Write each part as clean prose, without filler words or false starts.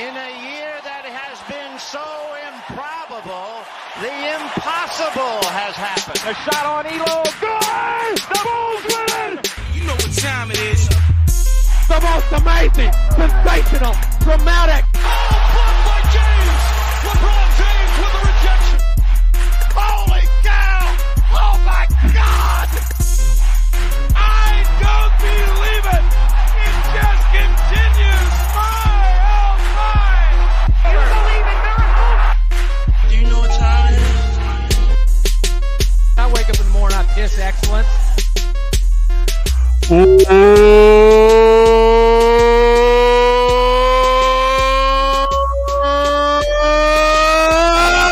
In a year that has been so improbable, the impossible has happened. A shot on Elo. Good! The Bulls win! You know what time it is. The most amazing, sensational, dramatic. Oh, blocked by James! LeBron James with the rejection. Holy cow! Oh my God! I don't believe it! It just continues! My, oh my! You believe in miracles? Do you know what time it is? I wake up in the morning, I piss excellence.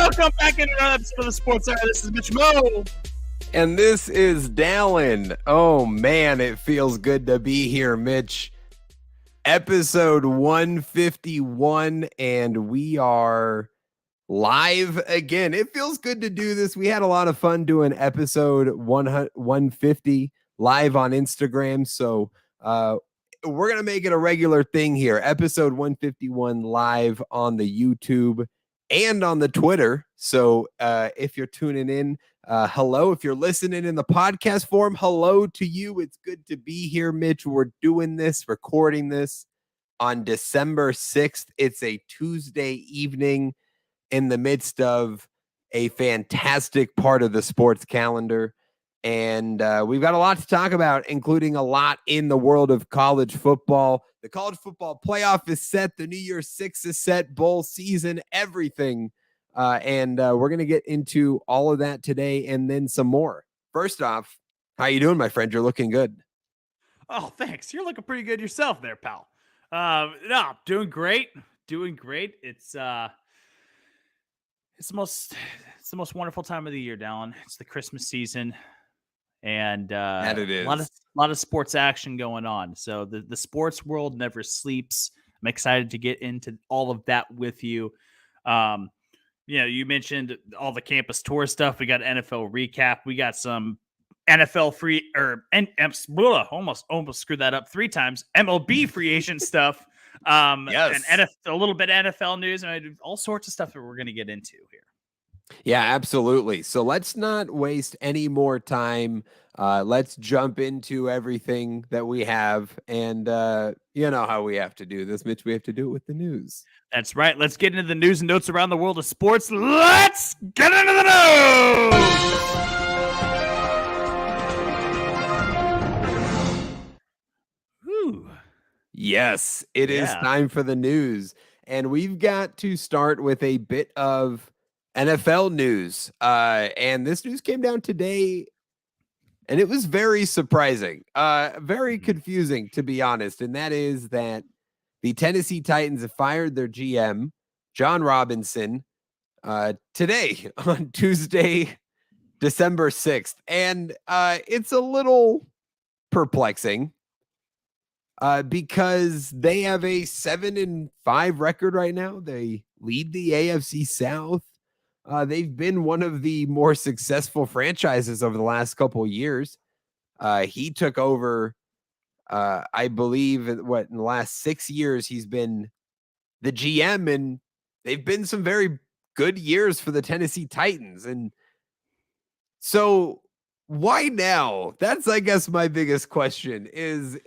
Welcome back into another episode of the Sports Hour. This is Mitch-Mo. And this is Dallen. Oh, man, it feels good to be here, Mitch. Episode 151, and we are live again. It feels good to do this. We had a lot of fun doing episode 150 live on Instagram, so we're going to make it a regular thing here. Episode 151 live on the YouTube and on the Twitter. So if you're tuning in, hello. If you're listening in the podcast form, hello to you. It's good to be here, Mitch. We're doing this, recording this on December 6th. It's a Tuesday evening in the midst of a fantastic part of the sports calendar. And we've got a lot to talk about, including a lot in the world of college football. The college football playoff is set. The New Year's Six is set. Bowl season, everything. And we're going to get into all of that today and then some more. First off, how you doing, my friend? You're looking good. Oh, thanks. You're looking pretty good yourself there, pal. No, doing great. Doing great. It's the most wonderful time of the year, Dallen. It's the Christmas season. And that it is. A lot of sports action going on. So the sports world never sleeps. I'm excited to get into all of that with you. You mentioned all the campus tour stuff. We got NFL recap. We got some NFL free almost screwed that up 3 times. MLB free agent stuff. Yes. And a little bit of NFL news and all sorts of stuff that we're going to get into here. Yeah, absolutely. So let's not waste any more time. Let's jump into everything that we have. And you know how we have to do this, Mitch. We have to do it with the news. That's right. Let's get into the news and notes around the world of sports. Let's get into the news. Whew. Yes, it is time for the news. And we've got to start with a bit of NFL news. And this news came down today, and it was very surprising, very confusing, to be honest. And that is that the Tennessee Titans have fired their GM, John Robinson, today on Tuesday, December 6th. And it's a little perplexing because they have a 7-5 record right now. They lead the AFC South. They've been one of the more successful franchises over the last couple of years. He took over, I believe, in the last 6 years, he's been the GM, and they've been some very good years for the Tennessee Titans. And so why now? That's, I guess, my biggest question is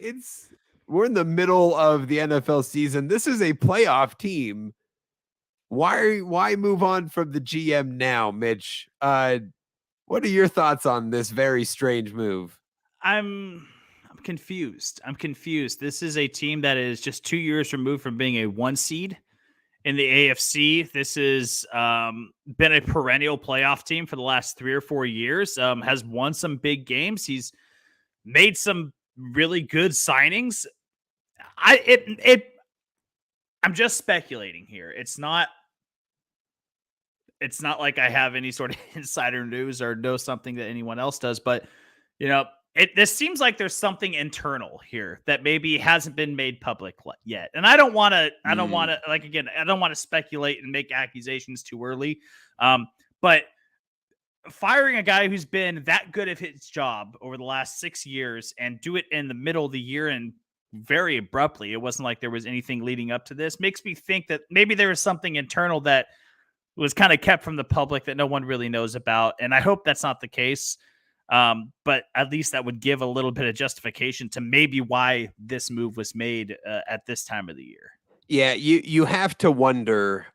we're in the middle of the NFL season. This is a playoff team. Why move on from the GM now, Mitch? What are your thoughts on this very strange move? I'm confused. This is a team that is just 2 years removed from being a 1 seed in the AFC. This has been a perennial playoff team for the last 3 or 4 years. Has won some big games. He's made some really good signings. I'm just speculating here. It's not like I have any sort of insider news or know something that anyone else does, but this seems like there's something internal here that maybe hasn't been made public yet. And I don't want to speculate and make accusations too early. But firing a guy who's been that good at his job over the last 6 years and do it in the middle of the year and very abruptly. It wasn't like there was anything leading up to this. Makes me think that maybe there was something internal that was kind of kept from the public that no one really knows about. And I hope that's not the case. But at least that would give a little bit of justification to maybe why this move was made at this time of the year. Yeah, you have to wonder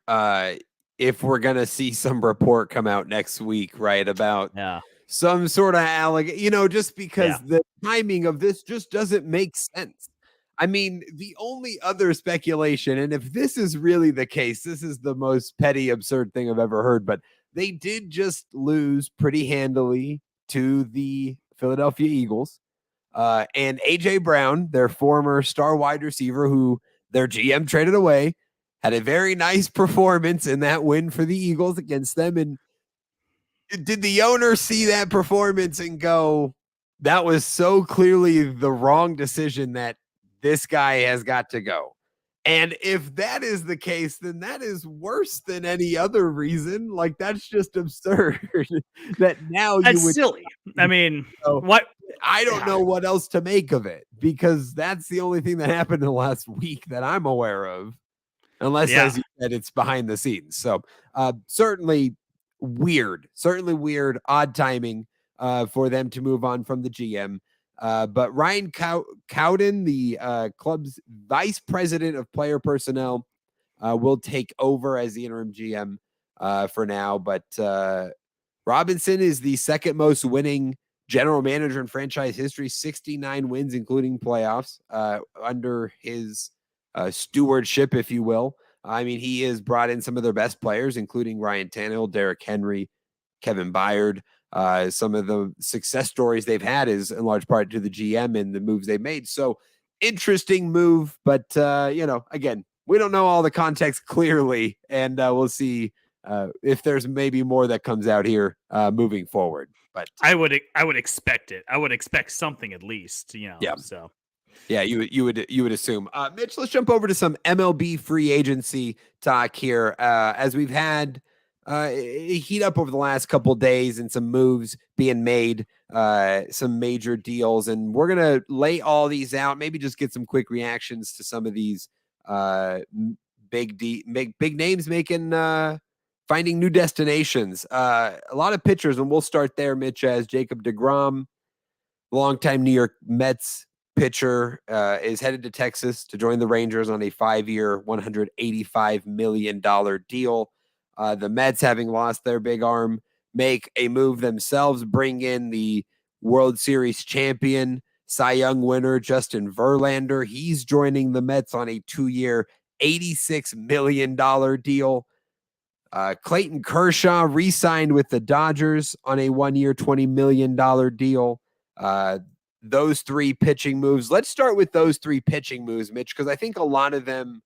if we're gonna see some report come out next week, right? About some sort of allegation, just because the timing of this just doesn't make sense. I mean, the only other speculation, and if this is really the case, this is the most petty, absurd thing I've ever heard, but they did just lose pretty handily to the Philadelphia Eagles. And A.J. Brown, their former star wide receiver, who their GM traded away, had a very nice performance in that win for the Eagles against them. And did the owner see that performance and go, that was so clearly the wrong decision that this guy has got to go? And if that is the case, then that is worse than any other reason. Like, that's just absurd. That now that's you would silly. I mean, what? I don't know what else to make of it, because that's the only thing that happened in the last week that I'm aware of, unless, as you said, it's behind the scenes. So certainly weird, odd timing for them to move on from the GM. But Ryan Cowden, the club's vice president of player personnel, will take over as the interim GM for now. But Robinson is the second most winning general manager in franchise history, 69 wins, including playoffs, under his stewardship, if you will. I mean, he has brought in some of their best players, including Ryan Tannehill, Derrick Henry, Kevin Byard. Some of the success stories they've had is in large part to the GM and the moves they made. So interesting move, but again, we don't know all the context clearly, and we'll see if there's maybe more that comes out here moving forward. But I would expect it. I would expect something at least, Yeah. So yeah, you would assume. Mitch, let's jump over to some MLB free agency talk here. As we've had heat up over the last couple of days and some moves being made, some major deals, and we're gonna lay all these out. Maybe just get some quick reactions to some of these big names making finding new destinations. A lot of pitchers, and we'll start there, Mitch, as Jacob deGrom, longtime New York Mets pitcher, is headed to Texas to join the Rangers on a 5-year, $185 million deal. The Mets, having lost their big arm, make a move themselves, bring in the World Series champion, Cy Young winner, Justin Verlander. He's joining the Mets on a 2-year, $86 million deal. Clayton Kershaw re-signed with the Dodgers on a 1-year, $20 million deal. Those three pitching moves. Let's start with those three pitching moves, Mitch, because I think a lot of them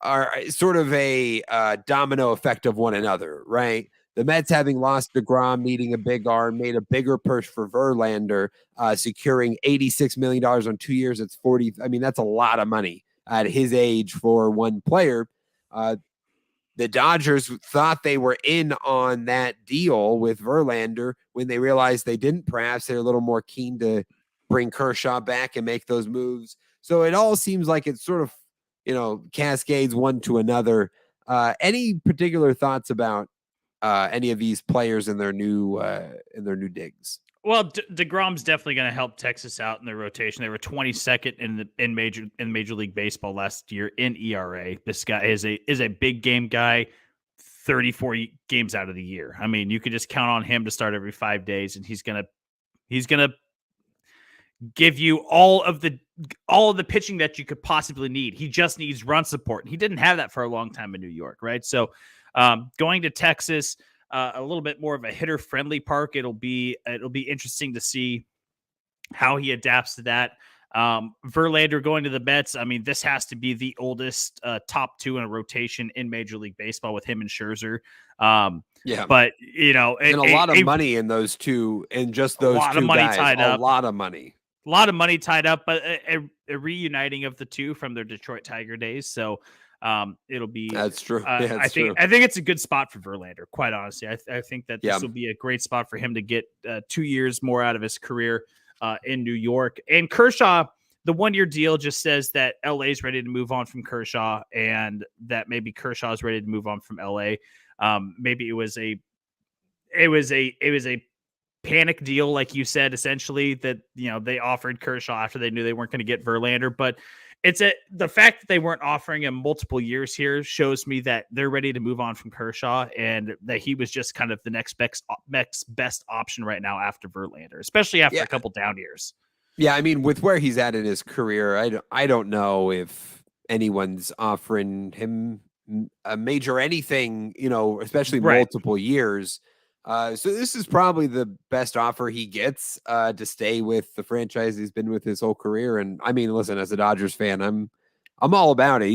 are sort of a domino effect of one another, right? The Mets, having lost deGrom, needing a big arm, made a bigger push for Verlander, securing $86 million on 2 years. It's 40. I mean, that's a lot of money at his age for one player. The Dodgers thought they were in on that deal with Verlander. When they realized they didn't, perhaps they're a little more keen to bring Kershaw back and make those moves. So it all seems like it's sort of, cascades one to another. Any particular thoughts about any of these players in their new digs? Well, deGrom's definitely going to help Texas out in their rotation. They were 22nd in Major League Baseball last year in ERA. This guy is a big game guy, 34 games out of the year. I mean, you could just count on him to start every 5 days, and he's gonna give you all of the pitching that you could possibly need. He just needs run support. He didn't have that for a long time in New York, right? So going to Texas, a little bit more of a hitter-friendly park. It'll be interesting to see how he adapts to that. Verlander going to the Mets. I mean, this has to be the oldest top two in a rotation in Major League Baseball with him and Scherzer. Yeah, but and a lot of money in those two, and just those two guys, a lot of money. A lot of money tied up, but a reuniting of the two from their Detroit Tiger days. So it'll be. That's true. I think it's a good spot for Verlander. Quite honestly, I think that this will be a great spot for him to get 2 years more out of his career in New York. And Kershaw, the 1-year deal just says that LA is ready to move on from Kershaw, and that maybe Kershaw is ready to move on from LA. Maybe it was a panic deal, like you said, essentially, that, they offered Kershaw after they knew they weren't going to get Verlander. But the fact that they weren't offering him multiple years here shows me that they're ready to move on from Kershaw, and that he was just kind of the next best option right now after Verlander, especially after a couple down years. Yeah, I mean, with where he's at in his career, I don't know if anyone's offering him a major anything, especially multiple years. So this is probably the best offer he gets to stay with the franchise he's been with his whole career. And I mean, listen, as a Dodgers fan, I'm all about it.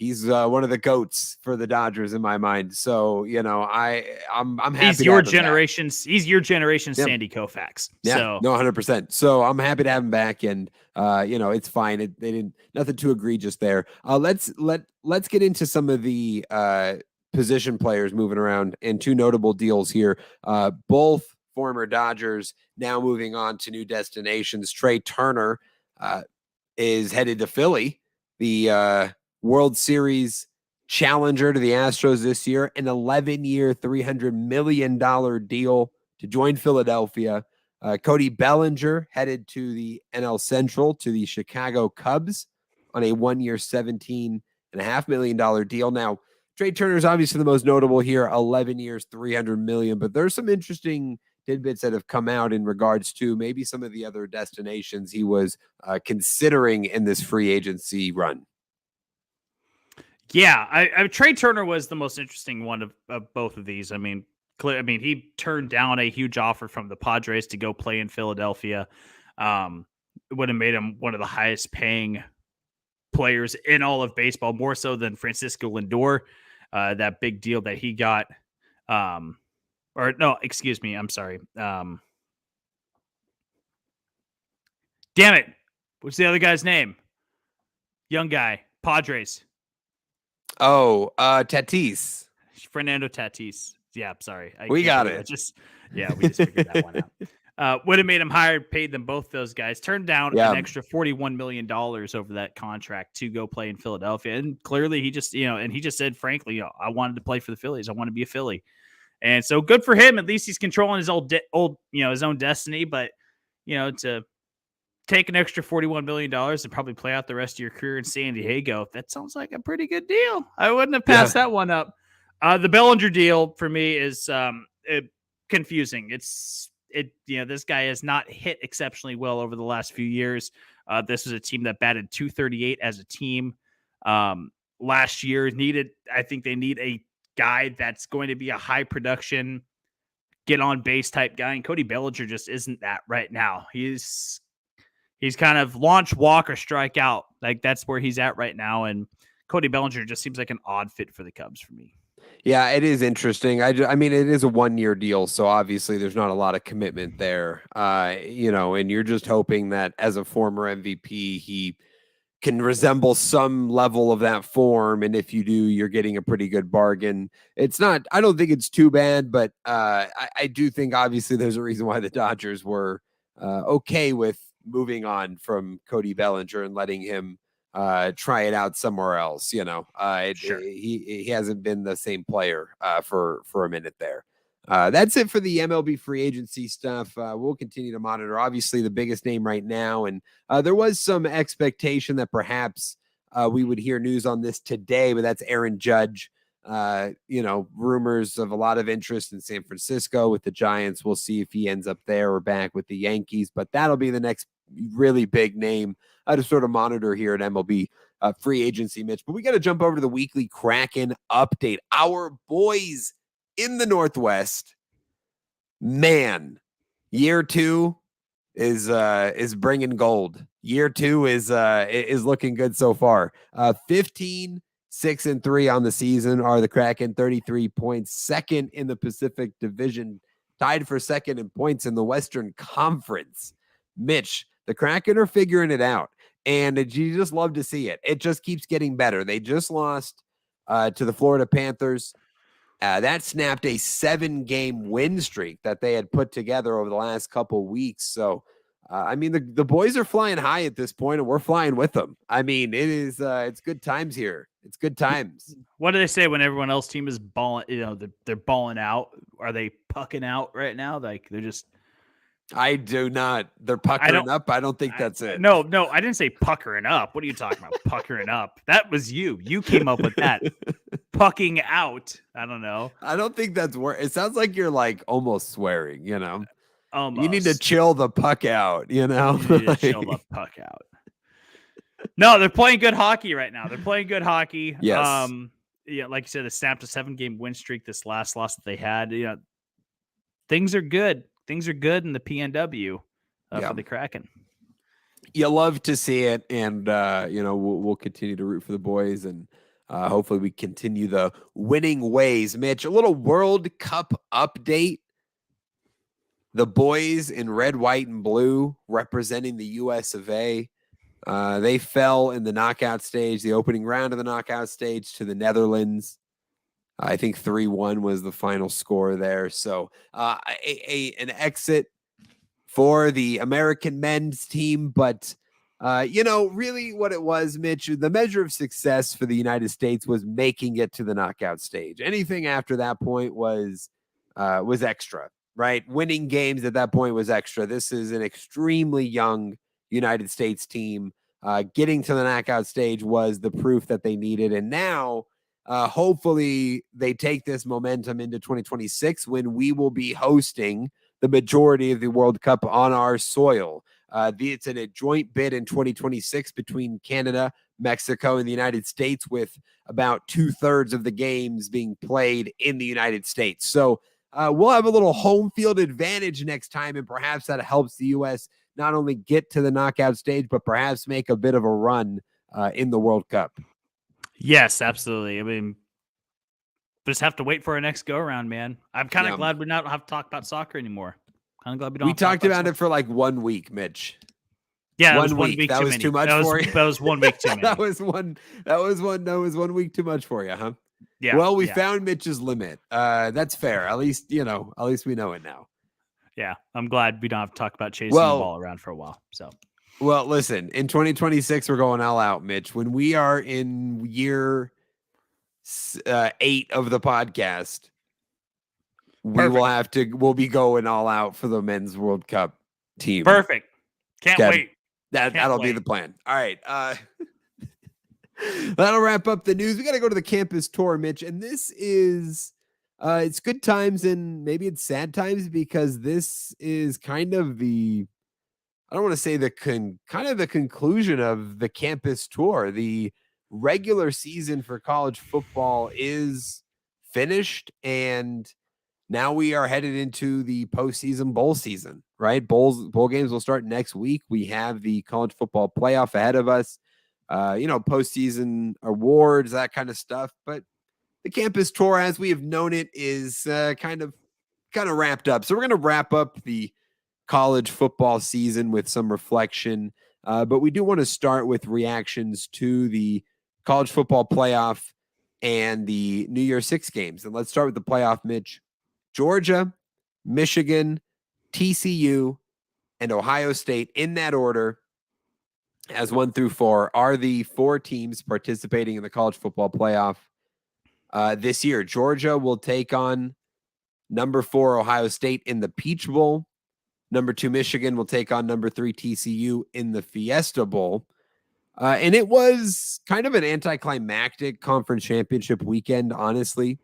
He's one of the GOATs for the Dodgers in my mind. So, I'm happy. He's your generation Sandy Koufax. Yeah, so. No, 100%. So I'm happy to have him back, and it's fine. They didn't nothing too egregious there. Let's get into some of the position players moving around, and two notable deals here. Both former Dodgers now moving on to new destinations. Trey Turner is headed to Philly. The World Series challenger to the Astros this year, an 11-year, $300 million deal to join Philadelphia. Cody Bellinger headed to the NL Central to the Chicago Cubs on a 1-year, $17.5 million deal. Now, Trey Turner is obviously the most notable here, 11 years, $300 million, but there's some interesting tidbits that have come out in regards to maybe some of the other destinations he was considering in this free agency run. Yeah, Trey Turner was the most interesting one of both of these. I mean, he turned down a huge offer from the Padres to go play in Philadelphia. It would have made him one of the highest paying players in all of baseball, more so than Francisco Lindor. That big deal that he got. I'm sorry. Damn it. What's the other guy's name? Young guy, Padres. Oh, Tatis. Fernando Tatis. Yeah, I'm sorry. We got it. We just figured that one out. Would have made him higher, paid them both those guys. Turned down an extra $41 million over that contract to go play in Philadelphia. And clearly he just, he just said, frankly, I wanted to play for the Phillies. I want to be a Philly. And so good for him. At least he's controlling his his own destiny. But, to take an extra $41 million and probably play out the rest of your career in San Diego, that sounds like a pretty good deal. I wouldn't have passed that one up. The Bellinger deal for me is confusing. This guy has not hit exceptionally well over the last few years. This was a team that batted .238 as a team last year. I think they need a guy that's going to be a high production, get on base type guy. And Cody Bellinger just isn't that right now. He's kind of launch, walk, or strike out. Like, that's where he's at right now. And Cody Bellinger just seems like an odd fit for the Cubs for me. Yeah, it is interesting. I mean, it is a 1-year deal, so obviously there's not a lot of commitment there. And you're just hoping that as a former MVP, he can resemble some level of that form. And if you do, you're getting a pretty good bargain. I don't think it's too bad, but I do think obviously there's a reason why the Dodgers were okay with moving on from Cody Bellinger and letting him try it out somewhere else. Sure. He hasn't been the same player for a minute there. That's it for the MLB free agency stuff. We'll continue to monitor. Obviously, the biggest name right now, and there was some expectation that perhaps we would hear news on this today, but that's Aaron Judge. Rumors of a lot of interest in San Francisco with the Giants. We'll see if he ends up there or back with the Yankees, but that'll be the next really big name to sort of monitor here at MLB free agency, Mitch. But we got to jump over to the weekly Kraken update. Our boys in the Northwest, man, year 2 is bringing gold. Year 2 is looking good so far. 15-6-3 on the season are the Kraken, 33 points, second in the Pacific Division, tied for second in points in the Western Conference. Mitch, the Kraken are figuring it out, and you just love to see it. It just keeps getting better. They just lost to the Florida Panthers. That snapped a 7-game win streak that they had put together over the last couple weeks. So I mean, the boys are flying high at this point, and we're flying with them. I mean, it's good times here. It's good times. What do they say when everyone else team is balling? They're balling out. Are they pucking out right now? Like they're just. I do not. They're puckering up. I don't think that's it. No, I didn't say puckering up. What are you talking about? Puckering up. That was you. You came up with that. Pucking out. I don't know. I don't think that's word. It sounds like you're like almost swearing, Almost. You need to chill the puck out, You need to chill the puck out. No, they're playing good hockey right now. They're playing good hockey. Yes. Yeah, like you said, they snapped a 7-game win streak this last loss that they had. Things are good. Things are good in the PNW for the Kraken. You love to see it, and we'll continue to root for the boys, and hopefully we continue the winning ways. Mitch, a little World Cup update. The boys in red, white, and blue representing the US of A. They fell in the knockout stage, the opening round of the knockout stage, to the Netherlands. I think 3-1 was the final score there. So an exit for the American men's team. But, really what it was, Mitch, the measure of success for the United States was making it to the knockout stage. Anything after that point was extra, right? Winning games at that point was extra. This is an extremely young United States team. Getting to the knockout stage was the proof that they needed. And now, hopefully they take this momentum into 2026 when we will be hosting the majority of the World Cup on our soil. It's in a joint bid in 2026 between Canada, Mexico, and the United States, with about 2/3 of the games being played in the United States. So we'll have a little home field advantage next time, and perhaps that helps the U.S. not only get to the knockout stage, but perhaps make a bit of a run in the World Cup. Yes, absolutely. I mean, just have to wait for our next go around, man. I'm kind of glad we don't have to talk about soccer anymore. Kind of glad we don't. We talked about it for like 1 week, Mitch. Yeah, that was 1 week. That was too much for you. That was 1 week too many. That was 1 week too much for you, huh? Yeah. Well, we found Mitch's limit. That's fair. At least we know it now. Yeah, I'm glad we don't have to talk about chasing the ball around for a while. So. Well, listen, in 2026, we're going all out, Mitch. When we are in year 8 of the podcast, we'll be going all out for the men's World Cup team. Perfect. Can't wait. That'll be the plan. All right. That'll wrap up the news. We got to go to the campus tour, Mitch. And this is, it's good times and maybe it's sad times, because this is kind of I don't want to say kind of the conclusion of the campus tour. The regular season for college football is finished, and now we are headed into the postseason bowl season, right? Bowl games will start next week. We have the college football playoff ahead of us, postseason awards, that kind of stuff. But the campus tour, as we have known it, is kind of wrapped up. So we're going to wrap up the college football season with some reflection. But we do want to start with reactions to the college football playoff and the New Year's Six games. And let's start with the playoff, Mitch. Georgia, Michigan, TCU, and Ohio State, in that order, as 1 through 4, are the 4 teams participating in the college football playoff this year. Georgia will take on number 4 Ohio State in the Peach Bowl. Number 2 Michigan will take on number 3 TCU in the Fiesta Bowl. And it was kind of an anticlimactic conference championship weekend, honestly.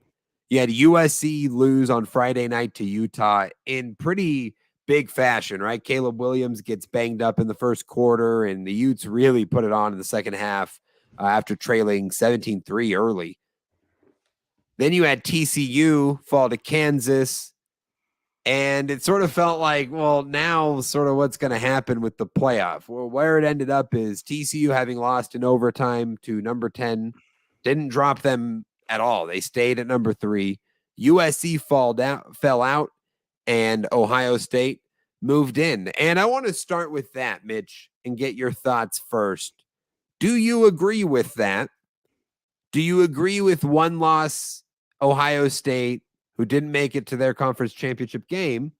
You had USC lose on Friday night to Utah in pretty big fashion, right? Caleb Williams gets banged up in the first quarter, and the Utes really put it on in the second half after trailing 17-3 early. Then you had TCU fall to Kansas, and it sort of felt like, well, now sort of what's going to happen with the playoff. Well, where it ended up is TCU, having lost in overtime to number 10, didn't drop them at all. They stayed at number 3. USC fell out, and Ohio State moved in. And I want to start with that, Mitch, and get your thoughts first. Do you agree with that? Do you agree with one loss Ohio State, who didn't make it to their conference championship game,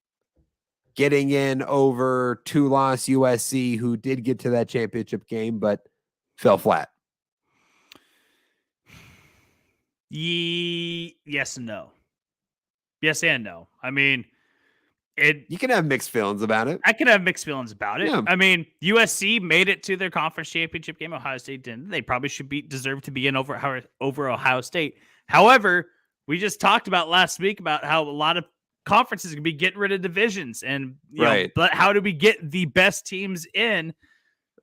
getting in over 2-loss USC, who did get to that championship game, but fell flat. Yes and no. Yes and no. I mean, you can have mixed feelings about it. I can have mixed feelings about it. Yeah. I mean, USC made it to their conference championship game. Ohio State didn't. They probably deserve to be in over Ohio State. However, we just talked about last week about how a lot of conferences can be getting rid of divisions, and but how do we get the best teams in?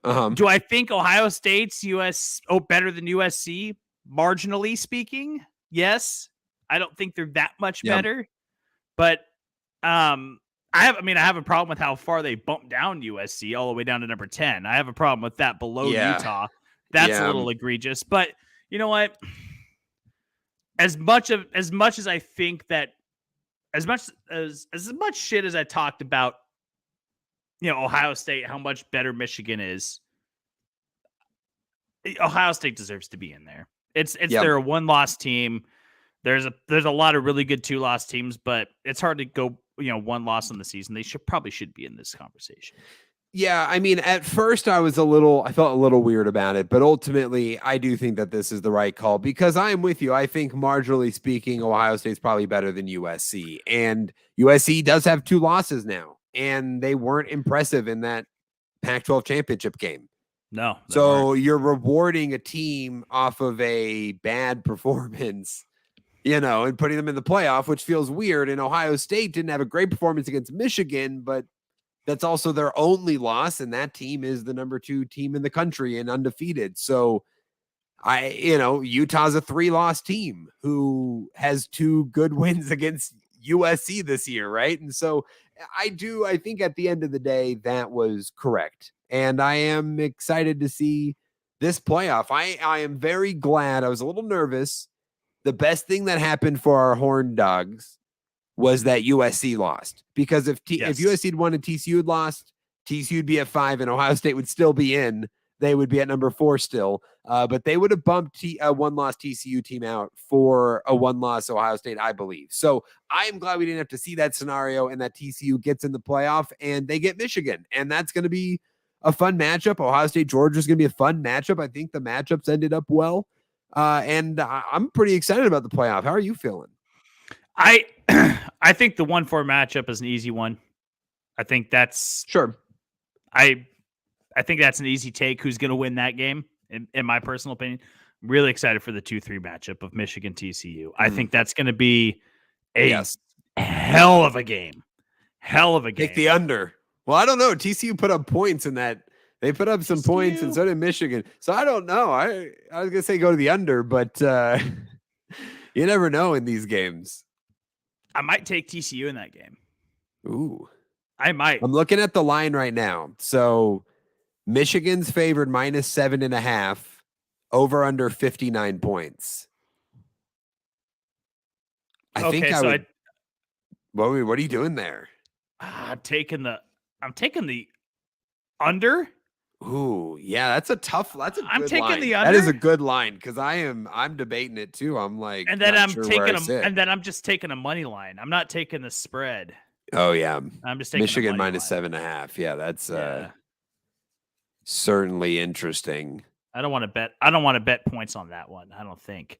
Do I think Ohio State's better than USC? Marginally speaking, yes. I don't think they're that much better, but I have a problem with how far they bumped down USC all the way down to number 10. I have a problem with that below Utah. That's a little egregious, but you know what? As much as I think that, as much shit as I talked about, Ohio State, how much better Michigan is, Ohio State deserves to be in there. It's they're a 1-loss team. There's a lot of really good 2-loss teams, but it's hard to go 1 loss on the season. They probably should be in this conversation. Yeah, I mean, at first I felt a little weird about it, but ultimately I do think that this is the right call because I am with you. I think marginally speaking, Ohio State's probably better than USC, and USC does have 2 losses now, and they weren't impressive in that Pac-12 championship game. No. So you're rewarding a team off of a bad performance, and putting them in the playoff, which feels weird. And Ohio State didn't have a great performance against Michigan, but that's also their only loss. And that team is the number 2 team in the country and undefeated. So Utah's a 3-loss team who has 2 good wins against USC this year. Right. And so I think at the end of the day, that was correct. And I am excited to see this playoff. I am very glad. I was a little nervous. The best thing that happened for our Horned Dogs was that USC lost. Because if USC had won and TCU had lost, TCU would be at 5 and Ohio State would still be in. They would be at number 4 still. But they would have bumped a 1-loss TCU team out for a 1-loss Ohio State, I believe. So I am glad we didn't have to see that scenario and that TCU gets in the playoff and they get Michigan. And that's going to be a fun matchup. Ohio State, Georgia is going to be a fun matchup. I think the matchups ended up well. And I'm pretty excited about the playoff. How are you feeling? I think the 1-4 matchup is an easy one. I think that's sure. I think that's an easy take. Who's going to win that game? In my personal opinion, I'm really excited for the 2-3 matchup of Michigan TCU. I think that's going to be a hell of a game. Hell of a game. Take the under. Well, I don't know. TCU put up points in that. They put up some points, and so did Michigan. So I don't know. I was gonna say go to the under, but you never know in these games. I might take TCU in that game. Ooh, I might. I'm looking at the line right now. So Michigan's favored -7.5, over under 59 points. I think I would. What are you doing there? I'm taking the under. Ooh, yeah, that's a tough. That's a good I'm taking line. the under. That is a good line because I'm debating it too. I'm like, and then I'm just taking a money line. I'm not taking the spread. Oh yeah, I'm just taking Michigan -7.5. Yeah, that's certainly interesting. I don't want to bet points on that one. I don't think.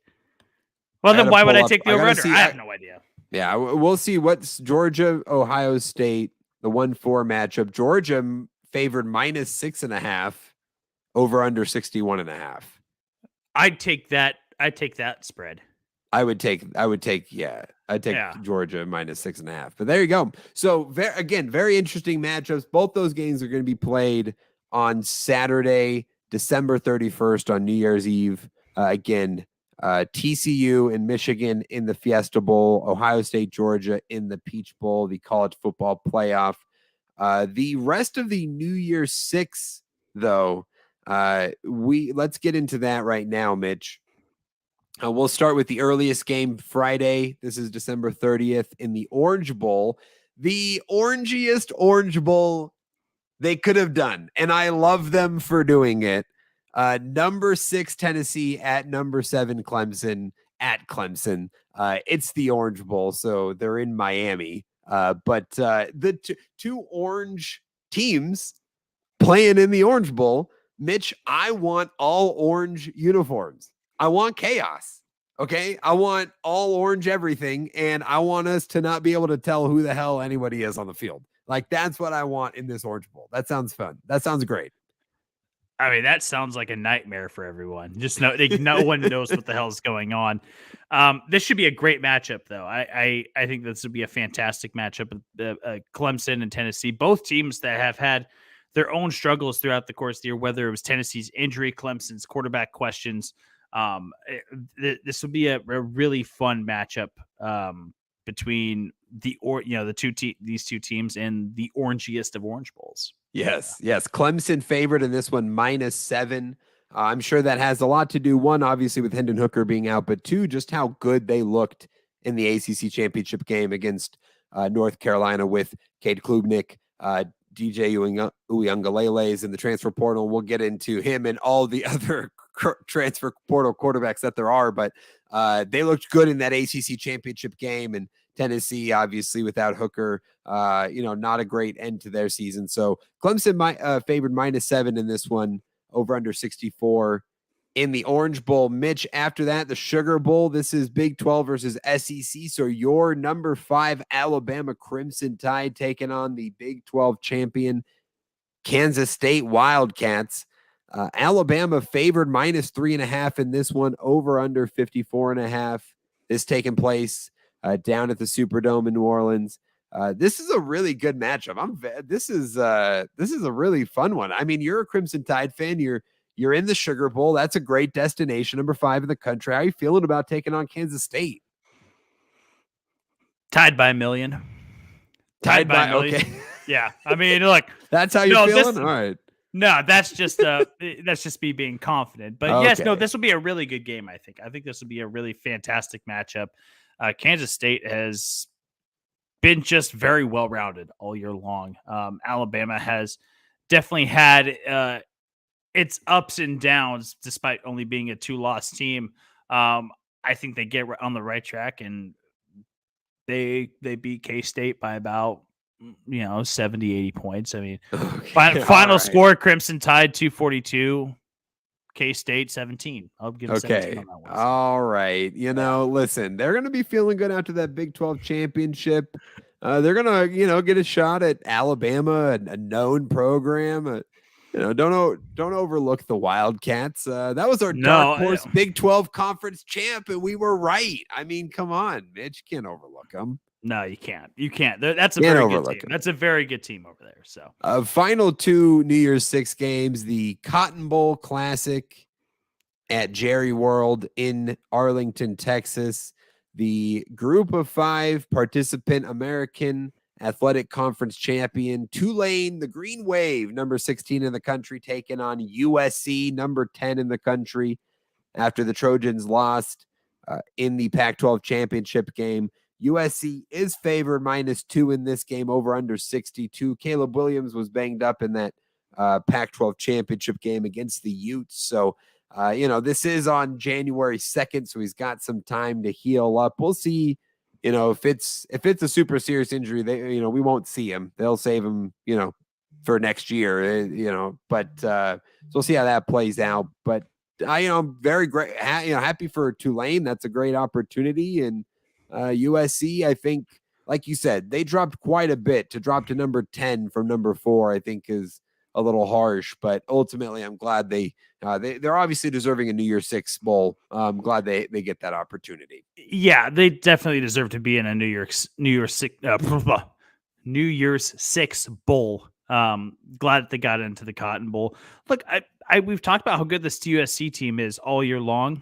Well, then why would I take the over under? I have no idea. Yeah, we'll see. What's Georgia, Ohio State, the 1-4 matchup? Georgia favored -6.5, over under 61.5. I'd take that spread. I'd take Georgia -6.5. But there you go. So very interesting matchups. Both those games are going to be played on Saturday, December 31st on New Year's Eve. TCU and Michigan in the Fiesta Bowl, Ohio State, Georgia in the Peach Bowl, the college football playoff. The rest of the New Year's 6, though, let's get into that right now, Mitch. We'll start with the earliest game Friday. This is December 30th in the Orange Bowl, the orangiest Orange Bowl they could have done. And I love them for doing it. Number 6 Tennessee at number 7 Clemson at Clemson. It's the Orange Bowl, so they're in Miami. But the two orange teams playing in the Orange Bowl, Mitch, I want all orange uniforms. I want chaos. Okay. I want all orange everything. And I want us to not be able to tell who the hell anybody is on the field. Like, that's what I want in this Orange Bowl. That sounds fun. That sounds great. I mean, that sounds like a nightmare for everyone. Just no one knows what the hell is going on. This should be a great matchup, though. I think this would be a fantastic matchup. Clemson and Tennessee, both teams that have had their own struggles throughout the course of the year, whether it was Tennessee's injury, Clemson's quarterback questions. This would be a really fun matchup between these two teams and the orangiest of Orange Bowls. Yes. Clemson favored in this one, -7. I'm sure that has a lot to do, one, obviously, with Hendon Hooker being out, but two, just how good they looked in the ACC championship game against North Carolina with Cade Klubnik, DJ Uiagalelei is in the transfer portal. We'll get into him and all the other transfer portal quarterbacks that there are, but they looked good in that ACC championship game. And Tennessee, obviously, without Hooker, not a great end to their season. So Clemson favored -7 in this one, over under 64 in the Orange Bowl. Mitch, after that, the Sugar Bowl. This is Big 12 versus SEC. So your number 5 Alabama Crimson Tide taking on the Big 12 champion Kansas State Wildcats. Alabama favored -3.5 in this one, over under 54.5. This taking place down at the Superdome in New Orleans. This is a really good matchup. This is a really fun one. I mean, you're a Crimson Tide fan. You're in the Sugar Bowl. That's a great destination, number 5 in the country. How are you feeling about taking on Kansas State? Tied by a million. Tied by a million. Okay. Yeah. I mean, look. That's how you're feeling? All right. No, that's just me being confident. But yes, no, this will be a really good game, I think. I think this will be a really fantastic matchup. Kansas State has been just very well-rounded all year long. Alabama has definitely had its ups and downs, despite only being a 2-loss team. I think they get on the right track, and they beat K-State by about 70, 80 points. I mean, final score, Crimson Tide 242, K-State 17. I'll give them 17 on that one. All right. Listen, they're going to be feeling good after that Big 12 championship. They're going to, get a shot at Alabama, a known program. Don't overlook the Wildcats. That was our dark horse Big 12 conference champ, and we were right. I mean, come on, Mitch, you can't overlook them. No, you can't. You can't. That's a very good team. That's a very good team over there. So, final 2 New Year's 6 games: the Cotton Bowl Classic at Jerry World in Arlington, Texas. The Group of 5 participant American Athletic Conference champion Tulane, the Green Wave, number 16 in the country, taking on USC, number 10 in the country, after the Trojans lost in the Pac-12 championship game. USC is favored -2 in this game, over under 62. Caleb Williams was banged up in that Pac-12 championship game against the Utes. So, this is on January 2nd, so he's got some time to heal up. We'll see, if it's a super serious injury, we won't see him. They'll save him, for next year, but so we'll see how that plays out. But I'm very great, happy for Tulane. That's a great opportunity. And USC, I think, like you said, they dropped quite a bit. To drop to number 10 from number 4, I think, is a little harsh, but ultimately I'm glad they're obviously deserving a New Year's 6 bowl. I'm glad they get that opportunity. Yeah, they definitely deserve to be in a New Year's 6 bowl. Glad that they got into the Cotton Bowl. Look, we've talked about how good this USC team is all year long.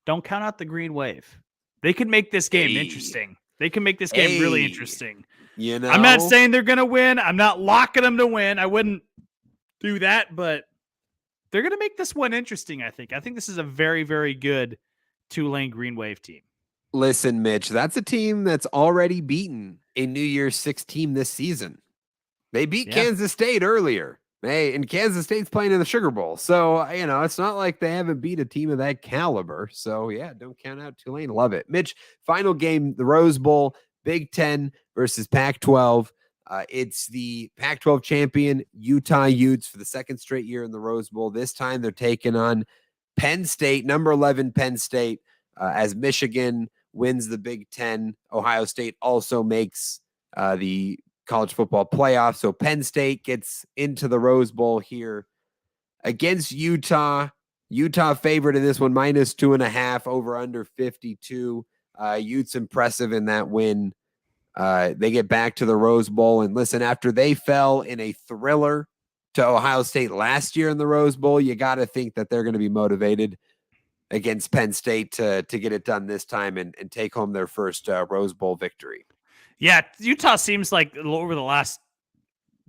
Don't count out the Green Wave. They could make this game interesting. They can make this game really interesting. I'm not saying they're going to win. I'm not locking them to win. I wouldn't do that, but they're going to make this one interesting, I think. I think this is a very, very good Tulane Green Wave team. Listen, Mitch, that's a team that's already beaten a New Year's 6 team this season. They beat Kansas State earlier. And Kansas State's playing in the Sugar Bowl. So, it's not like they haven't beat a team of that caliber. So, don't count out Tulane. Love it. Mitch, final game, the Rose Bowl. Big Ten versus Pac-12. It's the Pac-12 champion Utah Utes for the second straight year in the Rose Bowl. This time they're taking on Penn State, number 11 Penn State, as Michigan wins the Big Ten. Ohio State also makes the college football playoff. So Penn State gets into the Rose Bowl here against Utah. Utah favored in this one, -2.5, over under 52. Utes impressive in that win. They get back to the Rose Bowl, and listen, after they fell in a thriller to Ohio State last year in the Rose Bowl, you got to think that they're going to be motivated against Penn State to get it done this time and take home their first Rose Bowl victory. Yeah, Utah seems like over the last,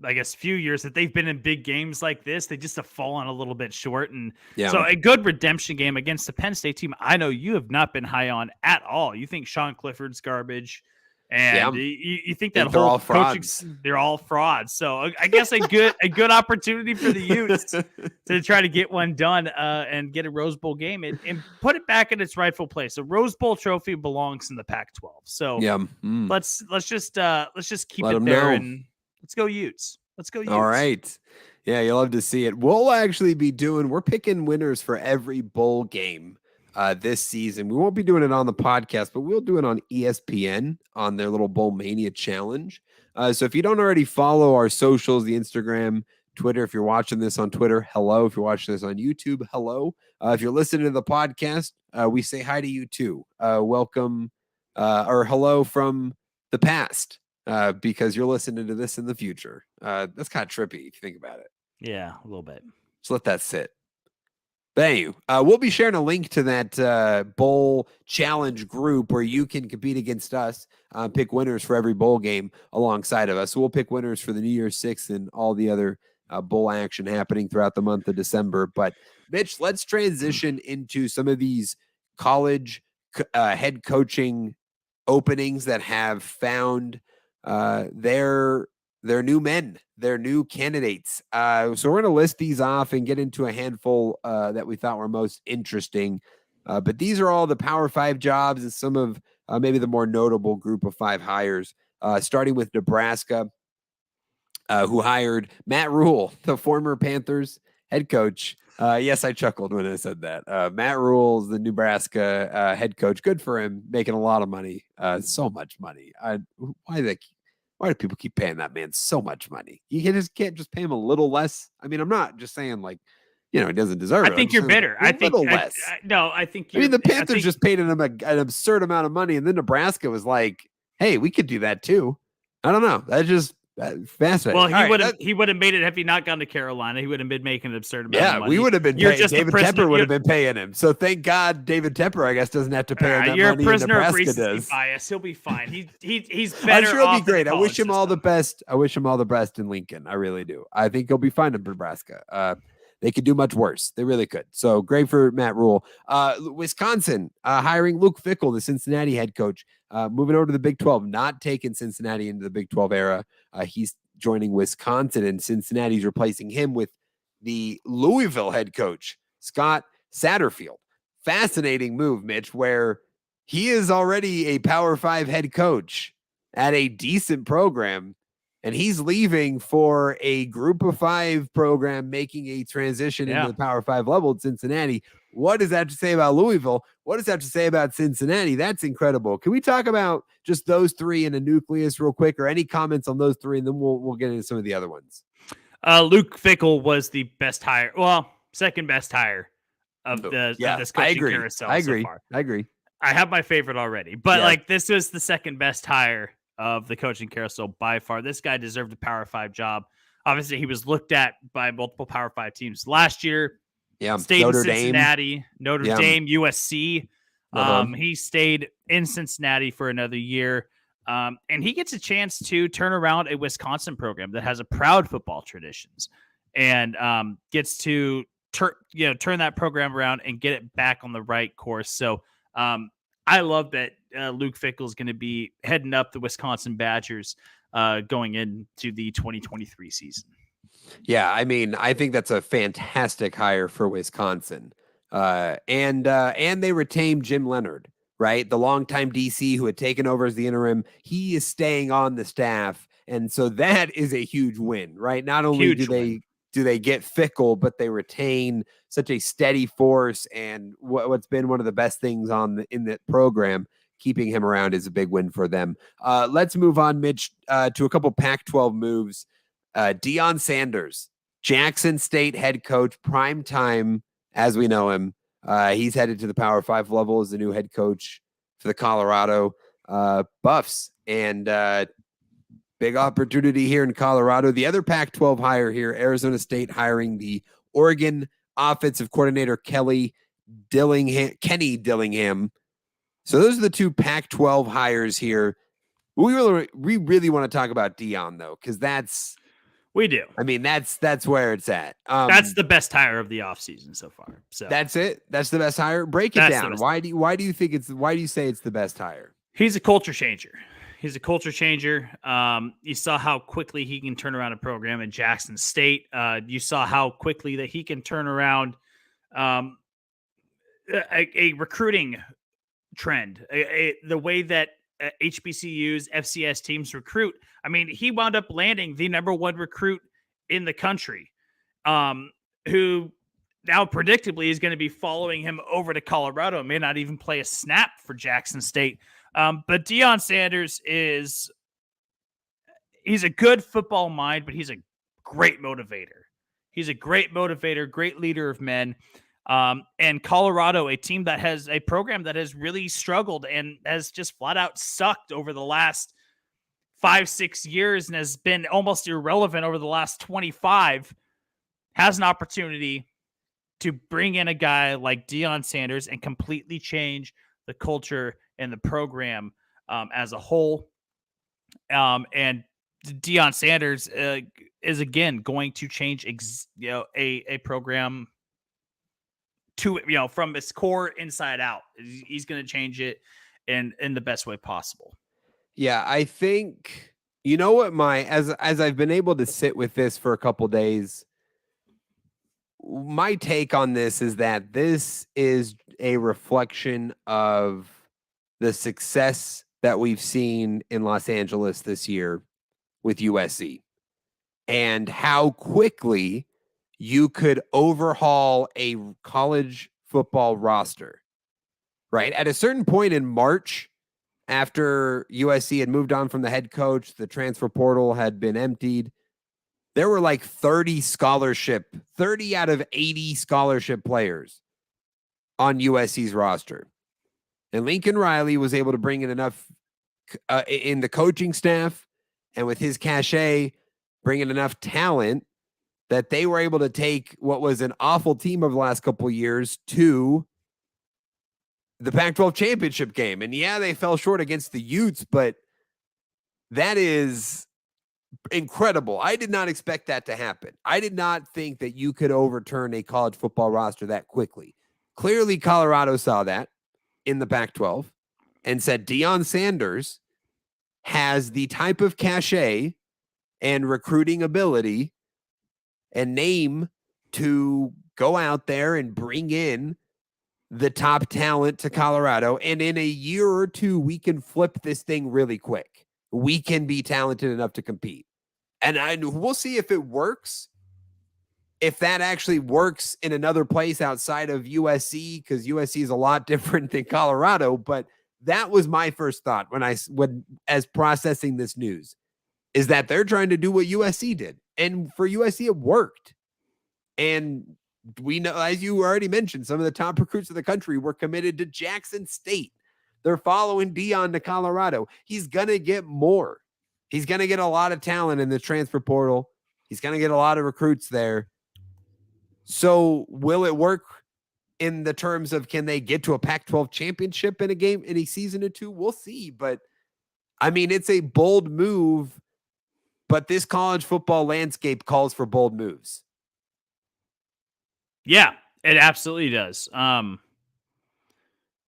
I guess, few years that they've been in big games like this. They just have fallen a little bit short. And so a good redemption game against the Penn State team, I know you have not been high on at all. You think Sean Clifford's garbage. And you think that whole coaching, they're all frauds. So I guess a good opportunity for the Utes to try to get one done and get a Rose Bowl game and put it back in its rightful place. A Rose Bowl trophy belongs in the Pac-12. So let's just keep it there and let's go Utes. Let's go Utes. All right. Yeah, you'll love to see it. We'll actually be we're picking winners for every bowl game this season. We won't be doing it on the podcast, but we'll do it on ESPN on their little Bowl Mania challenge. So if you don't already follow our socials, the Instagram, Twitter, if you're watching this on Twitter, hello. If you're watching this on YouTube, hello. If you're listening to the podcast, we say hi to you too. Welcome or hello from the past because you're listening to this in the future. That's kind of trippy if you think about it. Yeah, a little bit. Just let that sit. Thank you. We'll be sharing a link to that bowl challenge group where you can compete against us, pick winners for every bowl game alongside of us. So we'll pick winners for the New Year's Six and all the other bowl action happening throughout the month of December. But Mitch, let's transition into some of these college head coaching openings that have found their new men, their new candidates. So we're going to list these off and get into a handful that we thought were most interesting. But these are all the Power 5 jobs and some of maybe the more notable group of 5 hires, starting with Nebraska, who hired Matt Rule, the former Panthers head coach. Yes, I chuckled when I said that. Matt Rule's the Nebraska head coach. Good for him, making a lot of money, so much money. Why do people keep paying that man so much money? You can't just pay him a little less. I mean, I'm not just saying like, he doesn't deserve it. I think you're bitter. I think less. I think. The Panthers just paid him an absurd amount of money, and then Nebraska was like, "Hey, we could do that too." I don't know. That's just fascinating. Well, he would have made it if he not gone to Carolina. He would have been making an absurd amount of money. We would have been paying. David Tepper would have been paying him. So thank God David Tepper, I guess, doesn't have to pay him that you're money. You're a prisoner of recency recency bias. He'll be fine. He's better. I'm sure he'll be great. I wish him all the best. I wish him all the best in Lincoln. I really do. I think he'll be fine in Nebraska. They could do much worse. They really could. So great for Matt Rule. Wisconsin hiring Luke Fickell, the Cincinnati head coach, moving over to the Big 12, not taking Cincinnati into the Big 12 era. He's joining Wisconsin, and Cincinnati's replacing him with the Louisville head coach, Scott Satterfield. Fascinating move, Mitch, where he is already a Power 5 head coach at a decent program, and he's leaving for a Group of 5 program, making a transition into the Power 5 level at Cincinnati. What does that have to say about Louisville? What does that have to say about Cincinnati? That's incredible. Can we talk about just those 3 in a nucleus real quick, or any comments on those 3, and then we'll get into some of the other ones? Luke Fickell was the best hire. Well, second best hire of this coaching carousel. I agree. So far. I agree. I have my favorite already, but this was the second best hire of the coaching carousel by far. This guy deserved a Power 5 job. Obviously, he was looked at by multiple Power 5 teams last year. Yeah, stayed in Cincinnati, Notre Dame, USC. He stayed in Cincinnati for another year, and he gets a chance to turn around a Wisconsin program that has a proud football traditions, and gets to turn that program around and get it back on the right course. So I love that Luke Fickell is going to be heading up the Wisconsin Badgers going into the 2023 season. Yeah, I mean, I think that's a fantastic hire for Wisconsin. And they retained Jim Leonhard, right? The longtime DC who had taken over as the interim, he is staying on the staff. And so that is a huge win, right? Not only Huge win. do they get fickle, but they retain such a steady force. And what's been one of the best things in the program, keeping him around, is a big win for them. Let's move on, Mitch, to a couple Pac-12 moves. Deion Sanders, Jackson State head coach, prime time as we know him. He's headed to the Power 5 level as the new head coach for the Colorado Buffs. And big opportunity here in Colorado. The other Pac-12 hire here, Arizona State hiring the Oregon offensive coordinator Kenny Dillingham. So those are the two Pac-12 hires here. We really want to talk about Deion though, because we do. I mean, that's where it's at. That's the best hire of the offseason so far. So that's it. That's the best hire. Break it down. Why do you say it's the best hire? He's a culture changer. You saw how quickly he can turn around a program in Jackson State. You saw how quickly that he can turn around a recruiting trend, the way that HBCUs, FCS teams recruit. I mean, he wound up landing the number one recruit in the country, who now predictably is going to be following him over to Colorado, may not even play a snap for Jackson State. But Deion Sanders he's a good football mind, but he's a great motivator. Great leader of men. And Colorado, a program that has really struggled and has just flat out sucked over the last 5-6 years and has been almost irrelevant over the last 25, has an opportunity to bring in a guy like Deion Sanders and completely change the culture and the program as a whole. And Deion Sanders is again going to change a program to from its core inside out. He's going to change it in the best way possible. Yeah, I think what as I've been able to sit with this for a couple days, my take on this is that this is a reflection of the success that we've seen in Los Angeles this year with USC and how quickly you could overhaul a college football roster, right? At a certain point in March, after USC had moved on from the head coach, the transfer portal had been emptied, there were like 30 out of 80 scholarship players on USC's roster. And Lincoln Riley was able to bring in enough in the coaching staff and with his cachet, bring in enough talent that they were able to take what was an awful team of the last couple of years to the Pac-12 championship game. And yeah, they fell short against the Utes, but that is incredible. I did not expect that to happen. I did not think that you could overturn a college football roster that quickly. Clearly, Colorado saw that in the Pac-12 and said Deion Sanders has the type of cachet and recruiting ability and name to go out there and bring in the top talent to Colorado. And in a year or two, we can flip this thing really quick. We can be talented enough to compete. And we'll see if it works. If that actually works in another place outside of USC, because USC is a lot different than Colorado. But that was my first thought when as processing this news, is that they're trying to do what USC did. And for USC, it worked. And we know, as you already mentioned, some of the top recruits of the country were committed to Jackson State. They're following Deion to Colorado. He's going to get more. He's going to get a lot of talent in the transfer portal. He's going to get a lot of recruits there. So will it work in the terms of, can they get to a Pac-12 championship in a season or two? We'll see. But I mean, it's a bold move, but this college football landscape calls for bold moves. Yeah, it absolutely does.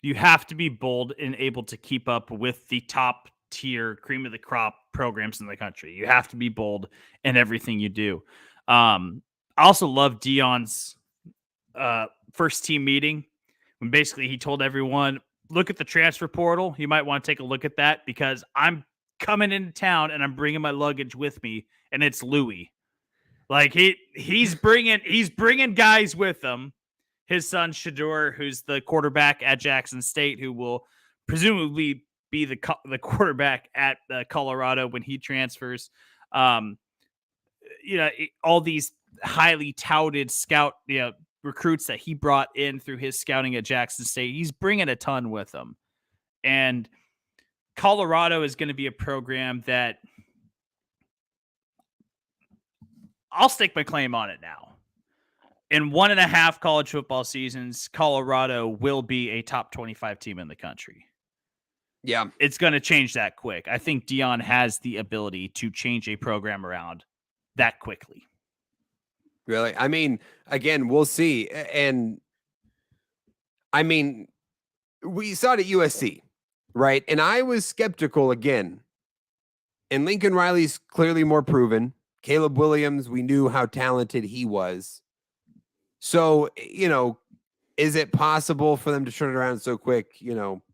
You have to be bold and able to keep up with the top tier cream of the crop programs in the country. You have to be bold in everything you do. I also love Deion's first team meeting when basically he told everyone, look at the transfer portal, you might want to take a look at that because I'm coming into town and I'm bringing my luggage with me, and it's Louis. Like he's bringing guys with him. His son Shador, who's the quarterback at Jackson State, who will presumably be the quarterback at Colorado when he transfers. All these highly touted scout, recruits that he brought in through his scouting at Jackson State. He's bringing a ton with him. And Colorado is going to be a program that I'll stake my claim on it now. In 1.5 college football seasons, Colorado will be a top 25 team in the country. Yeah. It's going to change that quick. I think Deion has the ability to change a program around that quickly. Really? I mean, again, we'll see. And I mean, we saw it at USC, right? And I was skeptical again. And Lincoln Riley's clearly more proven. Caleb Williams, we knew how talented he was. So, is it possible for them to turn it around so quick?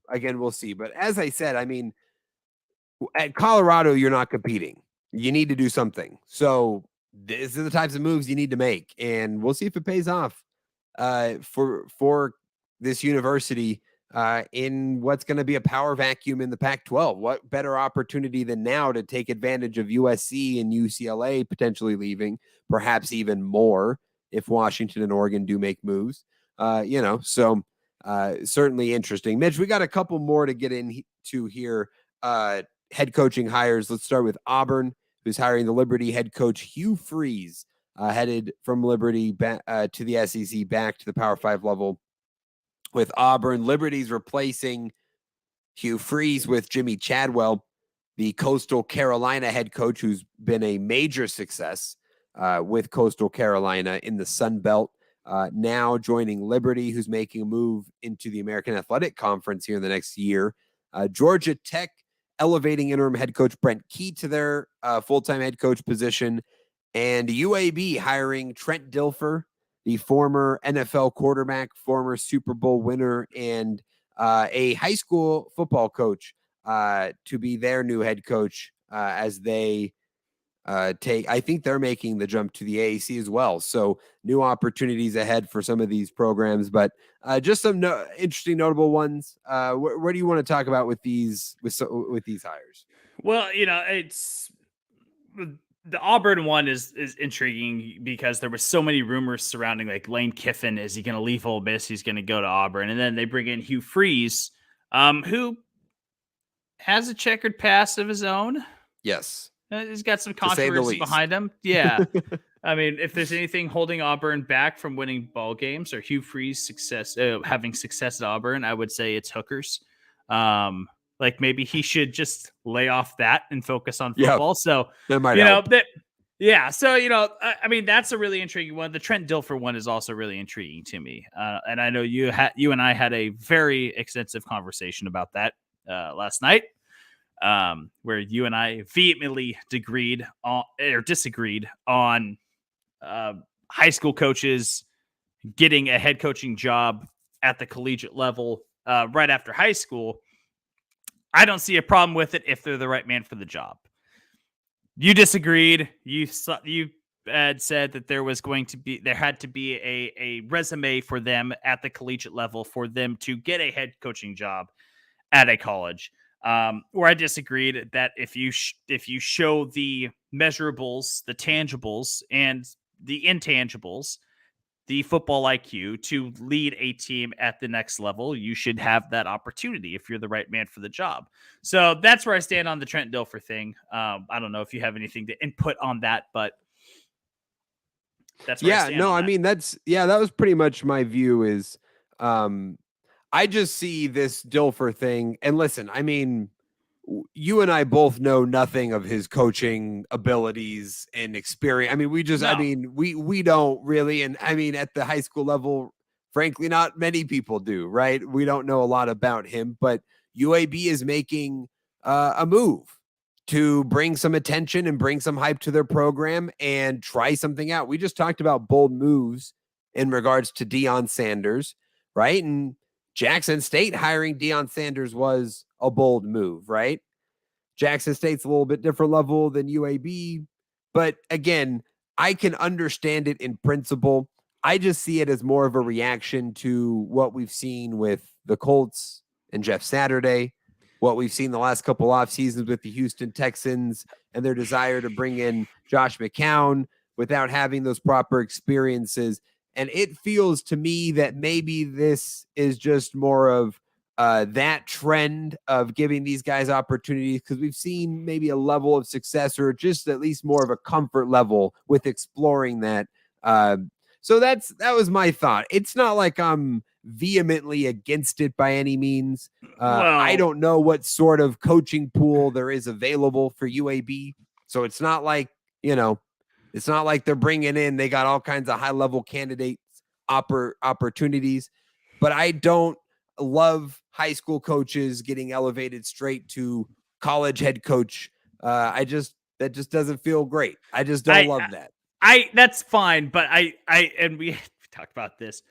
Again, we'll see. But as I said, I mean, at Colorado, you're not competing. You need to do something. So these are the types of moves you need to make, and we'll see if it pays off for this university in what's going to be a power vacuum in the Pac-12. What better opportunity than now to take advantage of USC and UCLA potentially leaving, perhaps even more if Washington and Oregon do make moves. So certainly interesting. Mitch, we got a couple more to get into here. Head coaching hires. Let's start with Auburn, who's hiring the Liberty head coach Hugh Freeze, headed from Liberty back to the SEC, back to the Power 5 level with Auburn. Liberty's replacing Hugh Freeze with Jimmy Chadwell, the Coastal Carolina head coach, who's been a major success with Coastal Carolina in the Sun Belt. Now joining Liberty, who's making a move into the American Athletic Conference here in the next year. Georgia Tech elevating interim head coach Brent Key to their full-time head coach position, and UAB hiring Trent Dilfer, the former NFL quarterback, former Super Bowl winner, and a high school football coach to be their new head coach as they I think they're making the jump to the AAC as well. So new opportunities ahead for some of these programs, but just some interesting, notable ones. What do you want to talk about with these hires? Well, it's the Auburn one is intriguing because there were so many rumors surrounding like Lane Kiffin. Is he going to leave Ole Miss? He's going to go to Auburn. And then they bring in Hugh Freeze, who has a checkered past of his own. Yes. He's got some controversy behind him. Yeah. I mean, if there's anything holding Auburn back from winning ball games or Hugh Freeze having success at Auburn, I would say it's hookers. Like maybe he should just lay off that and focus on football. Yep. So, that might help. So, I mean, that's a really intriguing one. The Trent Dilfer one is also really intriguing to me. And I know you and I had a very extensive conversation about that last night. Where you and I vehemently disagreed on high school coaches getting a head coaching job at the collegiate level right after high school. I don't see a problem with it if they're the right man for the job. You disagreed. You had said that there had to be a resume for them at the collegiate level for them to get a head coaching job at a college. Where I disagreed that if you show the measurables, the tangibles, and the intangibles, the football IQ to lead a team at the next level, you should have that opportunity if you're the right man for the job. So that's where I stand on the Trent Dilfer thing. I don't know if you have anything to input on that, but that's where I stand on that. I mean, that was pretty much my view is, I just see this Dilfer thing. And listen, I mean, you and I both know nothing of his coaching abilities and experience. I mean, we don't really. And I mean, at the high school level, frankly, not many people do, right? We don't know a lot about him, but UAB is making a move to bring some attention and bring some hype to their program and try something out. We just talked about bold moves in regards to Deion Sanders, right? And Jackson State hiring Deion Sanders was a bold move, right? Jackson State's a little bit different level than UAB. But again, I can understand it in principle. I just see it as more of a reaction to what we've seen with the Colts and Jeff Saturday, what we've seen the last couple off seasons with the Houston Texans and their desire to bring in Josh McCown without having those proper experiences. And it feels to me that maybe this is just more of that trend of giving these guys opportunities, because we've seen maybe a level of success or just at least more of a comfort level with exploring that. So that was my thought. It's not like I'm vehemently against it by any means. I don't know what sort of coaching pool there is available for UAB. So it's not like, it's not like they're bringing in, they got all kinds of high level candidates opportunities, but I don't love high school coaches getting elevated straight to college head coach. That just doesn't feel great. I just don't love that. That's fine, but and we talked about this.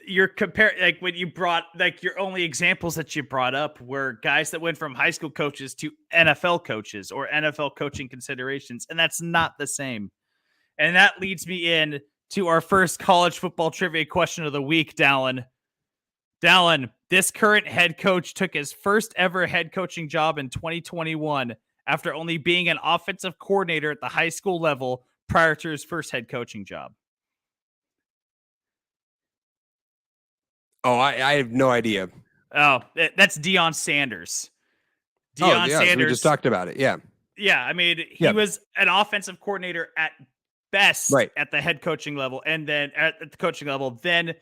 You're comparing, like, when you brought, like, your only examples that you brought up were guys that went from high school coaches to NFL coaches or NFL coaching considerations, and that's not the same. And that leads me in to our first college football trivia question of the week, Dallen. Dallen, this current head coach took his first ever head coaching job in 2021 after only being an offensive coordinator at the high school level prior to his first head coaching job. Oh, I have no idea. Oh, that's Deion Sanders. Sanders. We just talked about it. Yeah. Yeah. I mean, he was an offensive coordinator at best at the head coaching level, and then at the coaching level, then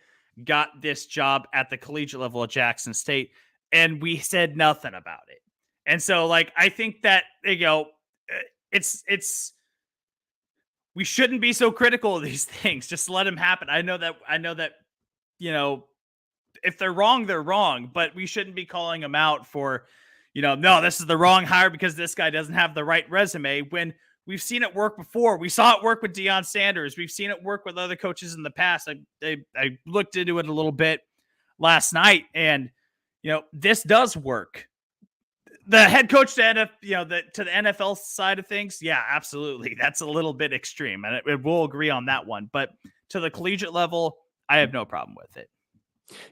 got this job at the collegiate level at Jackson State, and we said nothing about it. And so, like, I think that, it's we shouldn't be so critical of these things. Just let them happen. I know that, if they're wrong, but we shouldn't be calling them out for, no, this is the wrong hire because this guy doesn't have the right resume, when we've seen it work before. We saw it work with Deion Sanders. We've seen it work with other coaches in the past. I looked into it a little bit last night, and, this does work. The head coach to the NFL side of things, yeah, absolutely. That's a little bit extreme, and we'll agree on that one. But to the collegiate level, I have no problem with it.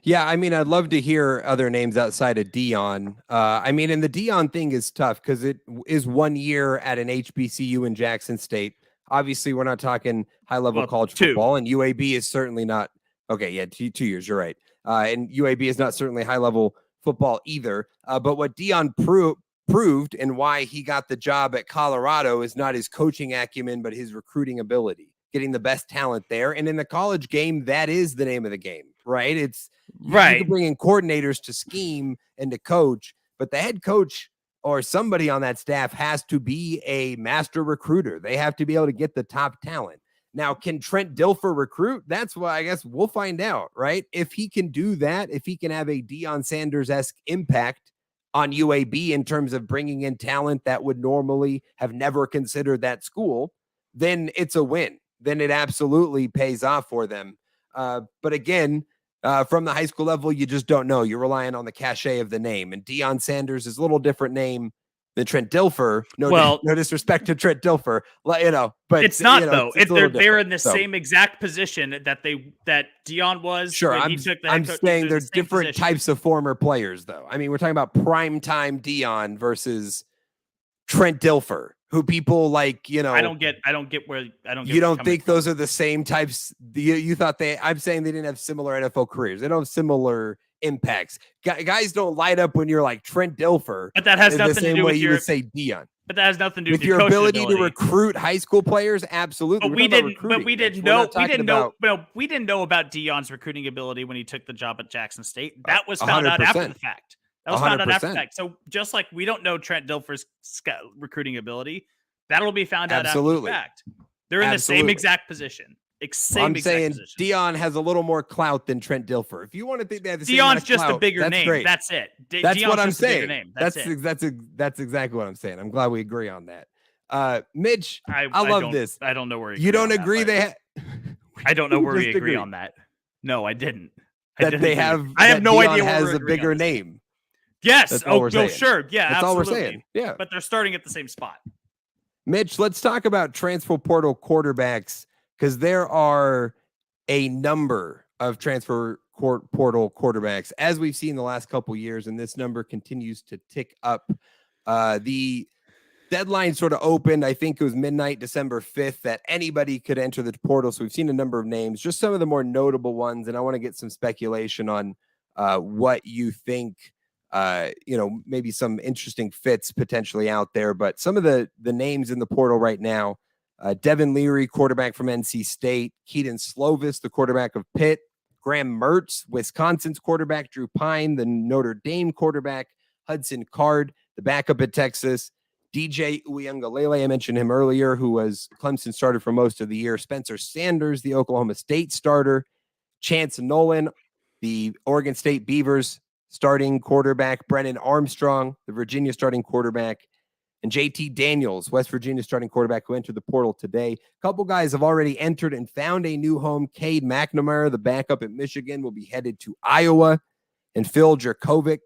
Yeah, I mean, I'd love to hear other names outside of Deion. And the Deion thing is tough because it is 1 year at an HBCU in Jackson State. Obviously, we're not talking high-level college football, and UAB is certainly not. Okay, yeah, 2 years, you're right. And UAB is not certainly high-level football either. But what Deion proved and why he got the job at Colorado is not his coaching acumen, but his recruiting ability, getting the best talent there. And in the college game, that is the name of the game, right? You can bring in coordinators to scheme and to coach, but the head coach or somebody on that staff has to be a master recruiter. They have to be able to get the top talent. Now, can Trent Dilfer recruit? That's what I guess we'll find out, right? If he can do that, if he can have a Deion Sanders-esque impact on UAB in terms of bringing in talent that would normally have never considered that school, then it's a win. Then it absolutely pays off for them. But again, from the high school level, you just don't know. You're relying on the cachet of the name. And Deion Sanders is a little different name than Trent Dilfer. No disrespect to Trent Dilfer, but it's not though. They're in the same exact position that Deion was. Sure, I'm saying they're different types of former players, though. I mean, we're talking about primetime Deion versus Trent Dilfer, who people like, I don't get where you don't think those are the same types. You thought I'm saying they didn't have similar NFL careers. They don't have similar impacts. Guys don't light up when you're like Trent Dilfer. But that has nothing to do with you would say Deion. But that has nothing to do with your ability to recruit high school players. Absolutely. But we didn't know about Deion's recruiting ability when he took the job at Jackson State. That was found 100%. Out after the fact. That was 100%. Found out after the fact. So just like we don't know Trent Dilfer's recruiting ability, that'll be found out after the fact. They're in the same exact position. I'm saying Deion has a little more clout than Trent Dilfer. If you want to think they have the same Deion's just clout, a bigger name. Great. That's it. That's Deion's what I'm just saying. A name. That's exactly what I'm saying. I'm glad we agree on that. Mitch, I love this. I don't know where you don't agree. I don't know where we agree on that. No, I didn't. that they have. I have no Deion idea what has we're a agreeing bigger on. name. Yes. That's all we're saying. Sure. Yeah, that's absolutely. all we're saying. Yeah. But they're starting at the same spot. Mitch, let's talk about transfer portal quarterbacks because there are a number of transfer portal quarterbacks as we've seen the last couple years, and this number continues to tick up. The deadline sort of opened, I think it was midnight, December 5th, that anybody could enter the portal. So we've seen a number of names, just some of the more notable ones. And I want to get some speculation on what you think, maybe some interesting fits potentially out there. But some of the names in the portal right now, Devin Leary, quarterback from NC State, Keaton Slovis, the quarterback of Pitt, Graham Mertz, Wisconsin's quarterback, Drew Pine, the Notre Dame quarterback, Hudson Card, the backup at Texas, DJ Uiagalelei, I mentioned him earlier, who was Clemson starter for most of the year, Spencer Sanders, the Oklahoma State starter, Chance Nolan, the Oregon State Beavers starting quarterback, Brennan Armstrong, the Virginia starting quarterback, and JT Daniels, West Virginia starting quarterback, who entered the portal today. A couple guys have already entered and found a new home. Cade McNamara, the backup at Michigan, will be headed to Iowa, and Phil Jurkovec,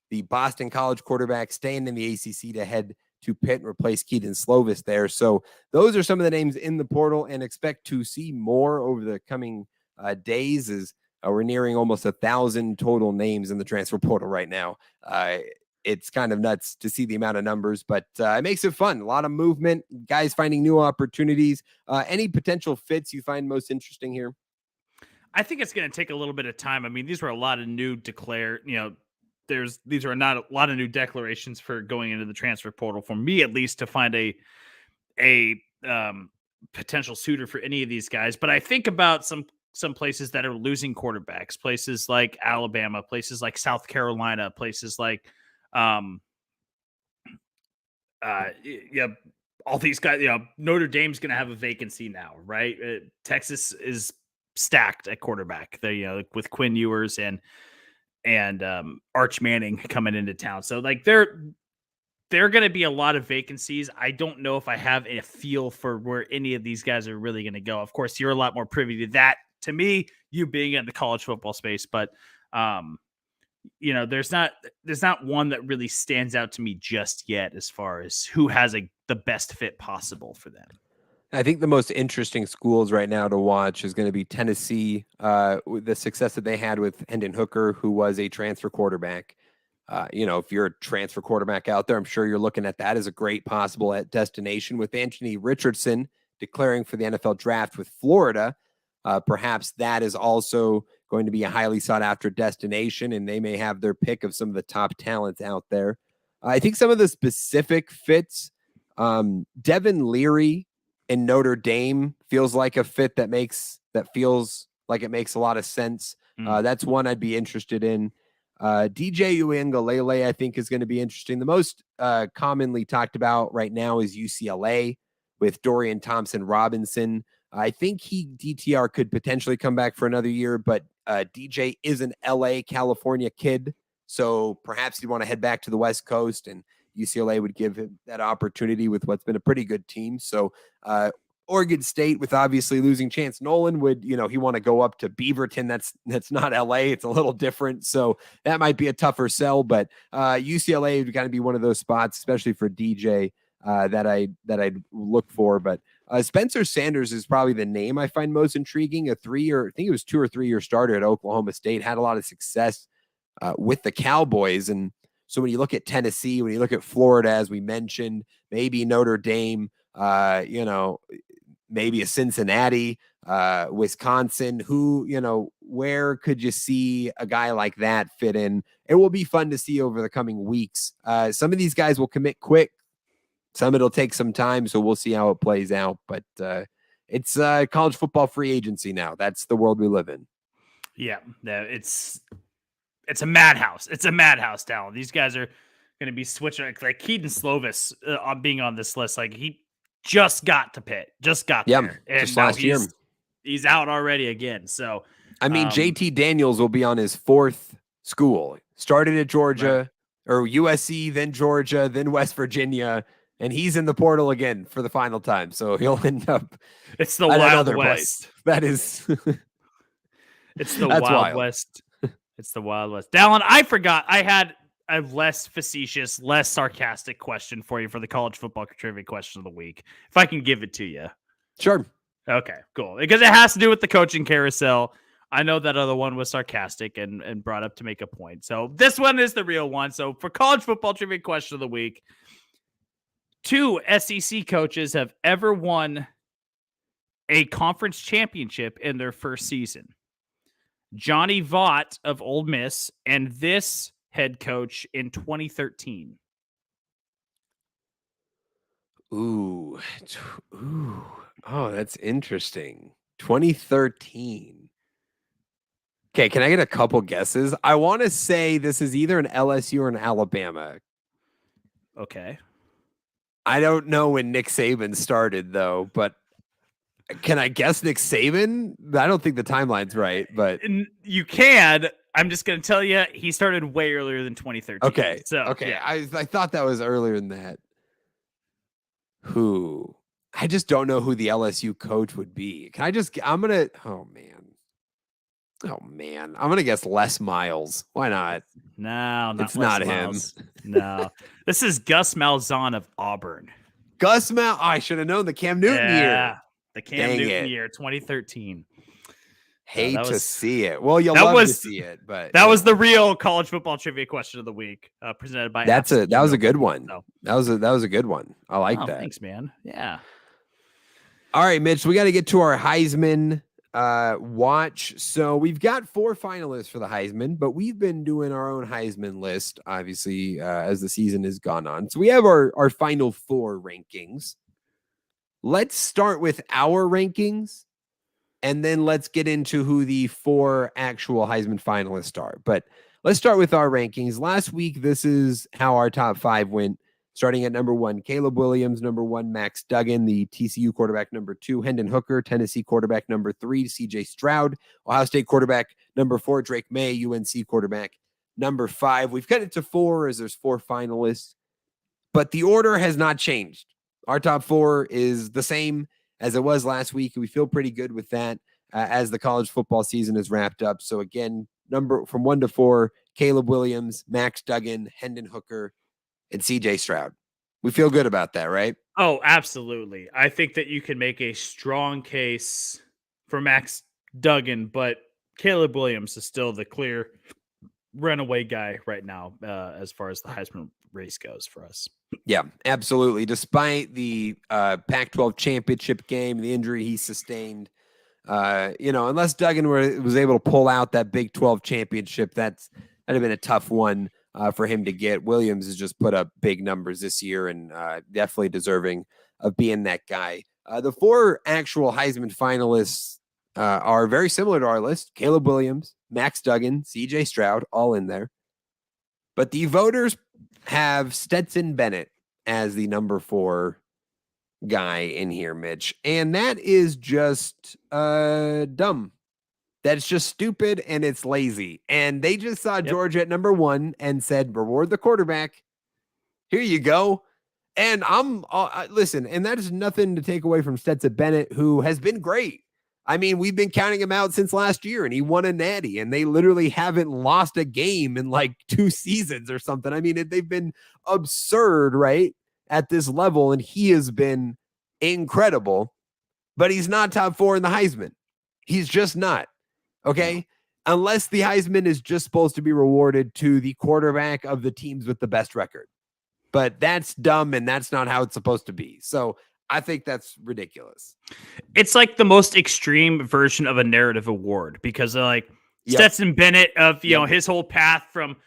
the Boston College quarterback, staying in the ACC to head to Pitt and replace Keaton Slovis there. So those are some of the names in the portal, and expect to see more over the coming days as we're nearing almost 1,000 total names in the transfer portal right now. It's kind of nuts to see the amount of numbers, but it makes it fun. A lot of movement, guys finding new opportunities. Any potential fits you find most interesting here? I think it's going to take a little bit of time. I mean, these were a lot of new these are not a lot of new declarations for going into the transfer portal for me, at least, to find a potential suitor for any of these guys. But I think about some places that are losing quarterbacks, places like Alabama, places like South Carolina, places like all these guys. Notre Dame's going to have a vacancy now, right? Texas is stacked at quarterback. They with Quinn Ewers and Arch Manning coming into town. So like there are going to be a lot of vacancies. I don't know if I have a feel for where any of these guys are really going to go. Of course, you're a lot more privy to that. To me, you being in the college football space, but there's not one that really stands out to me just yet as far as who has the best fit possible for them. I think the most interesting schools right now to watch is going to be Tennessee, with the success that they had with Hendon Hooker, who was a transfer quarterback. If you're a transfer quarterback out there, I'm sure you're looking at that as a great possible destination. With Anthony Richardson declaring for the NFL draft with Florida, perhaps that is also going to be a highly sought after destination, and they may have their pick of some of the top talents out there. I think some of the specific fits, Devin Leary in Notre Dame feels like a fit that feels like it makes a lot of sense. That's one I'd be interested in. DJ Uiagalelei, I think, is going to be interesting. The most commonly talked about right now is UCLA with Dorian Thompson-Robinson. I think DTR could potentially come back for another year, but DJ is an LA, California kid. So perhaps he'd want to head back to the West Coast, and UCLA would give him that opportunity with what's been a pretty good team. So Oregon State, with obviously losing Chance Nolan, would, he want to go up to Beaverton. That's not LA. It's a little different. So that might be a tougher sell, but UCLA would kind of be one of those spots, especially for DJ, that I'd look for. But Spencer Sanders is probably the name I find most intriguing. I think it was 2 or 3 year starter at Oklahoma State, had a lot of success with the Cowboys. And so when you look at Tennessee, when you look at Florida, as we mentioned, maybe Notre Dame, maybe a Cincinnati, Wisconsin, where could you see a guy like that fit in? It will be fun to see over the coming weeks. Some of these guys will commit quick. Some it'll take some time, so we'll see how it plays out. But it's college football free agency now. That's the world we live in. Yeah, it's a madhouse. It's a madhouse, Dallen. These guys are going to be switching. Like Keaton Slovis being on this list, like he just got to Pitt, just got there. And just last year. He's out already again. So, I mean, JT Daniels will be on his 4th school. Started at Georgia, or USC, then Georgia, then West Virginia, and he's in the portal again for the final time. So he'll end up. It's the Wild West. Place. That is. It's the Wild West It's the Wild West. Dallen, I forgot. I had a less facetious, less sarcastic question for you for the college football trivia question of the week. If I can give it to you. Sure. Okay, cool. Because it has to do with the coaching carousel. I know that other one was sarcastic and brought up to make a point. So this one is the real one. So for college football trivia question of the week, 2 SEC coaches have ever won a conference championship in their first season. Johnny Vaught of Ole Miss and this head coach in 2013. Ooh. Oh, that's interesting. 2013. Okay, can I get a couple guesses? I want to say this is either an LSU or an Alabama. Okay. I don't know when Nick Saban started, though, but can I guess Nick Saban? I don't think the timeline's right, but you can. I'm just going to tell you, he started way earlier than 2013. Okay. So, okay. Yeah. I thought that was earlier than that. Who? I just don't know who the LSU coach would be. I'm going to, oh man. I'm going to guess Les Miles. Why not? No, It's Les not Miles. him. No. This is Gus Malzahn of Auburn. Gus Mal. I should have known the Cam Newton year. The Cam Dang Newton it. year, 2013. Hate to see it. Well, you'll that love was- to see it, but That was the real college football trivia question of the week, presented by. that was a good one. So. That was a good one. I like that. Thanks, man. Yeah. All right, Mitch, we got to get to our Heisman watch. So we've got 4 finalists for the Heisman, but we've been doing our own Heisman list, obviously, as the season has gone on. So we have our final 4 rankings. Let's start with our rankings, and then let's get into who the 4 actual Heisman finalists are. But let's start with our rankings. Last week, this is how our top 5 went. Starting at number 1, Caleb Williams. Number 1, Max Duggan, the TCU quarterback. Number 2, Hendon Hooker, Tennessee quarterback. Number 3, CJ Stroud, Ohio State quarterback. Number 4, Drake May, UNC quarterback. Number 5, we've cut it to 4 as there's 4 finalists, but the order has not changed. Our top 4 is the same as it was last week. We feel pretty good with that as the college football season is wrapped up. So again, number from 1 to 4, Caleb Williams, Max Duggan, Hendon Hooker, and CJ Stroud. We feel good about that, right? Oh, absolutely. I think that you can make a strong case for Max Duggan, but Caleb Williams is still the clear runaway guy right now as far as the Heisman race goes for us. Yeah, absolutely. Despite the Pac-12 championship game, the injury he sustained, unless Duggan was able to pull out that Big 12 championship, that'd have been a tough one for him to get. Williams has just put up big numbers this year and definitely deserving of being that guy. The 4 actual Heisman finalists are very similar to our list. Caleb Williams, Max Duggan, CJ Stroud, all in there. But the voters have Stetson Bennett as the number 4 guy in here, Mitch. And that is just dumb. That's just stupid and it's lazy. And they just saw Georgia at number 1 and said, reward the quarterback. Here you go. And listen, and that is nothing to take away from Stetson Bennett, who has been great. I mean, we've been counting him out since last year and he won a natty and they literally haven't lost a game in like 2 seasons or something. I mean, they've been absurd, right? At this level. And he has been incredible, but he's not top 4 in the Heisman. He's just not. Okay. Unless the Heisman is just supposed to be rewarded to the quarterback of the teams with the best record. But that's dumb and that's not how it's supposed to be. So I think that's ridiculous. It's like the most extreme version of a narrative award because like Stetson Bennett of, his whole path from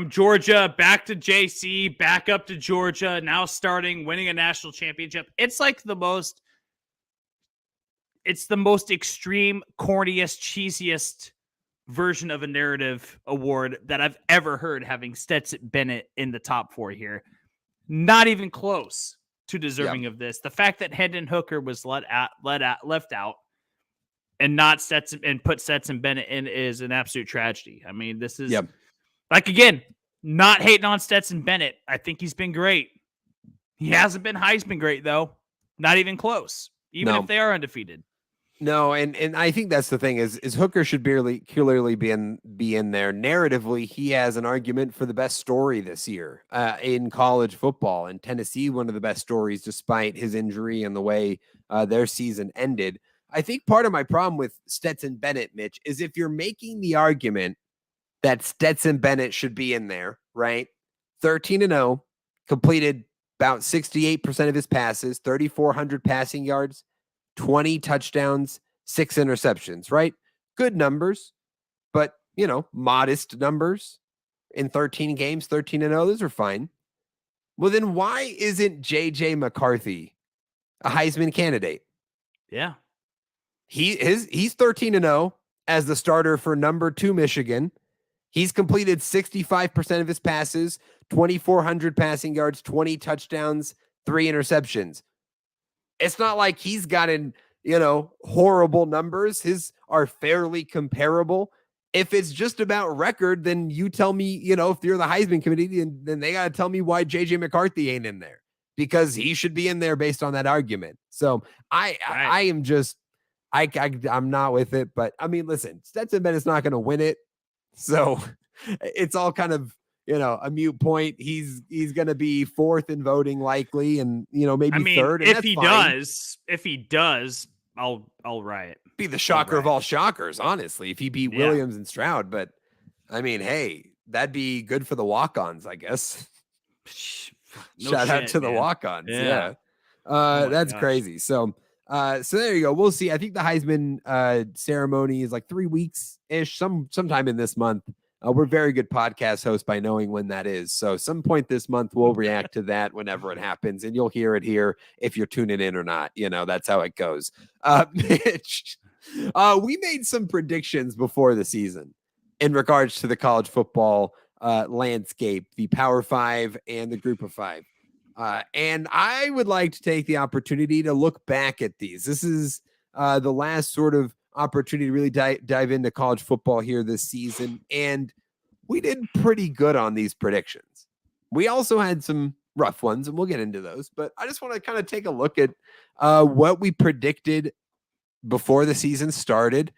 Georgia back to JC, back up to Georgia, now winning a national championship. It's like the most extreme, corniest, cheesiest version of a narrative award that I've ever heard, having Stetson Bennett in the top 4 here. Not even close to deserving of this. The fact that Hendon Hooker was left out and not Stetson and put Stetson Bennett in is an absolute tragedy. I mean, this is like, again, not hating on Stetson Bennett. I think he's been great. He hasn't been Heisman great though. Not even close, even if they are undefeated. No, and I think that's the thing is Hooker should clearly be in there. Narratively, he has an argument for the best story this year in college football, and Tennessee one of the best stories despite his injury and the way their season ended. I think part of my problem with Stetson Bennett, Mitch, is if you're making the argument that Stetson Bennett should be in there, right? 13-0, completed about 68% of his passes, 3,400 passing yards, 20 touchdowns, 6 interceptions, right? Good numbers, but, modest numbers in 13 games, 13-0, those are fine. Well, then why isn't J.J. McCarthy a Heisman candidate? Yeah. He's 13-0 as the starter for number 2 Michigan. He's completed 65% of his passes, 2,400 passing yards, 20 touchdowns, 3 interceptions. It's not like he's gotten, horrible numbers. His are fairly comparable. If it's just about record, then you tell me, if you're the Heisman committee, then they got to tell me why JJ McCarthy ain't in there, because he should be in there based on that argument. So I am just, I'm not with it. But I mean, listen, Stetson Bennett's not going to win it. So it's all kind of, a mute point. He's going to be 4th in voting likely, and maybe 3rd. And if he does, I'll riot. Be the shocker of all shockers, honestly, if he beat Williams and Stroud. But I mean, hey, that'd be good for the walk-ons, I guess. Shout out to the walk-ons. Yeah. That's crazy. So there you go. We'll see. I think the Heisman ceremony is like 3 weeks ish, sometime in this month. We're very good podcast hosts by knowing when that is. So some point this month, we'll react to that whenever it happens, and you'll hear it here if you're tuning in or not. That's how it goes. Mitch, we made some predictions before the season in regards to the college football landscape, the Power 5 and the Group of 5. And I would like to take the opportunity to look back at these. This is the last sort of opportunity to really dive into college football here this season. And we did pretty good on these predictions. We also had some rough ones, and we'll get into those. But I just want to kind of take a look at what we predicted before the season started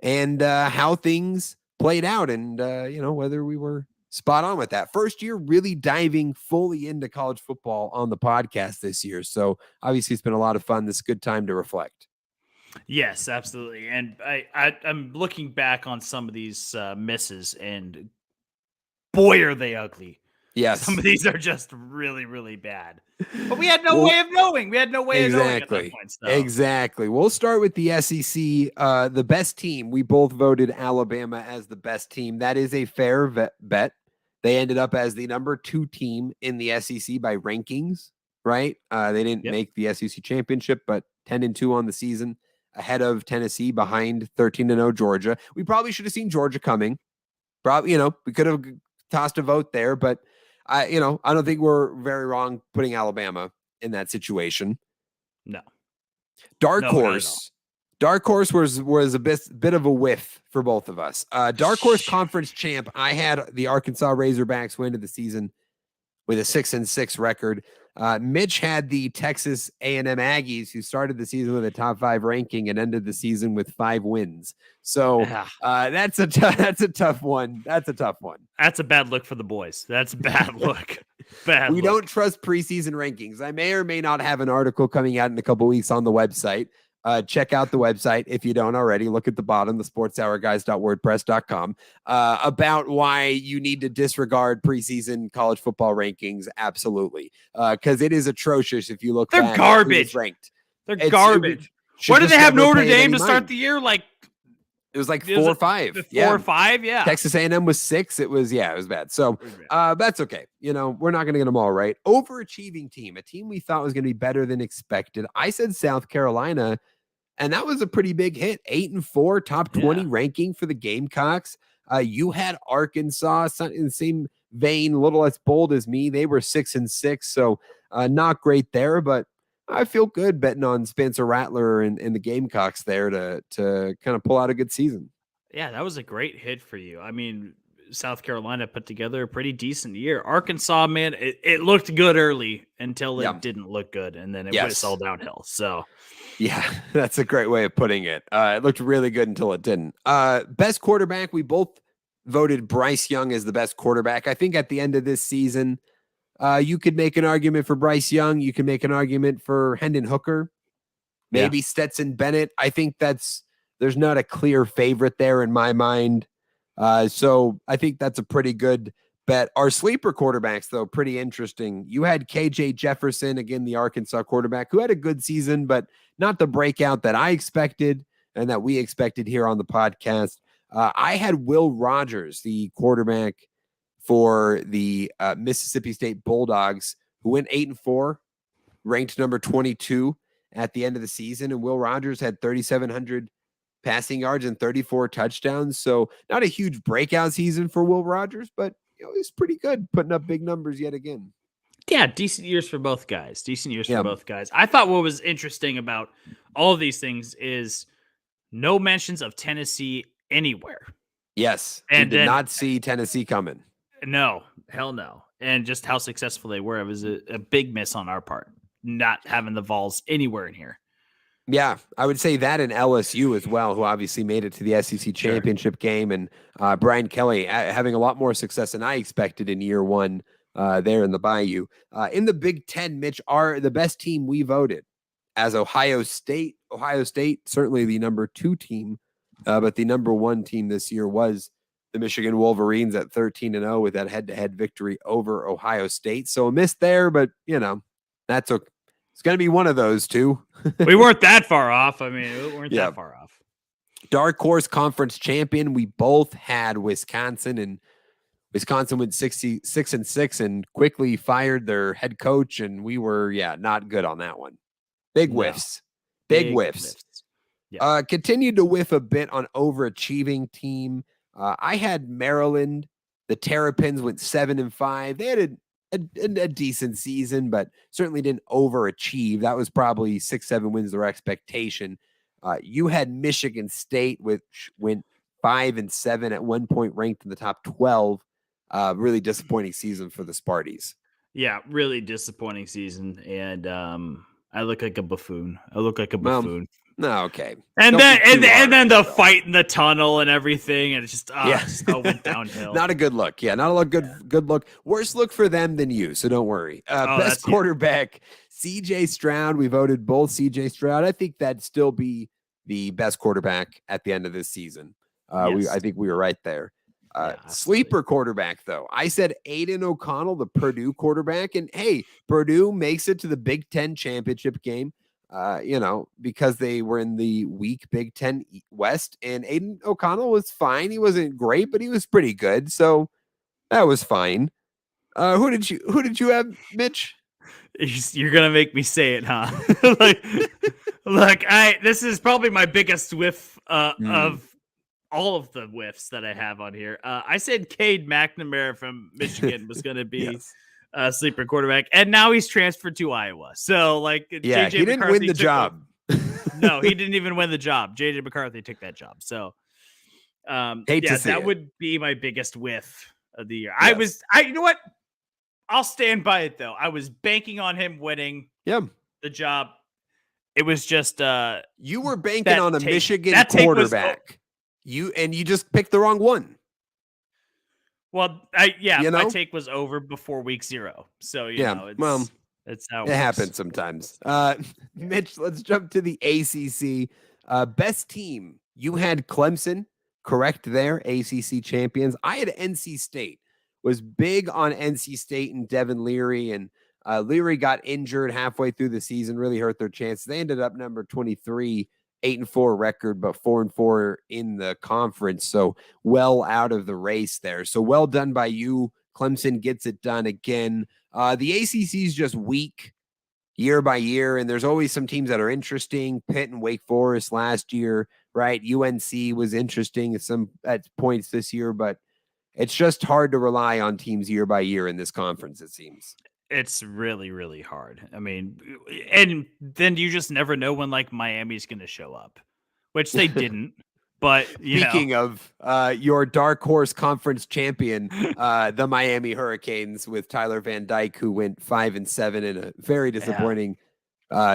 and how things played out, and, whether we were spot on with that. First year really diving fully into college football on the podcast this year. So obviously it's been a lot of fun. This is a good time to reflect. Yes, absolutely. And I'm looking back on some of these misses, and boy, are they ugly. Yes. Some of these are just really, really bad. But we had no way of knowing. We had no way of knowing at that point. So. Exactly. We'll start with the SEC. The best team. We both voted Alabama as the best team. That is a fair bet. They ended up as the number 2 team in the SEC by rankings, right? They didn't make the SEC championship, but 10-2 on the season, ahead of Tennessee, behind 13-0 Georgia. We probably should have seen Georgia coming. Probably, we could have tossed a vote there, but I don't think we're very wrong putting Alabama in that situation. No. Dark Horse was a bit of a whiff for both of us. Dark Horse conference champ. I had the Arkansas Razorbacks win of the season with a 6-6 record. Mitch had the Texas A&M Aggies, who started the season with a top 5 ranking and ended the season with 5 wins. So that's a tough one. That's a tough one. That's a bad look for the boys. That's a bad look. We don't trust preseason rankings. I may or may not have an article coming out in a couple weeks on the website. Check out the website if you don't already. Look at the bottom, thesportshourguys.wordpress.com, about why you need to disregard preseason college football rankings. Absolutely. Because it is atrocious if you look They're back garbage. Ranked. They're garbage. Why did they have Notre Dame to start the year? It was like 4 or 5. 4 or 5, yeah. Texas A&M was 6. It was bad. So that's okay. We're not going to get them all right. Overachieving team, a team we thought was going to be better than expected. I said South Carolina, and that was a pretty big hit. 8-4, top 20 ranking for the Gamecocks. You had Arkansas in the same vein, a little less bold as me. They were 6-6, so not great there, but I feel good betting on Spencer Rattler and the Gamecocks there to kind of pull out a good season. Yeah, that was a great hit for you. I mean, South Carolina put together a pretty decent year. Arkansas, man, it looked good early until it didn't look good, and then it went all downhill. So, Yeah, that's a great way of putting it. It looked really good until it didn't. Best quarterback, we both voted Bryce Young as the best quarterback. I think at the end of this season, you could make an argument for Bryce Young. You can make an argument for Hendon Hooker, maybe Stetson Bennett. I think there's not a clear favorite there in my mind. So I think that's a pretty good bet. Our sleeper quarterbacks, though, pretty interesting. You had KJ Jefferson, again, the Arkansas quarterback, who had a good season, but not the breakout that I expected and that we expected here on the podcast. I had Will Rogers, the quarterback for the Mississippi State Bulldogs, who went 8-4, ranked number 22 at the end of the season. And Will Rogers had 3,700 passing yards and 34 touchdowns. So not a huge breakout season for Will Rogers, but he's pretty good, putting up big numbers yet again. Yeah, decent years for both guys. For both guys. I thought what was interesting about all of these things is no mentions of Tennessee anywhere. Yes, and did not see Tennessee coming. No, hell no. And just how successful they were. It was a big miss on our part, not having the Vols anywhere in here. Yeah, I would say that, and LSU as well, who obviously made it to the SEC championship game, and Brian Kelly having a lot more success than I expected in year one there in the Bayou. In the Big Ten, Mitch, the best team we voted as Ohio State. Ohio State, certainly the number 2 team, but the number 1 team this year was the Michigan Wolverines at 13-0 with that head-to-head victory over Ohio State. So a miss there, but, that's okay. It's going to be one of those two. We weren't that far off. I mean, we weren't that far off. Dark horse conference champion. We both had Wisconsin, and Wisconsin went 6-6 and quickly fired their head coach. And we were, not good on that one. Big whiffs. Yeah. Continued to whiff a bit on overachieving team. I had Maryland. The Terrapins went 7-5. They had a decent season, but certainly didn't overachieve. That was probably 6-7 wins their expectation. You had Michigan State, which went 5-7 at one point, ranked in the top 12. Really disappointing season for the Sparties. Yeah, really disappointing season, and I look like a buffoon. No, okay. And then the fight in the tunnel and everything, and it just all went downhill. Not a good look. Yeah, not a good look. Worse look for them than you, so don't worry. Best quarterback, CJ Stroud. We voted both CJ Stroud. I think that'd still be the best quarterback at the end of this season. I think we were right there. Sleeper quarterback, though. I said Aiden O'Connell, the Purdue quarterback. And hey, Purdue makes it to the Big Ten championship game. Because they were in the weak Big Ten West, and Aiden O'Connell was fine. He wasn't great, but he was pretty good. So that was fine. Who did you have, Mitch? You're going to make me say it, huh? Look, this is probably my biggest whiff of all of the whiffs that I have on here. I said Cade McNamara from Michigan was going to be sleeper quarterback, and now he's transferred to Iowa. So, he didn't win the job. No, he didn't even win the job. JJ McCarthy took that job. So, that would be my biggest whiff of the year. Yes. You know what? I'll stand by it though. I was banking on him winning the job. It was just you were banking on a Michigan quarterback. You just picked the wrong one. Well, my take was over before week 0. So, it's how it happens sometimes. Mitch, let's jump to the ACC. Best team. You had Clemson, correct there, ACC champions. I had NC State. Was big on NC State and Devin Leary, and Leary got injured halfway through the season, really hurt their chances. They ended up number 23, 8-4 record, but 4-4 in the conference. So well out of the race there. So well done by you. Clemson gets it done again. The ACC is just weak year by year, and there's always some teams that are interesting. Pitt and Wake Forest last year, right? UNC was interesting at points this year, but it's just hard to rely on teams year by year in this conference, it seems. It's really, really hard. I mean, and then you just never know when Miami's going to show up, which they didn't. But speaking of your dark horse conference champion, the Miami Hurricanes with Tyler Van Dyke, who went 5-7 in a very disappointing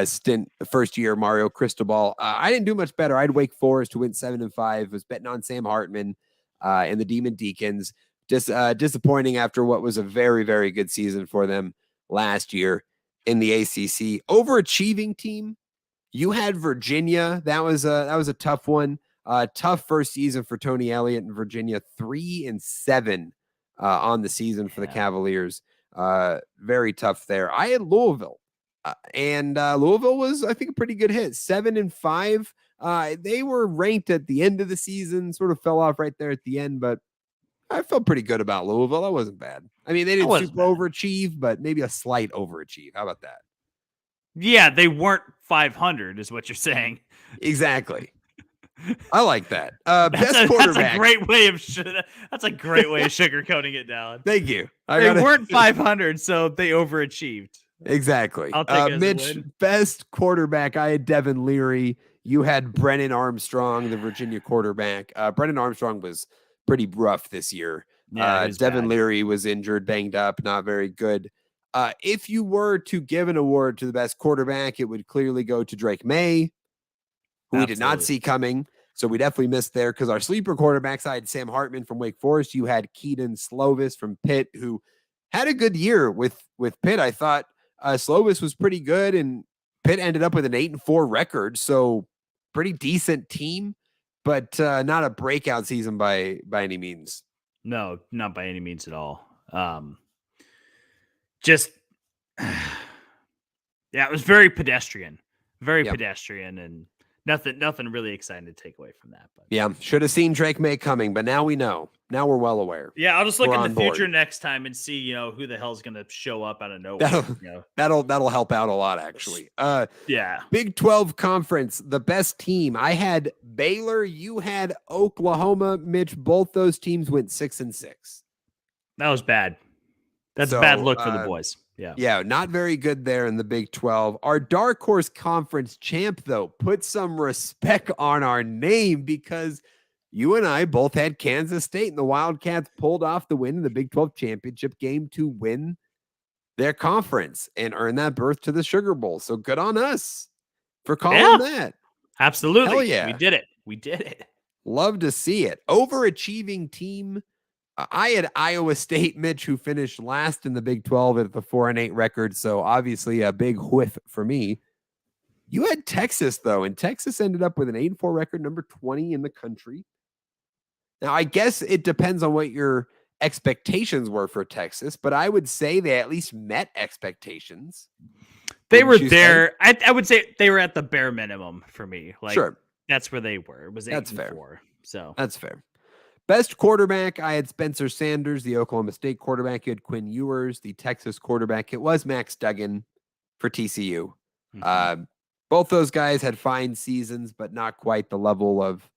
stint, first year, Mario Cristobal. I didn't do much better. I had Wake Forest to win 7-5. Was betting on Sam Hartman and the Demon Deacons. Just disappointing after what was a very, very good season for them last year in the ACC. Overachieving team. You had Virginia. That was a tough one. Tough first season for Tony Elliott in Virginia. 3-7 on the season for the Cavaliers. Very tough there. I had Louisville. And Louisville was, I think, a pretty good hit. 7-5. They were ranked at the end of the season, sort of fell off right there at the end, but I felt pretty good about Louisville. That wasn't bad. I mean, they didn't super overachieve, but maybe a slight overachieve. How about that? Yeah, they weren't 500, is what you're saying. Exactly. I like that. Best quarterback. That's a great way of sugarcoating it, Dallen. Thank you. They weren't 500, so they overachieved. Exactly. I'll take it Mitch, best quarterback. I had Devin Leary. You had Brennan Armstrong, the Virginia quarterback. Brennan Armstrong was pretty rough this year. Yeah, Devin Leary was injured, banged up, not very good. If you were to give an award to the best quarterback, it would clearly go to Drake May, who we did not see coming. So we definitely missed there because our sleeper quarterbacks, I had Sam Hartman from Wake Forest. You had Keaton Slovis from Pitt, who had a good year with Pitt. I thought Slovis was pretty good, and Pitt ended up with an 8-4 record. So pretty decent team, but not a breakout season by any means. No, not by any means at all. It was very pedestrian, pedestrian, and nothing really exciting to take away from that. But yeah, should have seen Drake May coming, but now we know. Now we're well aware. Yeah, I'll just look in the future next time and see, who the hell's going to show up out of nowhere. That'll help out a lot, actually. Yeah. Big 12 conference, the best team. I had Baylor. You had Oklahoma. Mitch, both those teams went 6-6. That was bad. That's a bad look for the boys. Yeah. Yeah, not very good there in the Big 12. Our dark horse conference champ, though, put some respect on our name because you and I both had Kansas State, and the Wildcats pulled off the win in the Big 12 championship game to win their conference and earn that berth to the Sugar Bowl. So good on us for calling that. Absolutely. Hell yeah. We did it. Love to see it. Overachieving team. I had Iowa State, Mitch, who finished last in the Big 12 at the 4-8 record. So obviously a big whiff for me. You had Texas, though, and Texas ended up with an 8-4 record, number 20 in the country. Now, I guess it depends on what your expectations were for Texas, but I would say they at least met expectations. They were there. I would say they were at the bare minimum for me. Sure. That's where they were. It was 8-4. So that's fair. Best quarterback, I had Spencer Sanders, the Oklahoma State quarterback. You had Quinn Ewers, the Texas quarterback. It was Max Duggan for TCU. Mm-hmm. Both those guys had fine seasons, but not quite the level of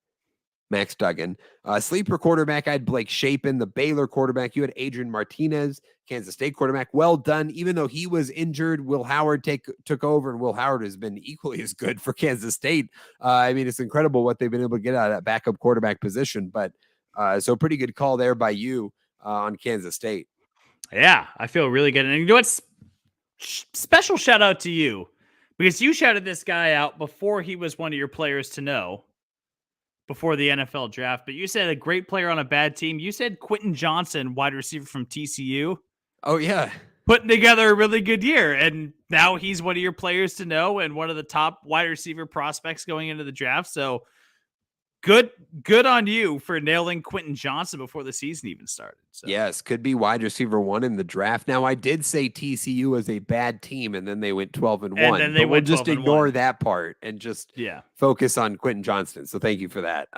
Max Duggan. Sleeper quarterback, I had Blake Shapen, the Baylor quarterback. You had Adrian Martinez, Kansas State quarterback. Well done. Even though he was injured, Will Howard took over, and Will Howard has been equally as good for Kansas State. I mean, it's incredible what they've been able to get out of that backup quarterback position, but so pretty good call there by you on Kansas State. Yeah, I feel really good. And you know what? Special shout out to you because you shouted this guy out before he was one of your players to know before the NFL draft. But you said a great player on a bad team. You said Quentin Johnson, wide receiver from TCU. Oh, yeah. Putting together a really good year. And now he's one of your players to know and one of the top wide receiver prospects going into the draft. So Good on you for nailing Quentin Johnson before the season even started. So. Yes, could be wide receiver 1 in the draft. Now, I did say TCU was a bad team, and then they went 12-1. And then they went we'll just ignore that part and just focus on Quentin Johnson. So thank you for that.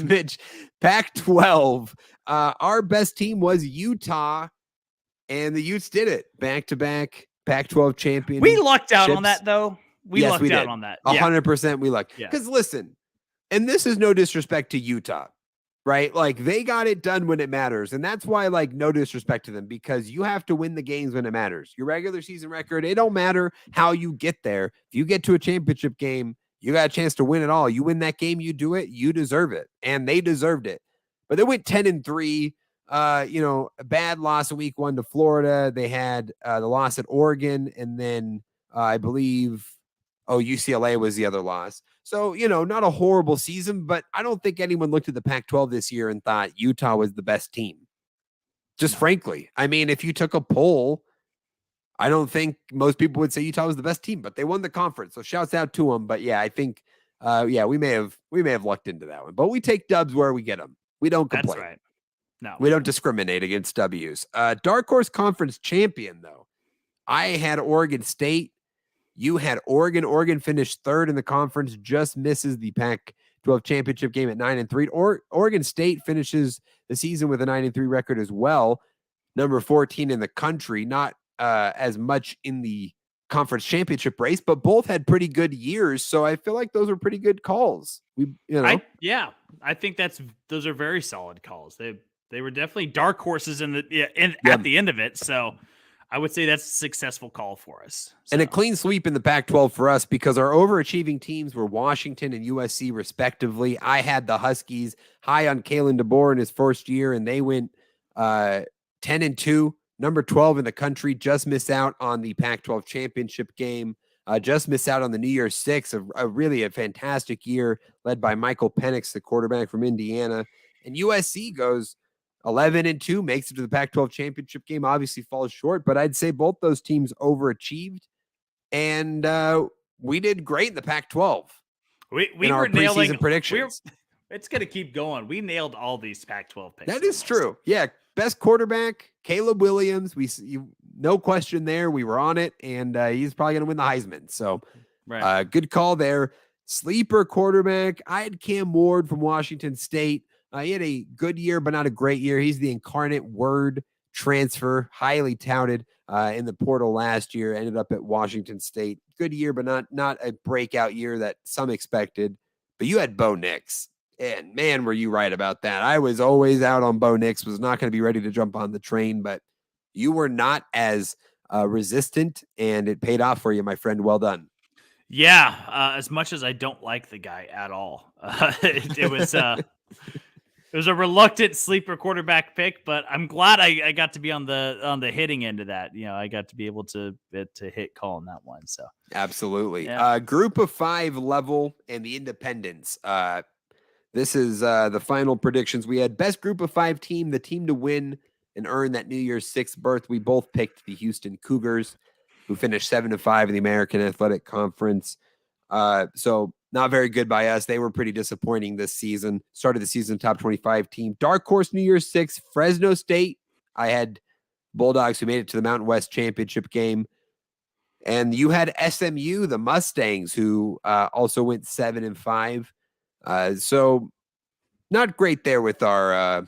Mitch, Pac-12, our best team was Utah, and the Utes did it. Back-to-back Pac-12 champion. We lucked out on that, though. We lucked out on that. 100% we lucked. Because listen, and this is no disrespect to Utah, right? Like, they got it done when it matters. And that's why, like, no disrespect to them, because you have to win the games when it matters. Your regular season record, it don't matter how you get there. If you get to a championship game, you got a chance to win it all. You win that game, you do it, you deserve it. And they deserved it. But they went 10-3, a bad loss in week 1 to Florida. They had the loss at Oregon. And then I believe Oh, UCLA was the other loss. So, not a horrible season, but I don't think anyone looked at the Pac-12 this year and thought Utah was the best team. Just frankly. I mean, if you took a poll, I don't think most people would say Utah was the best team, but they won the conference. So shouts out to them. But yeah, I think we may have lucked into that one. But we take dubs where we get them. We don't complain. That's right. No. We don't discriminate against W's. Dark Horse Conference champion, though. I had Oregon State. You had Oregon. Oregon finished third in the conference, just misses the Pac-12 championship game at 9-3. Oregon State finishes the season with a 9-3 record as well, number 14 in the country. Not as much in the conference championship race, but both had pretty good years. So I feel like those are pretty good calls. I think those are very solid calls. They were definitely dark horses at the end of it. So I would say that's a successful call for us. So. And a clean sweep in the Pac-12 for us because our overachieving teams were Washington and USC respectively. I had the Huskies high on Kalen DeBoer in his first year, and they went 10-2, number 12 in the country, just missed out on the Pac-12 championship game, just missed out on the New Year's Six, really a fantastic year led by Michael Penix, the quarterback from Indiana. And USC goes 11-2, makes it to the Pac-12 championship game, obviously falls short, but I'd say both those teams overachieved, and we did great in the Pac-12. We were nailing predictions. It's going to keep going. We nailed all these Pac-12 picks. That is true. Yeah, best quarterback, Caleb Williams. No question there. We were on it, and he's probably going to win the Heisman. So, right. Good call there. Sleeper quarterback. I had Cam Ward from Washington State. He had a good year, but not a great year. He's the incarnate word transfer, highly touted in the portal last year. Ended up at Washington State. Good year, but not a breakout year that some expected. But you had Bo Nix. And man, were you right about that. I was always out on Bo Nix, was not going to be ready to jump on the train, but you were not as resistant, and it paid off for you, my friend. Well done. Yeah, as much as I don't like the guy at all, it was it was a reluctant sleeper quarterback pick, but I'm glad I got to be on the hitting end of that. I got to be able to hit call on that one. So absolutely, yeah. Group of 5 level and the independents. This is the final predictions. We had best group of 5 team, the team to win and earn that New Year's 6th berth. We both picked the Houston Cougars, who finished 7-5 in the American Athletic Conference. So not very good by us. They were pretty disappointing this season. Started the season top 25 team. Dark Horse New Year's 6, Fresno State. I had Bulldogs who made it to the Mountain West Championship game. And you had SMU, the Mustangs, who also went 7-5. So not great there with our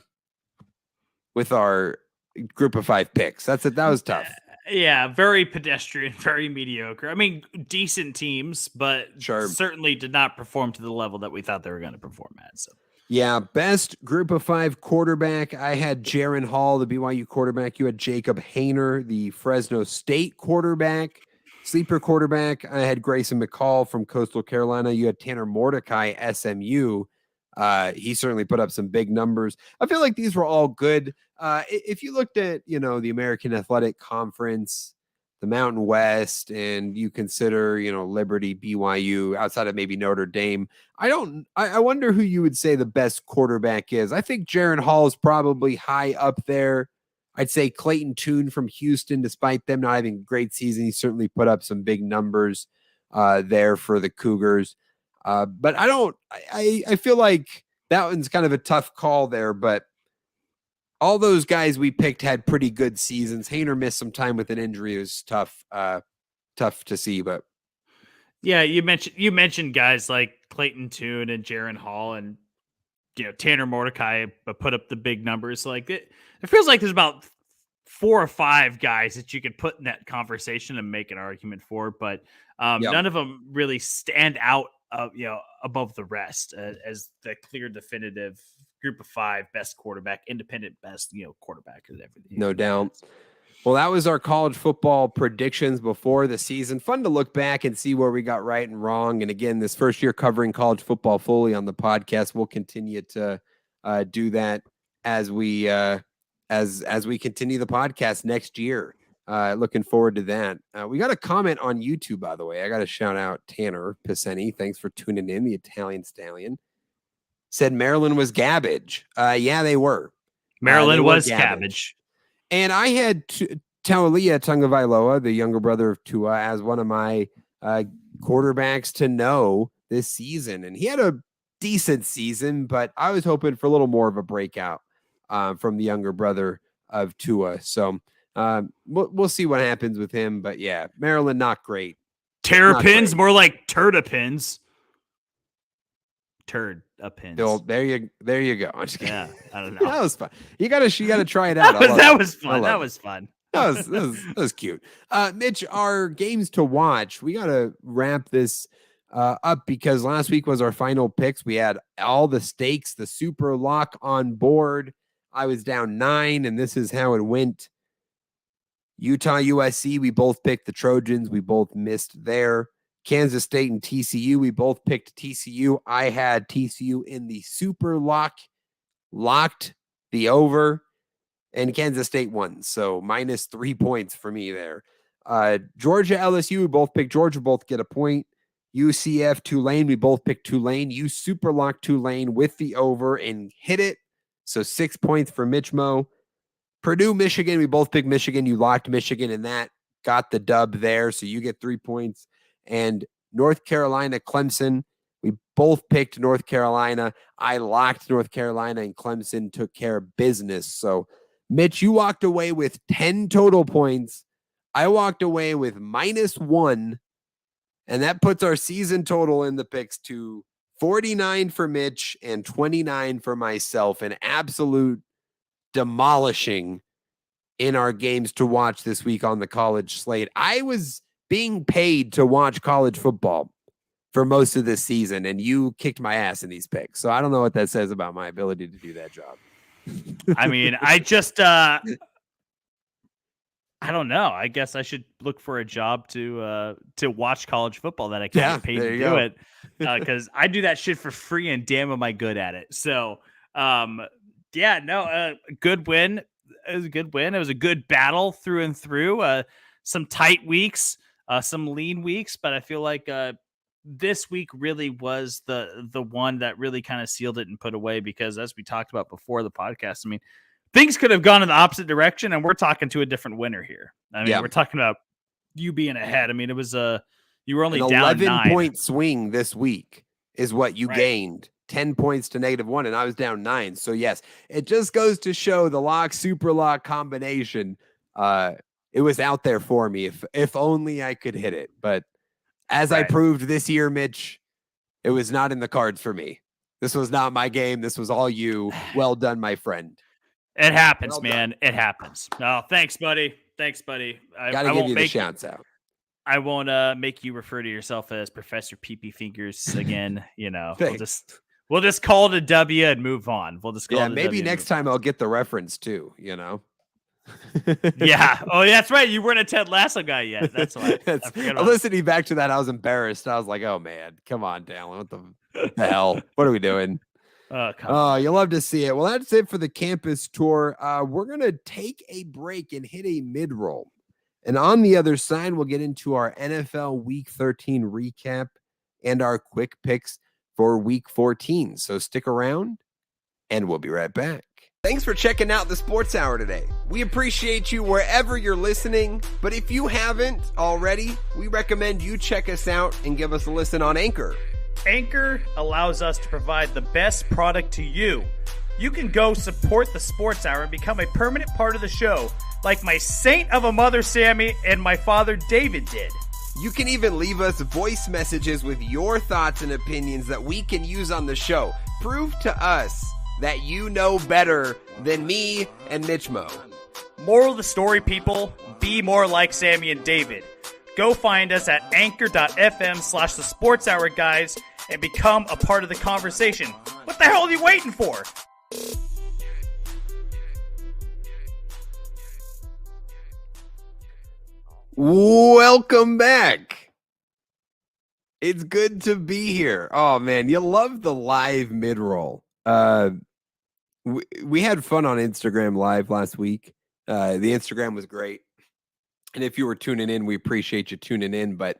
group of 5 picks. That was tough. Yeah, very pedestrian, very mediocre. I mean, decent teams, but certainly did not perform to the level that we thought they were going to perform at. So yeah, best group of 5 quarterback. I had Jaron Hall, the BYU quarterback. You had Jacob Hayner, the Fresno State quarterback. Sleeper quarterback, I had Grayson McCall from Coastal Carolina. You had Tanner Mordecai, SMU. He certainly put up some big numbers. I feel like these were all good. If you looked at, the American Athletic Conference, the Mountain West, and you consider, Liberty, BYU, outside of maybe Notre Dame, I wonder who you would say the best quarterback is. I think Jaron Hall is probably high up there. I'd say Clayton Tune from Houston, despite them not having a great season, he certainly put up some big numbers there for the Cougars. But I feel like that one's kind of a tough call there, but all those guys we picked had pretty good seasons. Hayner missed some time with an injury. It was tough to see, but yeah, you mentioned guys like Clayton Tune and Jaron Hall and Tanner Mordecai put up the big numbers. Like it feels like there's about 4 or 5 guys that you could put in that conversation and make an argument for, but none of them really stand out above the rest as the clear definitive group of 5 best quarterback, independent best quarterback and everything. No doubt. Well, that was our college football predictions before the season. Fun to look back and see where we got right and wrong. And again, this first year covering college football fully on the podcast, we'll continue to do that as we continue the podcast next year. looking forward to that. We got a comment on YouTube, by the way. I got to shout out Tanner Piseni. Thanks for tuning in. The Italian Stallion said Maryland was garbage. Yeah, they were. Maryland was cabbage. And I had Taulia Tagovailoa, the younger brother of Tua, as one of my quarterbacks to know this season. And he had a decent season, but I was hoping for a little more of a breakout from the younger brother of Tua. So we'll see what happens with him. But yeah, Maryland, not great. Terrapins, more like Turdapins. Turd-a-pins. There you go. Yeah, I don't know. That was fun. You gotta try it out. That was fun. That was fun. That was cute. Mitch, our games to watch, we got to wrap this up because last week was our final picks. We had all the stakes, the super lock on board. I was down 9, and this is how it went. Utah, USC, we both picked the Trojans. We both missed there. Kansas State and TCU, we both picked TCU. I had TCU in the super lock, locked the over. And Kansas State won, so -3 points for me there. Georgia, LSU, we both picked Georgia, both get a point. UCF, Tulane, we both picked Tulane. You super locked Tulane with the over and hit it, so 6 points for Mitch-Mo. Purdue, Michigan, we both picked Michigan. You locked Michigan, and that got the dub there, so you get 3 points. And North Carolina, Clemson, we both picked North Carolina. I locked North Carolina, and Clemson took care of business, so Mitch, you walked away with 10 total points. I walked away with -1, and that puts our season total in the picks to 49 for Mitch and 29 for myself. An absolute demolishing in our games to watch this week on the college slate. I was being paid to watch college football for most of this season, and you kicked my ass in these picks. So I don't know what that says about my ability to do that job. I mean, I just I don't know. I guess I should look for a job to watch college football that I can get paid to do it, because I do that shit for free and damn am I good at it. So good win. It was a good win. It was a good battle through and through. Some tight weeks, some lean weeks, but I feel like this week really was the one that really kind of sealed it and put away, because as we talked about before the podcast, I mean, things could have gone in the opposite direction, and we're talking to a different winner here. I mean, we're talking about you being ahead. I mean, it was you were only an down 11-point swing this week is what you gained. 10 points to -1, and I was down 9. So yes, it just goes to show the lock super lock combination. It was out there for me if only I could hit it, but as I proved this year, Mitch, it was not in the cards for me. This was not my game. This was all you. Well done, my friend. It happens, man. It happens. No, thanks, buddy. Gotta give you the shouts out. I won't make you refer to yourself as Professor Pee-Pee Fingers again. You know, we'll just call it a W and move on. We'll just call it a maybe W next time I'll get the reference too, you know. Yeah. Oh, that's right. You weren't a Ted Lasso guy yet. That's why. Listening back to that, I was embarrassed. I was like, "Oh man, come on, Dallen. What the hell? What are we doing?" Oh, you'll love to see it. Well, that's it for the campus tour. We're gonna take a break and hit a mid-roll, and on the other side, we'll get into our NFL Week 13 recap and our quick picks for Week 14. So stick around, and we'll be right back. Thanks for checking out the Sports Hour today. We appreciate you wherever you're listening, but if you haven't already, we recommend you check us out and give us a listen on Anchor. Anchor allows us to provide the best product to you. You can go support the Sports Hour and become a permanent part of the show, like my saint of a mother Sammy and my father David did. You can even leave us voice messages with your thoughts and opinions that we can use on the show. Prove to us that you know better than me and Mitch-Mo. Moral of the story, people, be more like Sammy and David. Go find us at anchor.fm/the Sports Hour, guys, and become a part of the conversation. What the hell are you waiting for? Welcome back. It's good to be here. Oh man, you love the live mid-roll. We had fun on Instagram Live last week. The Instagram was great. And if you were tuning in, we appreciate you tuning in. But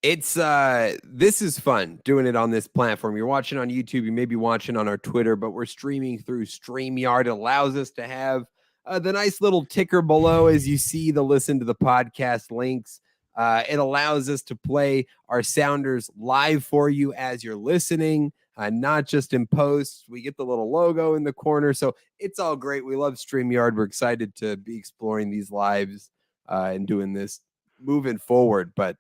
it's this is fun doing it on this platform. You're watching on YouTube, you may be watching on our Twitter, but we're streaming through StreamYard. It allows us to have the nice little ticker below as you see the listen to the podcast links. It allows us to play our sounders live for you as you're listening, not just in post. We get the little logo in the corner, so it's all great. We love StreamYard. We're excited to be exploring these lives and doing this moving forward. But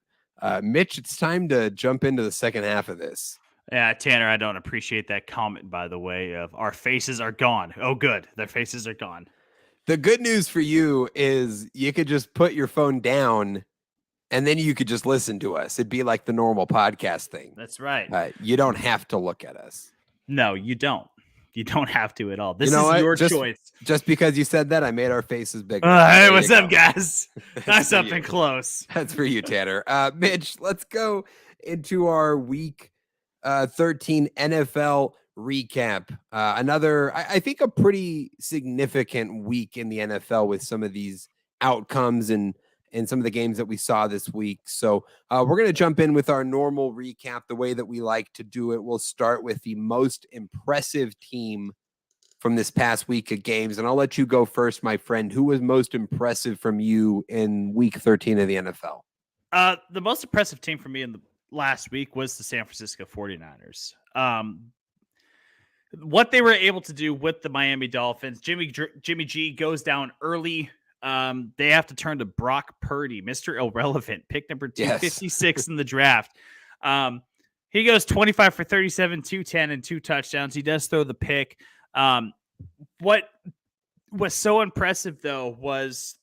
Mitch, it's time to jump into the second half of this. Yeah, Tanner, I don't appreciate that comment, by the way, of our faces are gone. Oh, good. Their faces are gone. The good news for you is you could just put your phone down and then you could just listen to us. It'd be like the normal podcast thing. That's right. You don't have to look at us. No, you don't. You don't have to at all. This is your choice. Just because you said that, I made our faces bigger. Hey, what's up, guys? That's something close. That's for you, Tanner. Mitch, let's go into our week 13 NFL recap. I think a pretty significant week in the NFL with some of these outcomes and some of the games that we saw this week. So we're going to jump in with our normal recap, the way that we like to do it. We'll start with the most impressive team from this past week of games. And I'll let you go first, my friend. Who was most impressive from you in week 13 of the NFL? The most impressive team for me in the last week was the San Francisco 49ers. What they were able to do with the Miami Dolphins, Jimmy G goes down early. They have to turn to Brock Purdy, Mr. Irrelevant, pick number 256 in the draft. He goes 25 for 37, 210, and 2 touchdowns. He does throw the pick. What was so impressive, though, was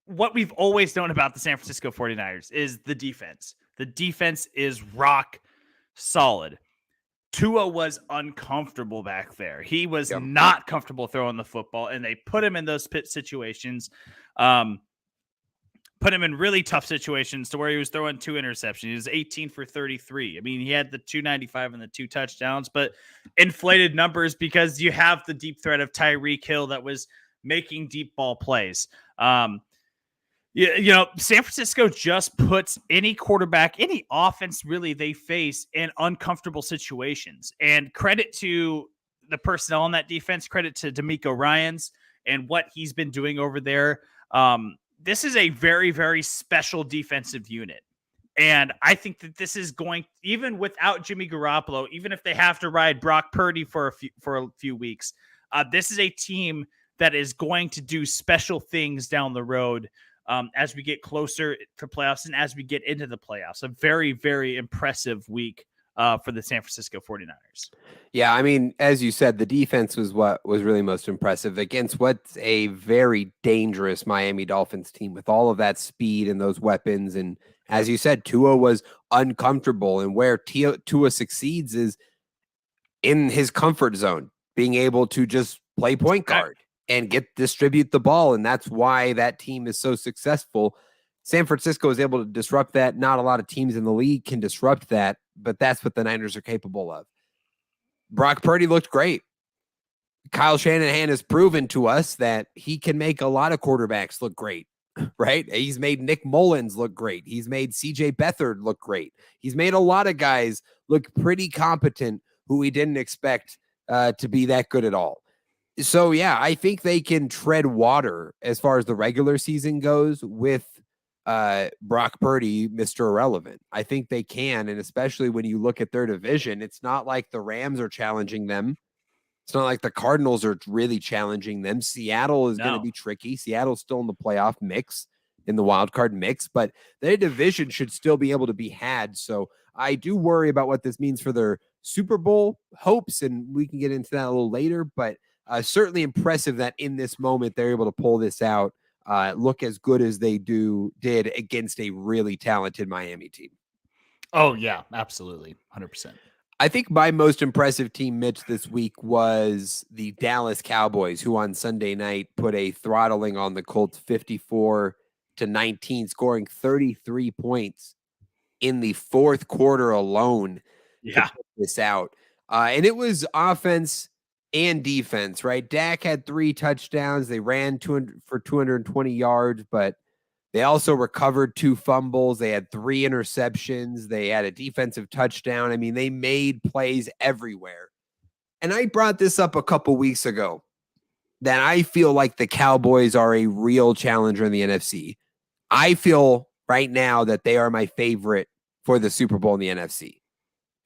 what we've always known about the San Francisco 49ers is the defense. The defense is rock solid. Tua was uncomfortable back there. He was not comfortable throwing the football, and they put him in those pit situations, put him in really tough situations to where he was throwing 2 interceptions. He was 18 for 33. I mean, he had the 295 and the 2 touchdowns, but inflated numbers because you have the deep threat of Tyreek Hill that was making deep ball plays. You know, San Francisco just puts any quarterback, any offense really they face in uncomfortable situations. And credit to the personnel on that defense, credit to DeMeco Ryans and what he's been doing over there. This is a very, very special defensive unit. And I think that this is going, even without Jimmy Garoppolo, even if they have to ride Brock Purdy for a few weeks, this is a team that is going to do special things down the road. As we get closer to playoffs and as we get into the playoffs. A very, very impressive week for the San Francisco 49ers. Yeah, I mean, as you said, the defense was what was really most impressive against what's a very dangerous Miami Dolphins team with all of that speed and those weapons. And as you said, Tua was uncomfortable, and where Tua succeeds is in his comfort zone, being able to just play point guard and distribute the ball. And that's why that team is so successful. San Francisco is able to disrupt that. Not a lot of teams in the league can disrupt that, but that's what the Niners are capable of. Brock Purdy looked great. Kyle Shanahan has proven to us that he can make a lot of quarterbacks look great, right? He's made Nick Mullins look great. He's made CJ Beathard look great. He's made a lot of guys look pretty competent who we didn't expect to be that good at all. So, yeah, I think they can tread water as far as the regular season goes with Brock Purdy, Mr. Irrelevant. I think they can, and especially when you look at their division, it's not like the Rams are challenging them. It's not like the Cardinals are really challenging them. Seattle is going to be tricky. Seattle's still in the playoff mix, in the wild card mix, but their division should still be able to be had. So I do worry about what this means for their Super Bowl hopes, and we can get into that a little later, but certainly impressive that in this moment they're able to pull this out, look as good as they did against a really talented Miami team. Oh, yeah, absolutely. 100%. I think my most impressive team, Mitch, this week was the Dallas Cowboys, who on Sunday night put a throttling on the Colts 54-19, scoring 33 points in the fourth quarter alone to put this out. And it was offense and defense, right? Dak had 3 touchdowns. They ran 220 yards, but they also recovered 2 fumbles. They had 3 interceptions. They had a defensive touchdown. I mean, they made plays everywhere. And I brought this up a couple weeks ago that I feel like the Cowboys are a real challenger in the NFC. I feel right now that they are my favorite for the Super Bowl in the NFC.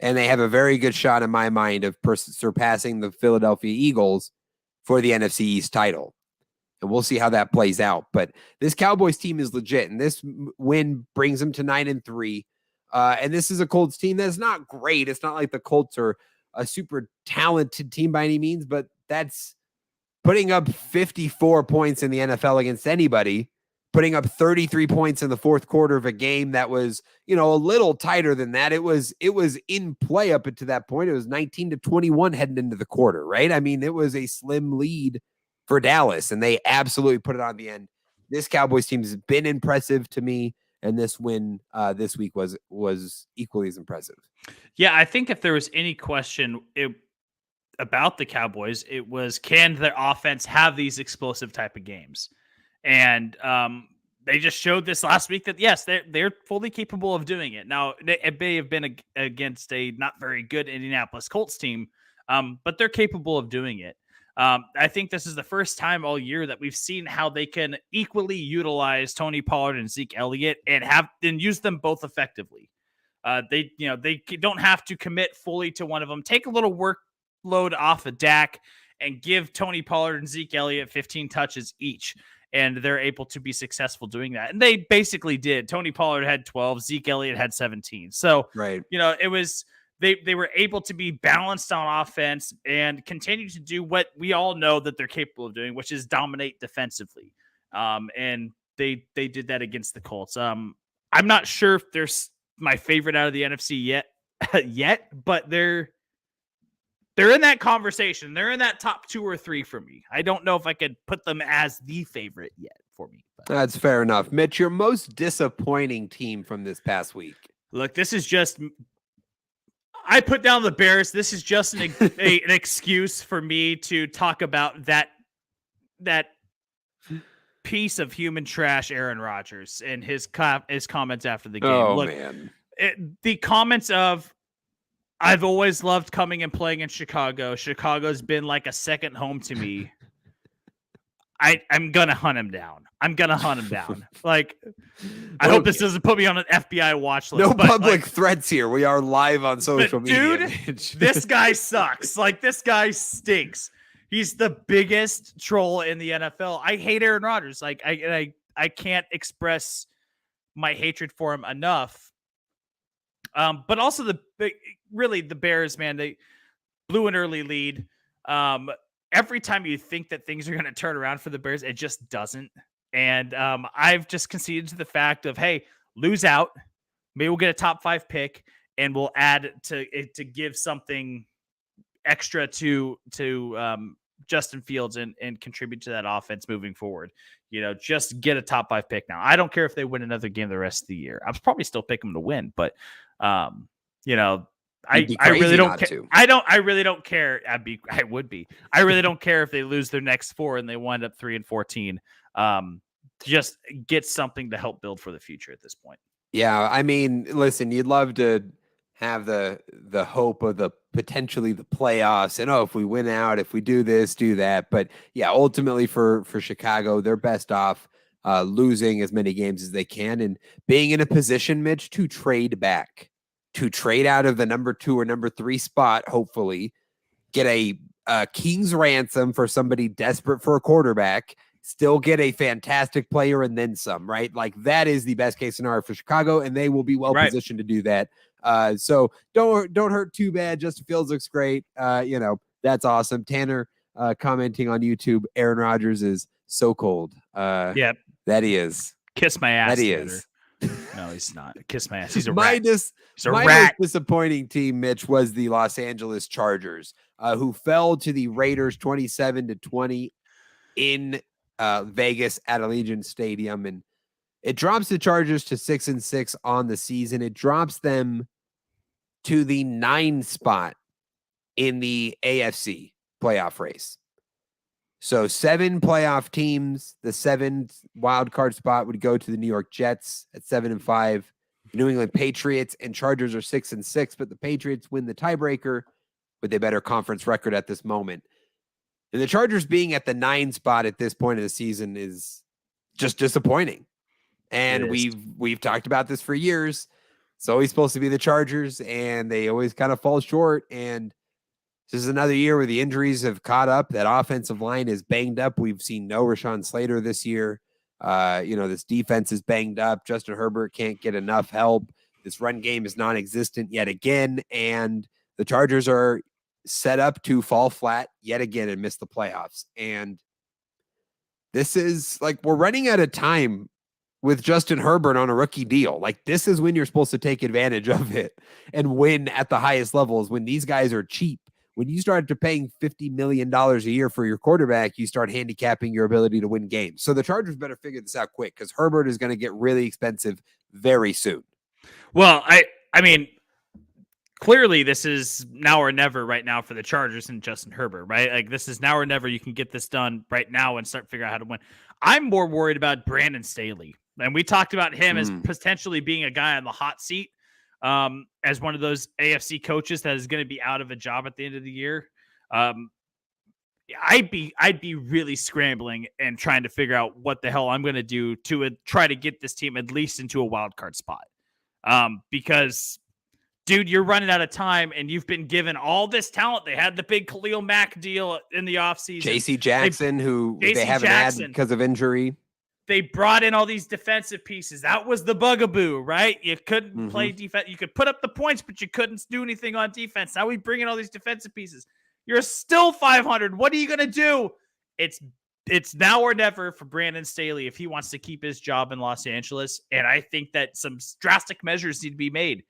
And they have a very good shot in my mind of surpassing the Philadelphia Eagles for the NFC East title. And we'll see how that plays out. But this Cowboys team is legit. And this win brings them to 9-3. And this is a Colts team that's not great. It's not like the Colts are a super talented team by any means, but that's putting up 54 points in the NFL against anybody, putting up 33 points in the fourth quarter of a game that was, a little tighter than that. It was in play up to that point. It was 19-21 heading into the quarter, right? I mean, it was a slim lead for Dallas, and they absolutely put it on the end. This Cowboys team has been impressive to me, and this win this week was equally as impressive. Yeah, I think if there was any question about the Cowboys, it was, can their offense have these explosive type of games? And they just showed this last week that, yes, they're fully capable of doing it. Now, it may have been against a not very good Indianapolis Colts team, but they're capable of doing it. I think this is the first time all year that we've seen how they can equally utilize Tony Pollard and Zeke Elliott and use them both effectively. They don't have to commit fully to one of them. Take a little workload off of Dak and give Tony Pollard and Zeke Elliott 15 touches each. And they're able to be successful doing that. And they basically did. Tony Pollard had 12, Zeke Elliott had 17. So, right. It was, they were able to be balanced on offense and continue to do what we all know that they're capable of doing, which is dominate defensively. And they did that against the Colts. I'm not sure if they're my favorite out of the NFC yet, but they're in that conversation. They're in that top 2 or 3 for me. I don't know if I could put them as the favorite yet for me. But. That's fair enough. Mitch, your most disappointing team from this past week. Look, this is just, I put down the Bears. This is just an excuse for me to talk about that piece of human trash, Aaron Rodgers, and his comments after the game. Oh, look, man. The comments of, I've always loved coming and playing in Chicago. Chicago's been like a second home to me. I'm going to hunt him down. Like, I hope this doesn't put me on an FBI watch list. No public threats here. We are live on social media. Dude, this guy sucks. Like, this guy stinks. He's the biggest troll in the NFL. I hate Aaron Rodgers. Like, I can't express my hatred for him enough. But also the Bears, man, they blew an early lead. Every time you think that things are going to turn around for the Bears, it just doesn't. And I've just conceded to the fact of, hey, lose out. Maybe we'll get a top 5 pick and we'll add to give something extra to Justin Fields and contribute to that offense moving forward. Just get a top 5 pick now. I don't care if they win another game the rest of the year. I'm probably still picking them to win, but I really don't care. I really don't care. I would be. I really don't care if they lose their next 4 and they wind up 3-14. Just get something to help build for the future at this point. Yeah, I mean, listen, you'd love to have the hope of potentially the playoffs and, if we win out, if we do this, do that. But yeah, ultimately for Chicago, they're best off losing as many games as they can and being in a position, Mitch, to trade back, to trade out of the number 2 or number 3 spot, hopefully get a king's ransom for somebody desperate for a quarterback, still get a fantastic player and then some, right? Like, that is the best case scenario for Chicago, and they will be well positioned to do that. So don't hurt too bad. Justin Fields looks great. That's awesome. Tanner commenting on YouTube, Aaron Rodgers is so cold. Yep. That he is. Kiss my ass. That he is. No, he's not. Kiss my ass. He's a rat. He's a my rat. most disappointing team, Mitch, was the Los Angeles Chargers, who fell to the Raiders 27-20 in Vegas at Allegiant Stadium. And it drops the Chargers to 6-6 on the season. It drops them to the 9 spot in the AFC. playoff race. So 7 playoff teams. The 7th wild card spot would go to the New York Jets at 7-5. The New England Patriots and Chargers are 6-6, but the Patriots win the tiebreaker with a better conference record at this moment. And the Chargers being at the 9 spot at this point of the season is just disappointing. And we've talked about this for years. It's always supposed to be the Chargers, and they always kind of fall short. And this is another year where the injuries have caught up. That offensive line is banged up. We've seen no Rashawn Slater this year. This defense is banged up. Justin Herbert can't get enough help. This run game is non-existent yet again. And the Chargers are set up to fall flat yet again and miss the playoffs. And this is like, we're running out of time with Justin Herbert on a rookie deal. Like, this is when you're supposed to take advantage of it and win at the highest levels, when these guys are cheap. When you start to paying $50 million a year for your quarterback, you start handicapping your ability to win games. So the Chargers better figure this out quick, because Herbert is going to get really expensive very soon. Well, I mean, clearly this is now or never right now for the Chargers and Justin Herbert, right? Like, this is now or never. You can get this done right now and start figuring out how to win. I'm more worried about Brandon Staley. And we talked about him as potentially being a guy on the hot seat, as one of those AFC coaches that is going to be out of a job at the end of the year. I'd be really scrambling and trying to figure out what the hell I'm going to do to try to get this team at least into a wild card spot. Because, dude, you're running out of time, and you've been given all this talent. They had the big Khalil Mack deal in the offseason. J.C. Jackson, they haven't had because of injury. They brought in all these defensive pieces. That was the bugaboo, right? You couldn't play defense. You could put up the points, but you couldn't do anything on defense. Now we bring in all these defensive pieces. You're still 500. What are you going to do? It's now or never for Brandon Staley if he wants to keep his job in Los Angeles. And I think that some drastic measures need to be made.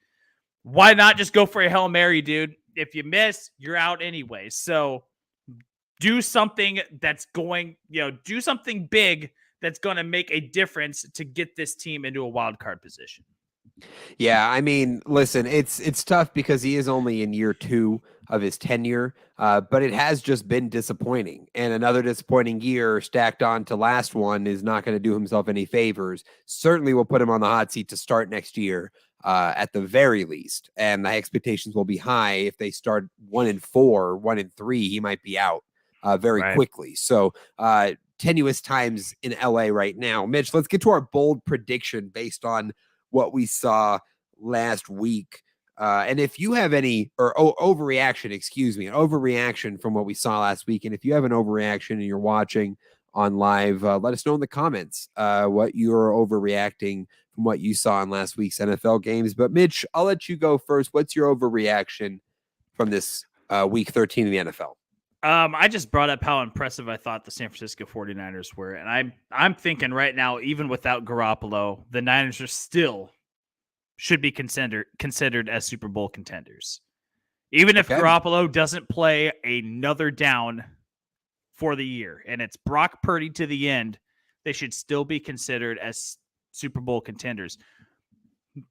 Why not just go for a Hail Mary, dude? If you miss, you're out anyway. So do something that's going, do something big that's going to make a difference to get this team into a wild card position. Yeah, I mean, listen, it's tough because he is only in year 2 of his tenure, but it has just been disappointing. And another disappointing year stacked on to last one is not going to do himself any favors. Certainly will put him on the hot seat to start next year, at the very least. And the expectations will be high. If they start 1-4, 1-3, he might be out very quickly. So, tenuous times in LA right now. Mitch, let's get to our bold prediction based on what we saw last week. And if you have any overreaction from what we saw last week, and if you have an overreaction and you're watching on live, let us know in the comments what you're overreacting from what you saw in last week's NFL games. But Mitch, I'll let you go first. What's your overreaction from this week 13 in the NFL? I just brought up how impressive I thought the San Francisco 49ers were. And I'm thinking right now, even without Garoppolo, the Niners are still should be considered as Super Bowl contenders. Even if Garoppolo doesn't play another down for the year and it's Brock Purdy to the end, they should still be considered as Super Bowl contenders.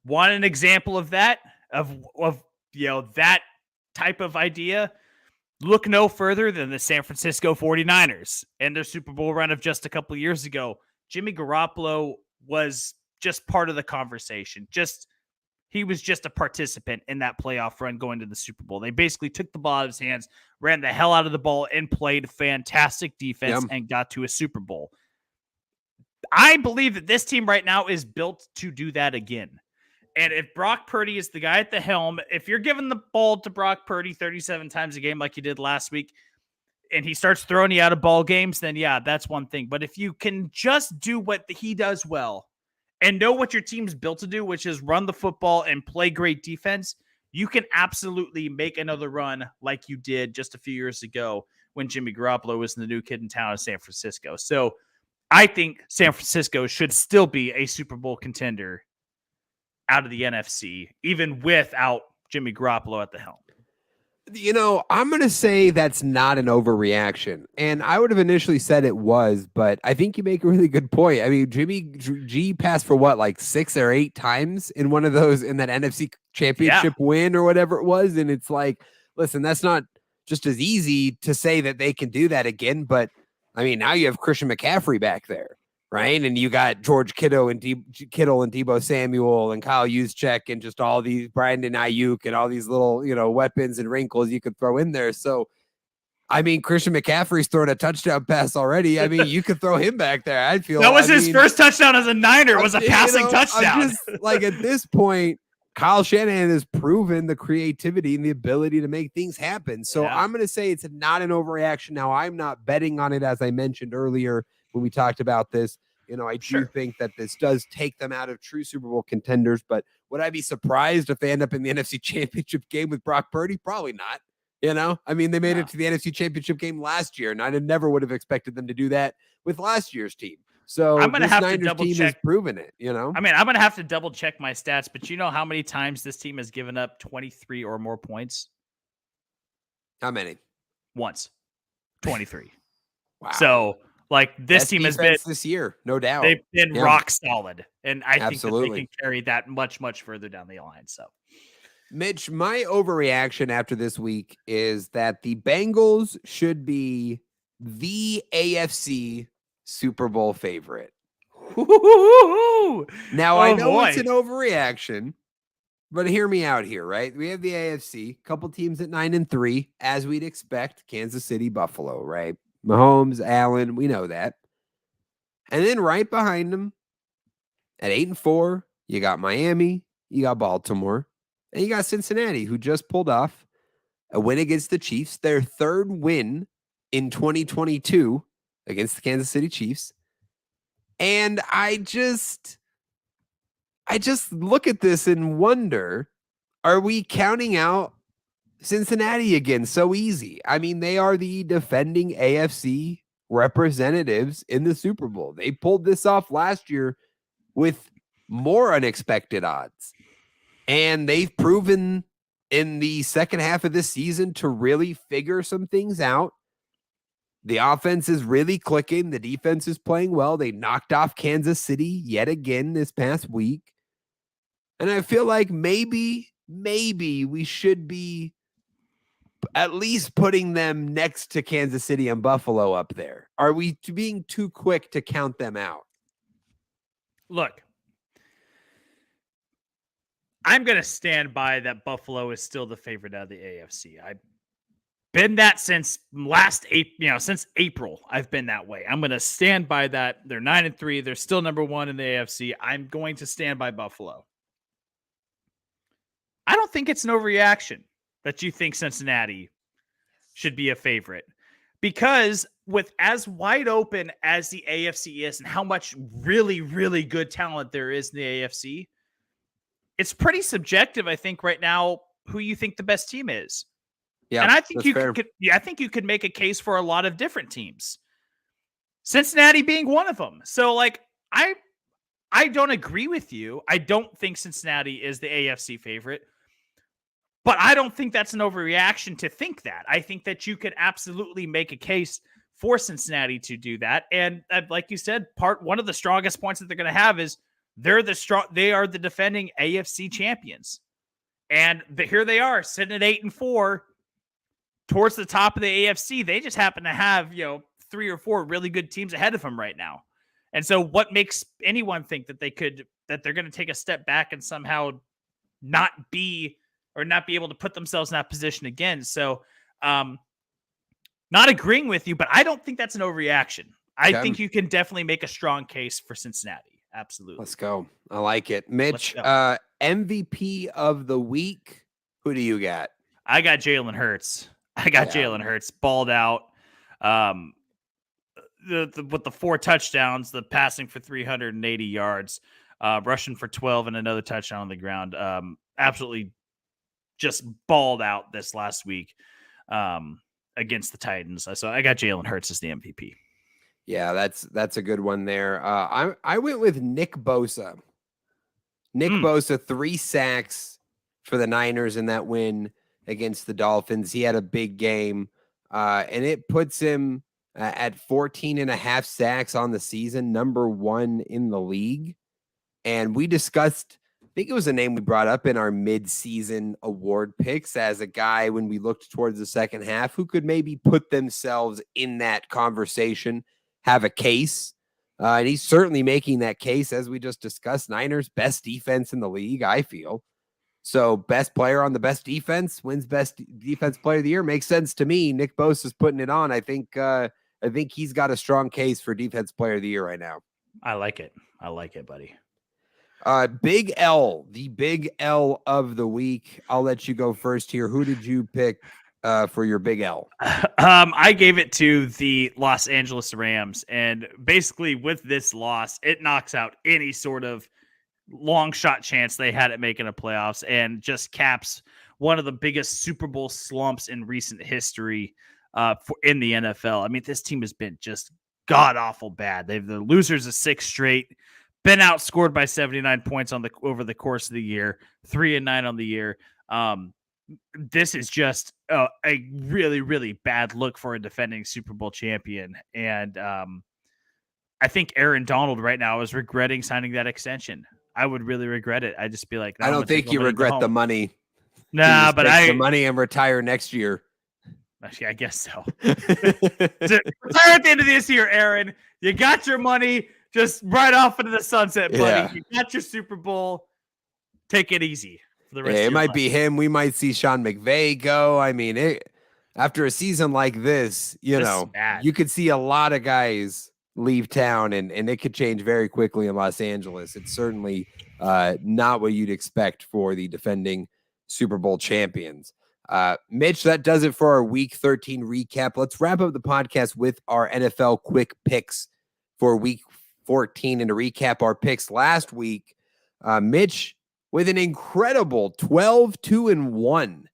Want an example of that? Of that type of idea? Look no further than the San Francisco 49ers and their Super Bowl run of just a couple years ago. Jimmy Garoppolo was just part of the conversation. He was just a participant in that playoff run going to the Super Bowl. They basically took the ball out of his hands, ran the hell out of the ball, and played fantastic defense and got to a Super Bowl. I believe that this team right now is built to do that again. And if Brock Purdy is the guy at the helm, if you're giving the ball to Brock Purdy 37 times a game like you did last week, and he starts throwing you out of ball games, then yeah, that's one thing. But if you can just do what he does well and know what your team's built to do, which is run the football and play great defense, you can absolutely make another run like you did just a few years ago when Jimmy Garoppolo was the new kid in town in San Francisco. So I think San Francisco should still be a Super Bowl contender out of the NFC, even without Jimmy Garoppolo at the helm. I'm going to say that's not an overreaction. And I would have initially said it was, but I think you make a really good point. I mean, Jimmy G passed for what, like 6 or 8 times in one of those, in that NFC championship win or whatever it was. And it's like, listen, that's not just as easy to say that they can do that again. But I mean, now you have Christian McCaffrey back there, right? And you got George Kittle and Debo Samuel and Kyle Juszczyk and just all these Brandon Ayuk and all these little, weapons and wrinkles you could throw in there. So, I mean, Christian McCaffrey's throwing a touchdown pass already. I mean, you could throw him back there. I feel that was his first touchdown as a Niner. Was a passing touchdown. I'm just, like, at this point, Kyle Shanahan has proven the creativity and the ability to make things happen. So I'm going to say it's not an overreaction. Now, I'm not betting on it, as I mentioned earlier when we talked about this. I do think that this does take them out of true Super Bowl contenders. But would I be surprised if they end up in the NFC Championship game with Brock Purdy? Probably not. I mean, they made it to the NFC Championship game last year, and I never would have expected them to do that with last year's team. So I'm going to have to Niners double team check. has proven it, I mean, I'm going to have to double check my stats, but you know how many times this team has given up 23 or more points? How many? Once. 23. Wow. So, like, this team has been this year, no doubt. They've been rock solid, and I think that they Absolutely. can carry that much, much further down the line. So, Mitch, my overreaction after this week is that the Bengals should be the AFC Super Bowl favorite. Now, I know it's an overreaction, but hear me out here, right? We have the AFC, a couple teams at 9-3, as we'd expect. Kansas City, Buffalo, right? Mahomes, Allen, we know that. And then right behind them, at 8-4, you got Miami, you got Baltimore, and you got Cincinnati, who just pulled off a win against the Chiefs, their third win in 2022 against the Kansas City Chiefs. And I just look at this and wonder, are we counting out Cincinnati again so easy? I mean, they are the defending AFC representatives in the Super Bowl. They pulled this off last year with more unexpected odds. And they've proven in the second half of this season to really figure some things out. The offense is really clicking. The defense is playing well. They knocked off Kansas City yet again this past week. And I feel like maybe we should be at least putting them next to Kansas City and Buffalo up there. Are we being too quick to count them out? Look, I'm going to stand by that Buffalo is still the favorite out of the AFC. I've been that since since April. I've been that way. I'm going to stand by that. They're 9-3. They're still number one in the AFC. I'm going to stand by Buffalo. I don't think it's an overreaction that you think Cincinnati should be a favorite, because with as wide open as the AFC is and how much really, really good talent there is in the AFC, it's pretty subjective, I think, right now, who you think the best team is. Yeah, and I think I think you could make a case for a lot of different teams. Cincinnati being one of them. So, like, I don't agree with you. I don't think Cincinnati is the AFC favorite, but I don't think that's an overreaction to think that. I think that you could absolutely make a case for Cincinnati to do that. And like you said, one of the strongest points that they're going to have is they are the defending AFC champions. And here they are sitting at 8-4 towards the top of the AFC. They just happen to have, 3 or 4 really good teams ahead of them right now. And so what makes anyone think that they're going to take a step back and somehow not be able to put themselves in that position again? So, not agreeing with you, but I don't think that's an overreaction. I think you can definitely make a strong case for Cincinnati. Absolutely. Let's go. I like it. Mitch, MVP of the week. Who do you got? I got Jalen Hurts. Jalen Hurts balled out. With the 4 touchdowns, the passing for 380 yards, rushing for 12 and another touchdown on the ground. Absolutely just balled out this last week against the Titans. So I got Jalen Hurts as the MVP. Yeah, that's a good one there. I went with Nick Bosa. Bosa, 3 sacks for the Niners in that win against the Dolphins. He had a big game, and it puts him at 14.5 sacks on the season, number 1 in the league. And we discussed think it was a name we brought up in our mid-season award picks as a guy when we looked towards the second half who could maybe put themselves in that conversation, have a case. And he's certainly making that case, as we just discussed. Niners, best defense in the league, I feel. So best player on the best defense wins best defense player of the year. Makes sense to me. Nick Bosa's putting it on. I think he's got a strong case for defense player of the year right now. I like it, buddy. Big L, the big L of the week. I'll let you go first here. Who did you pick for your big L? I gave it to the Los Angeles Rams, and basically with this loss, it knocks out any sort of long shot chance they had at making a playoffs and just caps one of the biggest Super Bowl slumps in recent history in the NFL. I mean, this team has been just god awful bad. They've the losers of 6 straight, been outscored by 79 points over the course of the year, 3-9 on the year. This is just a really, really bad look for a defending Super Bowl champion. And I think Aaron Donald right now is regretting signing that extension. I would really regret it. I'd just be like, I don't think you regret the money. Nah, but the money and retire next year. Actually, I guess so. Retire at the end of this year, Aaron. You got your money. Just right off into the sunset, buddy. Yeah. You got your Super Bowl. Take it easy for the rest of it your might life. be him. We might see Sean McVay go. I mean, after a season like this, you could see a lot of guys leave town, and it could change very quickly in Los Angeles. It's certainly not what you'd expect for the defending Super Bowl champions. Mitch, that does it for our Week 13 recap. Let's wrap up the podcast with our NFL quick picks for Week 14 and to recap our picks last week. Mitch with an incredible 12-2-1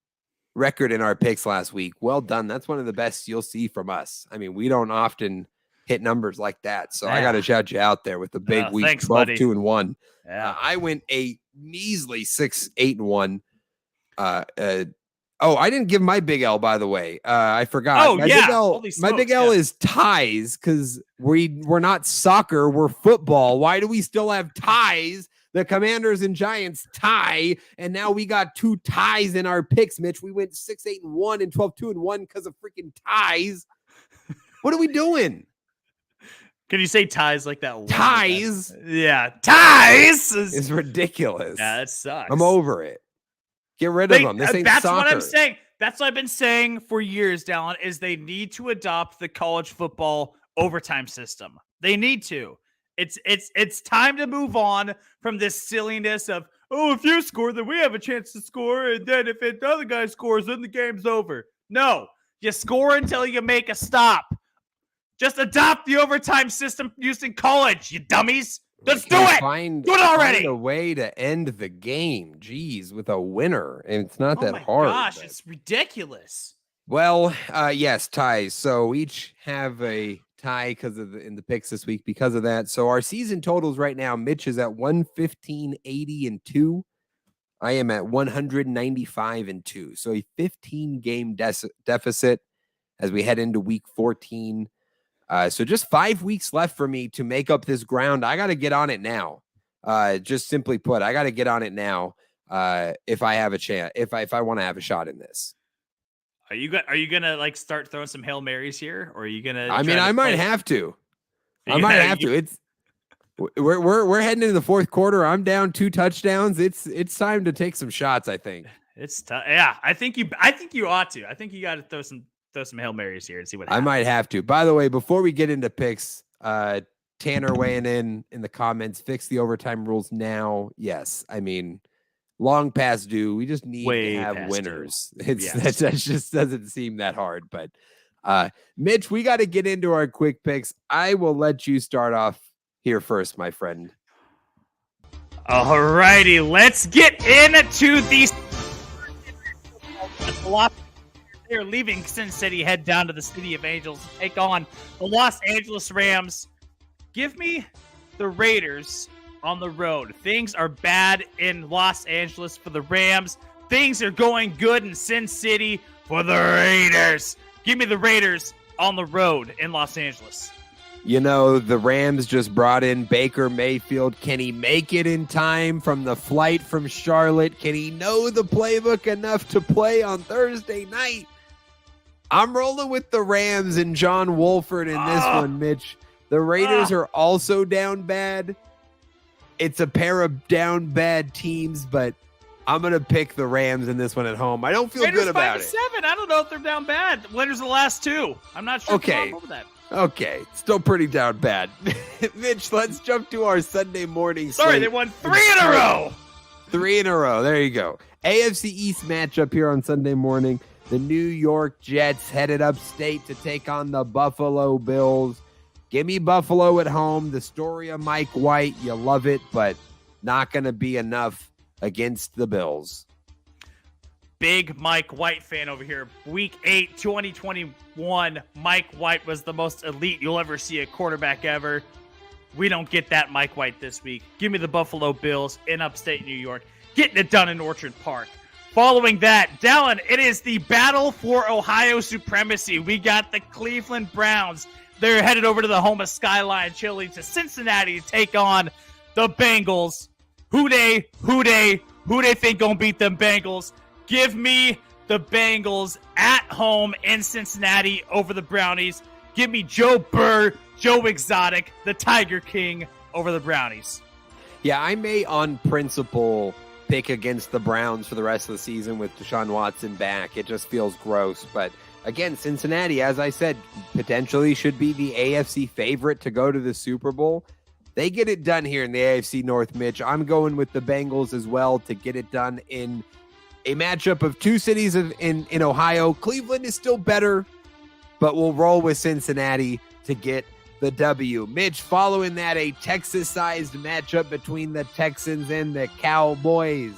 record in our picks last week. Well done. That's one of the best you'll see from us. I mean, we don't often hit numbers like that. So I got to shout you out there with the big week, thanks, 12-2-1. Yeah. I went a measly 6-8-1. I didn't give my big L, by the way. I forgot. Oh, my yeah. Big L, Holy my smokes, big L yeah. is ties because we're not soccer. We're football. Why do we still have ties? The Commanders and Giants tie, and now we got 2 ties in our picks, Mitch. We went 6-8-1 and 12-2-1 because of freaking ties. What are we doing? Can you say ties like that? Ties? Yeah. Ties It's ridiculous. Yeah, that sucks. I'm over it. Get rid of them. This ain't That's soccer. what I'm saying. That's what I've been saying for years, Dallen, is they need to adopt the college football overtime system. They need to. It's time to move on from this silliness of, oh, if you score, then we have a chance to score, and then if the other guy scores, then the game's over. No, you score until you make a stop. Just adopt the overtime system used in college, you dummies. Let's do it. Do it already. Find a way to end the game. Jeez, with a winner. And it's not that my hard. Gosh, but... it's ridiculous. Well, yes, ties. So we each have a tie in the picks this week because of that. So our season totals right now, Mitch is at 115-80-2. I am at 195-2. So a 15-game deficit as we head into week 14. So just 5 weeks left for me to make up this ground. I got to get on it now. Just simply put, I got to get on it now. If I have a chance, if I want to have a shot in this. Are you gonna like start throwing some Hail Marys here, or are you gonna? I might have to. I might have to. We're heading into the fourth quarter. I'm down 2 touchdowns. It's time to take some shots. I think it's tough. Yeah, I think you ought to. I think you got to throw some Hail Marys here and see what happens. I might have to. By the way, before we get into picks, Tanner weighing in the comments, fix the overtime rules now. Yes. I mean, long past due. We just need to have winners. That just doesn't seem that hard. But Mitch, we got to get into our quick picks. I will let you start off here first, my friend. All righty, let's get into these. They're leaving Sin City, head down to the City of Angels to take on the Los Angeles Rams. Give me the Raiders on the road. Things are bad in Los Angeles for the Rams. Things are going good in Sin City for the Raiders. Give me the Raiders on the road in Los Angeles. You know, the Rams just brought in Baker Mayfield. Can he make it in time from the flight from Charlotte? Can he know the playbook enough to play on Thursday night? I'm rolling with the Rams and John Wolford in this one, Mitch. The Raiders are also down bad. It's a pair of down bad teams, but I'm going to pick the Rams in this one at home. I don't feel Raiders good about it. 5-7. I don't know if they're down bad. Winners of the last two. I'm not sure. Okay. Over that. Okay. Still pretty down bad. Mitch, let's jump to our Sunday morning Sorry, slate. they won 3 in a row. 3 in a row. There you go. AFC East matchup here on Sunday morning. The New York Jets headed upstate to take on the Buffalo Bills. Give me Buffalo at home. The story of Mike White, you love it, but not going to be enough against the Bills. Big Mike White fan over here. Week 8, 2021, Mike White was the most elite you'll ever see a quarterback ever. We don't get that Mike White this week. Give me the Buffalo Bills in upstate New York. Getting it done in Orchard Park. Following that, Dallen, it is the battle for Ohio supremacy. We got the Cleveland Browns. They're headed over to the home of Skyline Chili to Cincinnati to take on the Bengals. Who they think gonna beat them Bengals? Give me the Bengals at home in Cincinnati over the Brownies. Give me Joe Burr, Joe Exotic, the Tiger King over the Brownies. Yeah, I may on principle pick against the Browns for the rest of the season with Deshaun Watson back. It just feels gross. But again, Cincinnati, as I said, potentially should be the AFC favorite to go to the Super Bowl. They get it done here in the AFC North, Mitch. I'm going with the Bengals as well to get it done in a matchup of two cities in Ohio. Cleveland is still better, but we'll roll with Cincinnati to get the W. Mitch, following that, a Texas-sized matchup between the Texans and the Cowboys.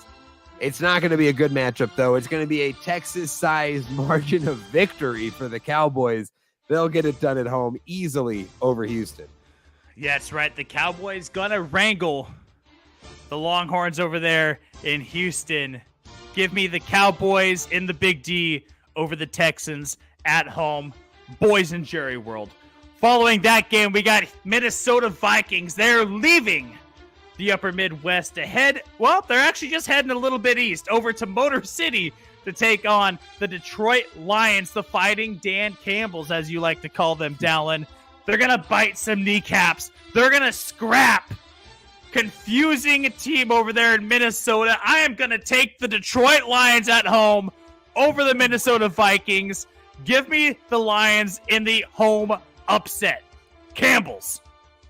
It's not going to be a good matchup, though. It's going to be a Texas-sized margin of victory for the Cowboys. They'll get it done at home easily over Houston. Yeah, that's right. The Cowboys going to wrangle the Longhorns over there in Houston. Give me the Cowboys in the Big D over the Texans at home. Boys in Jerry World. Following that game, we got Minnesota Vikings. They're leaving the upper Midwest to head, well, they're actually just heading a little bit east over to Motor City to take on the Detroit Lions, the Fighting Dan Campbells, as you like to call them, Dallen. They're going to bite some kneecaps. They're going to scrap. Confusing team over there in Minnesota. I am going to take the Detroit Lions at home over the Minnesota Vikings. Give me the Lions in the home upset. Campbell's.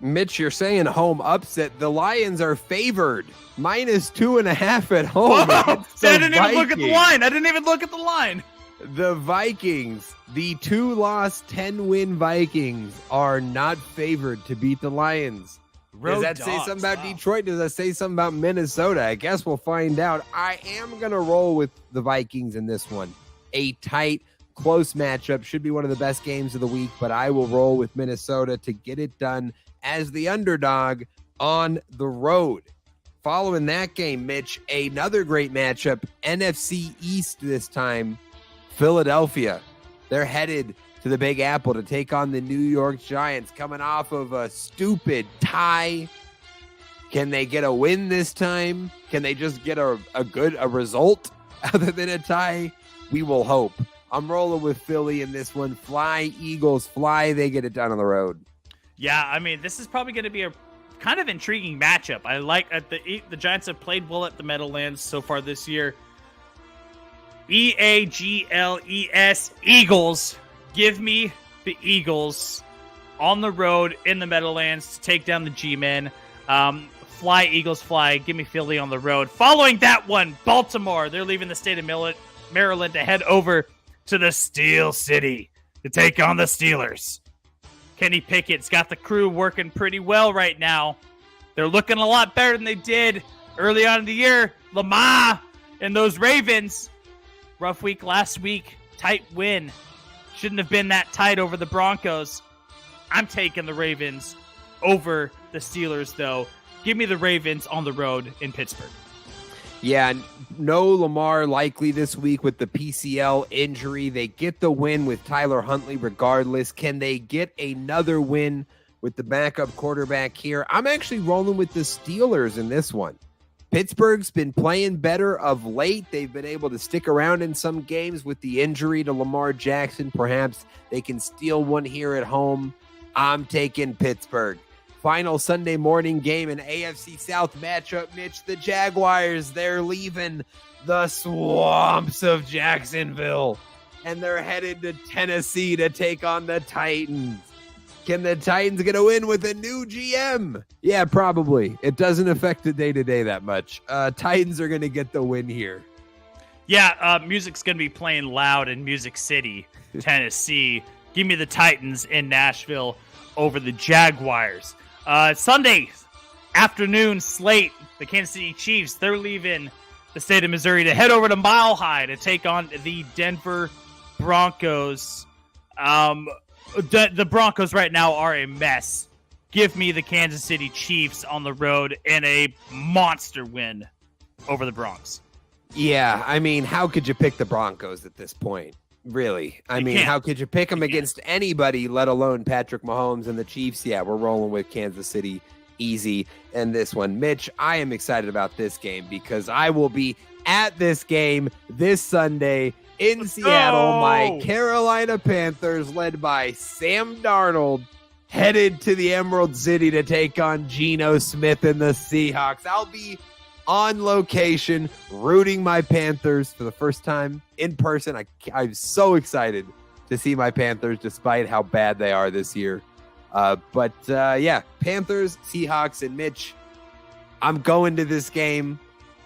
Mitch, you're saying home upset. The Lions are favored. -2.5 at home. Whoa, I didn't even look at the line. The Vikings, the 2-loss, 10-win Vikings, are not favored to beat the Lions. Does that say something about Detroit? Does that say something about Minnesota? I guess we'll find out. I am going to roll with the Vikings in this one. A tight, close matchup. Should be one of the best games of the week, but I will roll with Minnesota to get it done as the underdog on the road. Following that game, Mitch, another great matchup. NFC East this time. Philadelphia. They're headed to the Big Apple to take on the New York Giants, coming off of a stupid tie. Can they get a win this time? Can they just get a result other than a tie? We will hope. I'm rolling with Philly in this one. Fly, Eagles, fly. They get it done on the road. Yeah, I mean, this is probably going to be a kind of intriguing matchup. I like the Giants have played well at the Meadowlands so far this year. EAGLES, Eagles. Give me the Eagles on the road in the Meadowlands to take down the G-Men. Fly, Eagles, fly. Give me Philly on the road. Following that one, Baltimore. They're leaving the state of Maryland to head over to the Steel City to take on the Steelers. Kenny Pickett's got the crew working pretty well right now. They're looking a lot better than they did early on in the year. Lamar and those Ravens. Rough week last week. Tight win. Shouldn't have been that tight over the Broncos. I'm taking the Ravens over the Steelers, though. Give me the Ravens on the road in Pittsburgh. Yeah, no Lamar likely this week with the PCL injury. They get the win with Tyler Huntley regardless. Can they get another win with the backup quarterback here. I'm actually rolling with the Steelers in this one. Pittsburgh's been playing better of late. They've been able to stick around in some games with the injury to Lamar Jackson. Perhaps they can steal one here at home. I'm taking Pittsburgh. Final Sunday morning game, an AFC South matchup, Mitch. The Jaguars, they're leaving the swamps of Jacksonville, and they're headed to Tennessee to take on the Titans. Can the Titans get a win with a new GM? Yeah, probably. It doesn't affect the day-to-day that much. Titans are going to get the win here. Yeah, music's going to be playing loud in Music City, Tennessee. Give me the Titans in Nashville over the Jaguars. Sunday afternoon slate, the Kansas City Chiefs, they're leaving the state of Missouri to head over to Mile High to take on the Denver Broncos. The Broncos right now are a mess. Give me the Kansas City Chiefs on the road in a monster win over the Bronx. Yeah, I mean, how could you pick the Broncos at this point? Really? I mean, how could you pick them against anybody, let alone Patrick Mahomes and the Chiefs? Yeah, we're rolling with Kansas City easy in this one. Mitch, I am excited about this game because I will be at this game this Sunday in Seattle. My Carolina Panthers, led by Sam Darnold, headed to the Emerald City to take on Geno Smith and the Seahawks. I'll be on location rooting my Panthers for the first time in person. I'm so excited to see my Panthers despite how bad they are this year. But Panthers, Seahawks, and Mitch, I'm going to this game.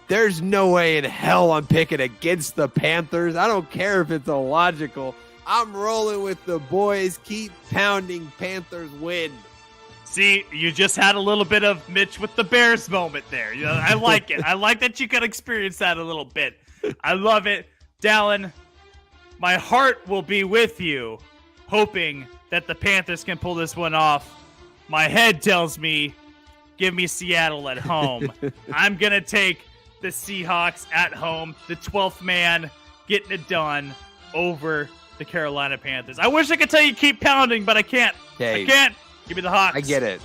There's no way in hell I'm picking against the Panthers. I don't care if it's illogical. I'm rolling with the boys. Keep pounding. Panthers win. See, you just had a little bit of Mitch with the Bears moment there. You know, I like it. I like that you could experience that a little bit. I love it. Dallen, my heart will be with you, hoping that the Panthers can pull this one off. My head tells me, give me Seattle at home. I'm going to take the Seahawks at home, the 12th man, getting it done over the Carolina Panthers. I wish I could tell you keep pounding, but I can't. Okay. I can't. Give me the Hawks. I get it.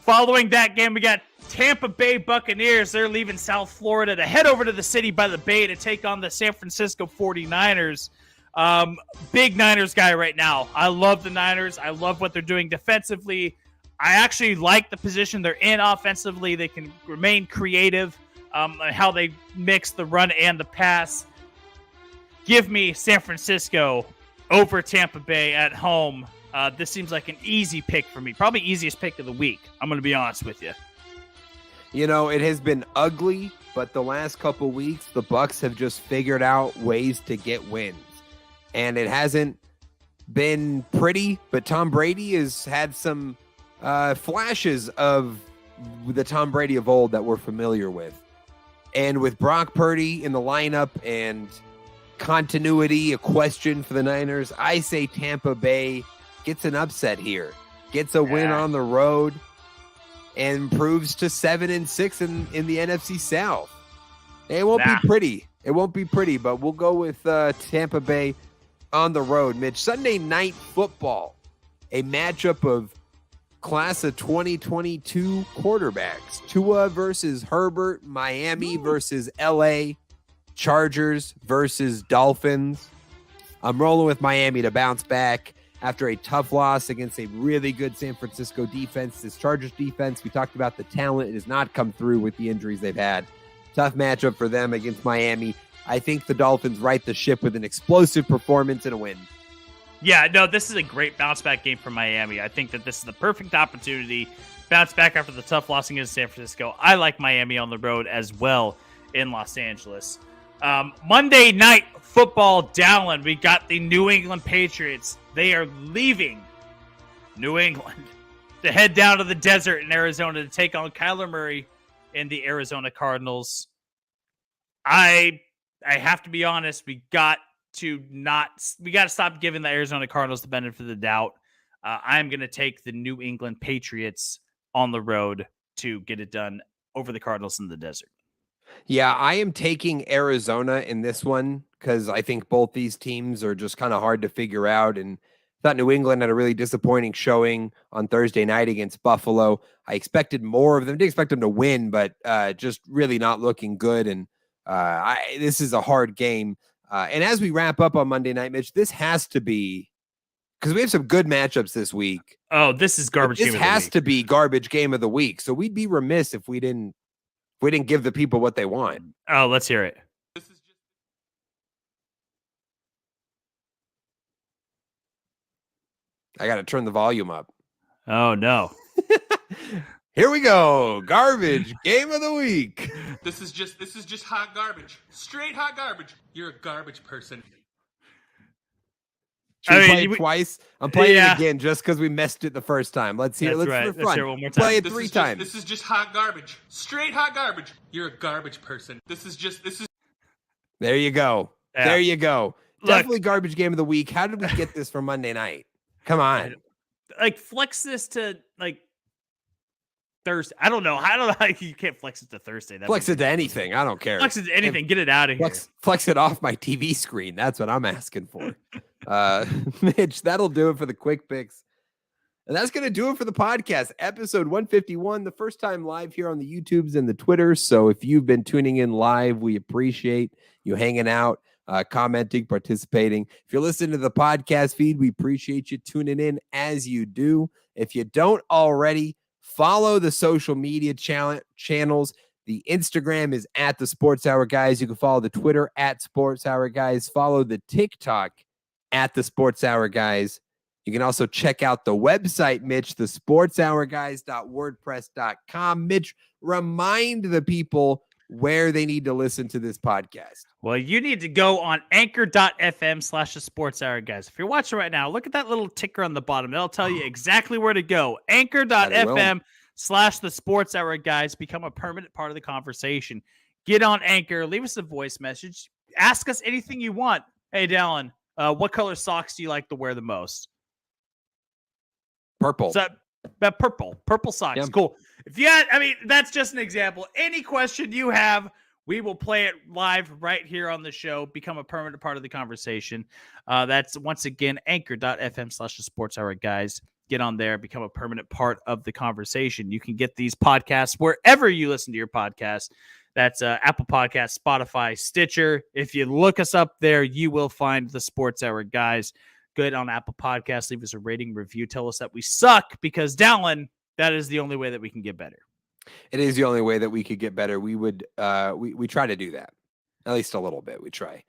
Following that game, we got Tampa Bay Buccaneers. They're leaving South Florida to head over to the city by the Bay to take on the San Francisco 49ers. Big Niners guy right now. I love the Niners. I love what they're doing defensively. I actually like the position they're in offensively. They can remain creative, how they mix the run and the pass. Give me San Francisco over Tampa Bay at home. This seems like an easy pick for me. Probably easiest pick of the week. I'm going to be honest with you. You know, it has been ugly, but the last couple weeks, the Bucs have just figured out ways to get wins. And it hasn't been pretty, but Tom Brady has had some flashes of the Tom Brady of old that we're familiar with. And with Brock Purdy in the lineup and continuity, a question for the Niners, I say Tampa Bay gets an upset here, gets a win on the road, and improves to 7-6 in the NFC South. It won't be pretty. It won't be pretty, but we'll go with Tampa Bay on the road. Mitch, Sunday Night Football, a matchup of class of 2022 quarterbacks. Tua versus Herbert, Miami versus LA, Chargers versus Dolphins. I'm rolling with Miami to bounce back after a tough loss against a really good San Francisco defense. This Chargers defense, we talked about the talent. It has not come through with the injuries they've had. Tough matchup for them against Miami. I think the Dolphins right the ship with an explosive performance and a win. Yeah, no, this is a great bounce-back game for Miami. I think that this is the perfect opportunity. Bounce back after the tough loss against San Francisco. I like Miami on the road as well in Los Angeles. Monday Night Football, Dallen. We got the New England Patriots. They are leaving New England to head down to the desert in Arizona to take on Kyler Murray and the Arizona Cardinals. I have to be honest. We got to stop giving the Arizona Cardinals the benefit of the doubt. I'm going to take the New England Patriots on the road to get it done over the Cardinals in the desert. Yeah, I am taking Arizona in this one because I think both these teams are just kind of hard to figure out. And Thought New England had a really disappointing showing on Thursday night against Buffalo. I expected more of them. Didn't expect them to win, but just really not looking good. And this is a hard game. And as we wrap up on Monday night, Mitch, this has to be, because we have some good matchups this week. Oh, this is garbage. This has to be garbage game of the week. So we'd be remiss if we didn't give the people what they want. Oh, let's hear it. I got to turn the volume up. Oh no. Here we go. Garbage game of the week. This is just hot garbage. Straight hot garbage. You're a garbage person. Should we play it twice? I'm playing it again just because we messed it the first time. Let's hear it. Let's hear it one more time. Play it three times. This is just hot garbage. Straight hot garbage. You're a garbage person. There you go. Yeah. There you go. Look, definitely garbage game of the week. How did we get this for Monday night? Come on. Like flex this to like Thursday. I don't know. You can't flex it to Thursday. Flex it to anything. I don't care. Flex it to anything. Get it out of here. Flex it off my TV screen. That's what I'm asking for. Mitch, that'll do it for the quick picks. And that's going to do it for the podcast. Episode 151, the first time live here on the YouTubes and the Twitters. So if you've been tuning in live, we appreciate you hanging out, commenting, participating. If you're listening to the podcast feed, we appreciate you tuning in as you do. If you don't already, follow the social media channels. The Instagram is at the Sports Hour Guys. You can follow the Twitter at Sports Hour Guys. Follow the TikTok at the Sports Hour Guys. You can also check out the website, Mitch, the sportshourguys.wordpress.com. Mitch, remind the people where they need to listen to this podcast. Well, you need to go on anchor.fm/the Sports Hour Guys. If you're watching right now, look at that little ticker on the bottom. That'll tell you exactly where to go. Anchor.fm/the Sports Hour Guys. Become a permanent part of the conversation. Get on Anchor. Leave us a voice message. Ask us anything you want. Hey, Dallen, what color socks do you like to wear the most? Purple. Purple socks. Yeah. Cool. If you had, that's just an example. Any question you have, we will play it live right here on the show. Become a permanent part of the conversation. That's once again, anchor.fm/the Sports Hour Guys. Get on there, become a permanent part of the conversation. You can get these podcasts wherever you listen to your podcast. That's Apple Podcasts, Spotify, Stitcher. If you look us up there, you will find the Sports Hour Guys. Good on Apple Podcasts. Leave us a rating, review. Tell us that we suck because, Dallen, that is the only way that we can get better. It is the only way that we could get better. We would, we try to do that. At least a little bit. We try.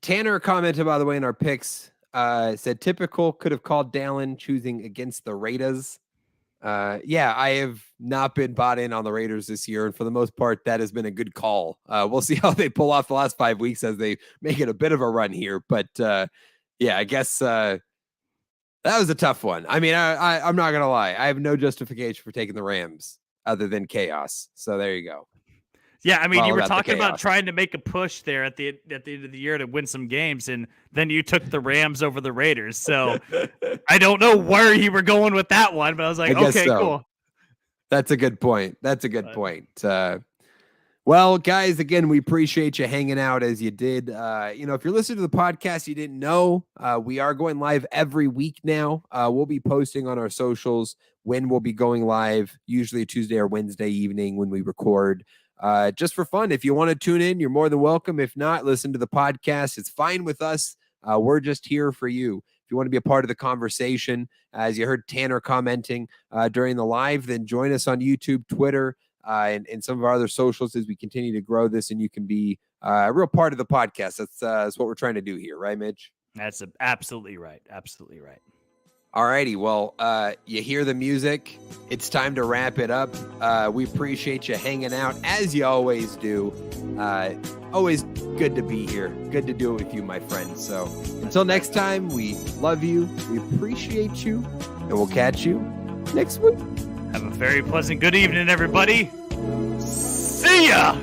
Tanner commented, by the way, in our picks, said typical could have called Dallen choosing against the Raiders. Yeah, I have not been bought in on the Raiders this year. And for the most part, that has been a good call. We'll see how they pull off the last 5 weeks as they make it a bit of a run here. But yeah, I guess that was a tough one. I'm not going to lie. I have no justification for taking the Rams other than chaos. So there you go. Yeah, you were talking about trying to make a push there at the end of the year to win some games, and then you took the Rams over the Raiders. So I don't know where you were going with that one, but I was like, okay, so. Cool. That's a good point. Well, guys, again, we appreciate you hanging out as you did. If you're listening to the podcast, you didn't know, we are going live every week now. We'll be posting on our socials when we'll be going live, usually a Tuesday or Wednesday evening when we record. Just for fun. If you want to tune in, you're more than welcome. If not, listen to the podcast. It's fine with us. We're just here for you. If you want to be a part of the conversation, as you heard Tanner commenting during the live, then join us on YouTube, Twitter, and some of our other socials as we continue to grow this, and you can be a real part of the podcast. That's what we're trying to do here. Right, Mitch? That's absolutely right. Absolutely right. All righty. Well, you hear the music. It's time to wrap it up. We appreciate you hanging out as you always do. Always good to be here. Good to do it with you, my friends. So until next time, we love you. We appreciate you. And we'll catch you next week. Have a very pleasant good evening, everybody. See ya.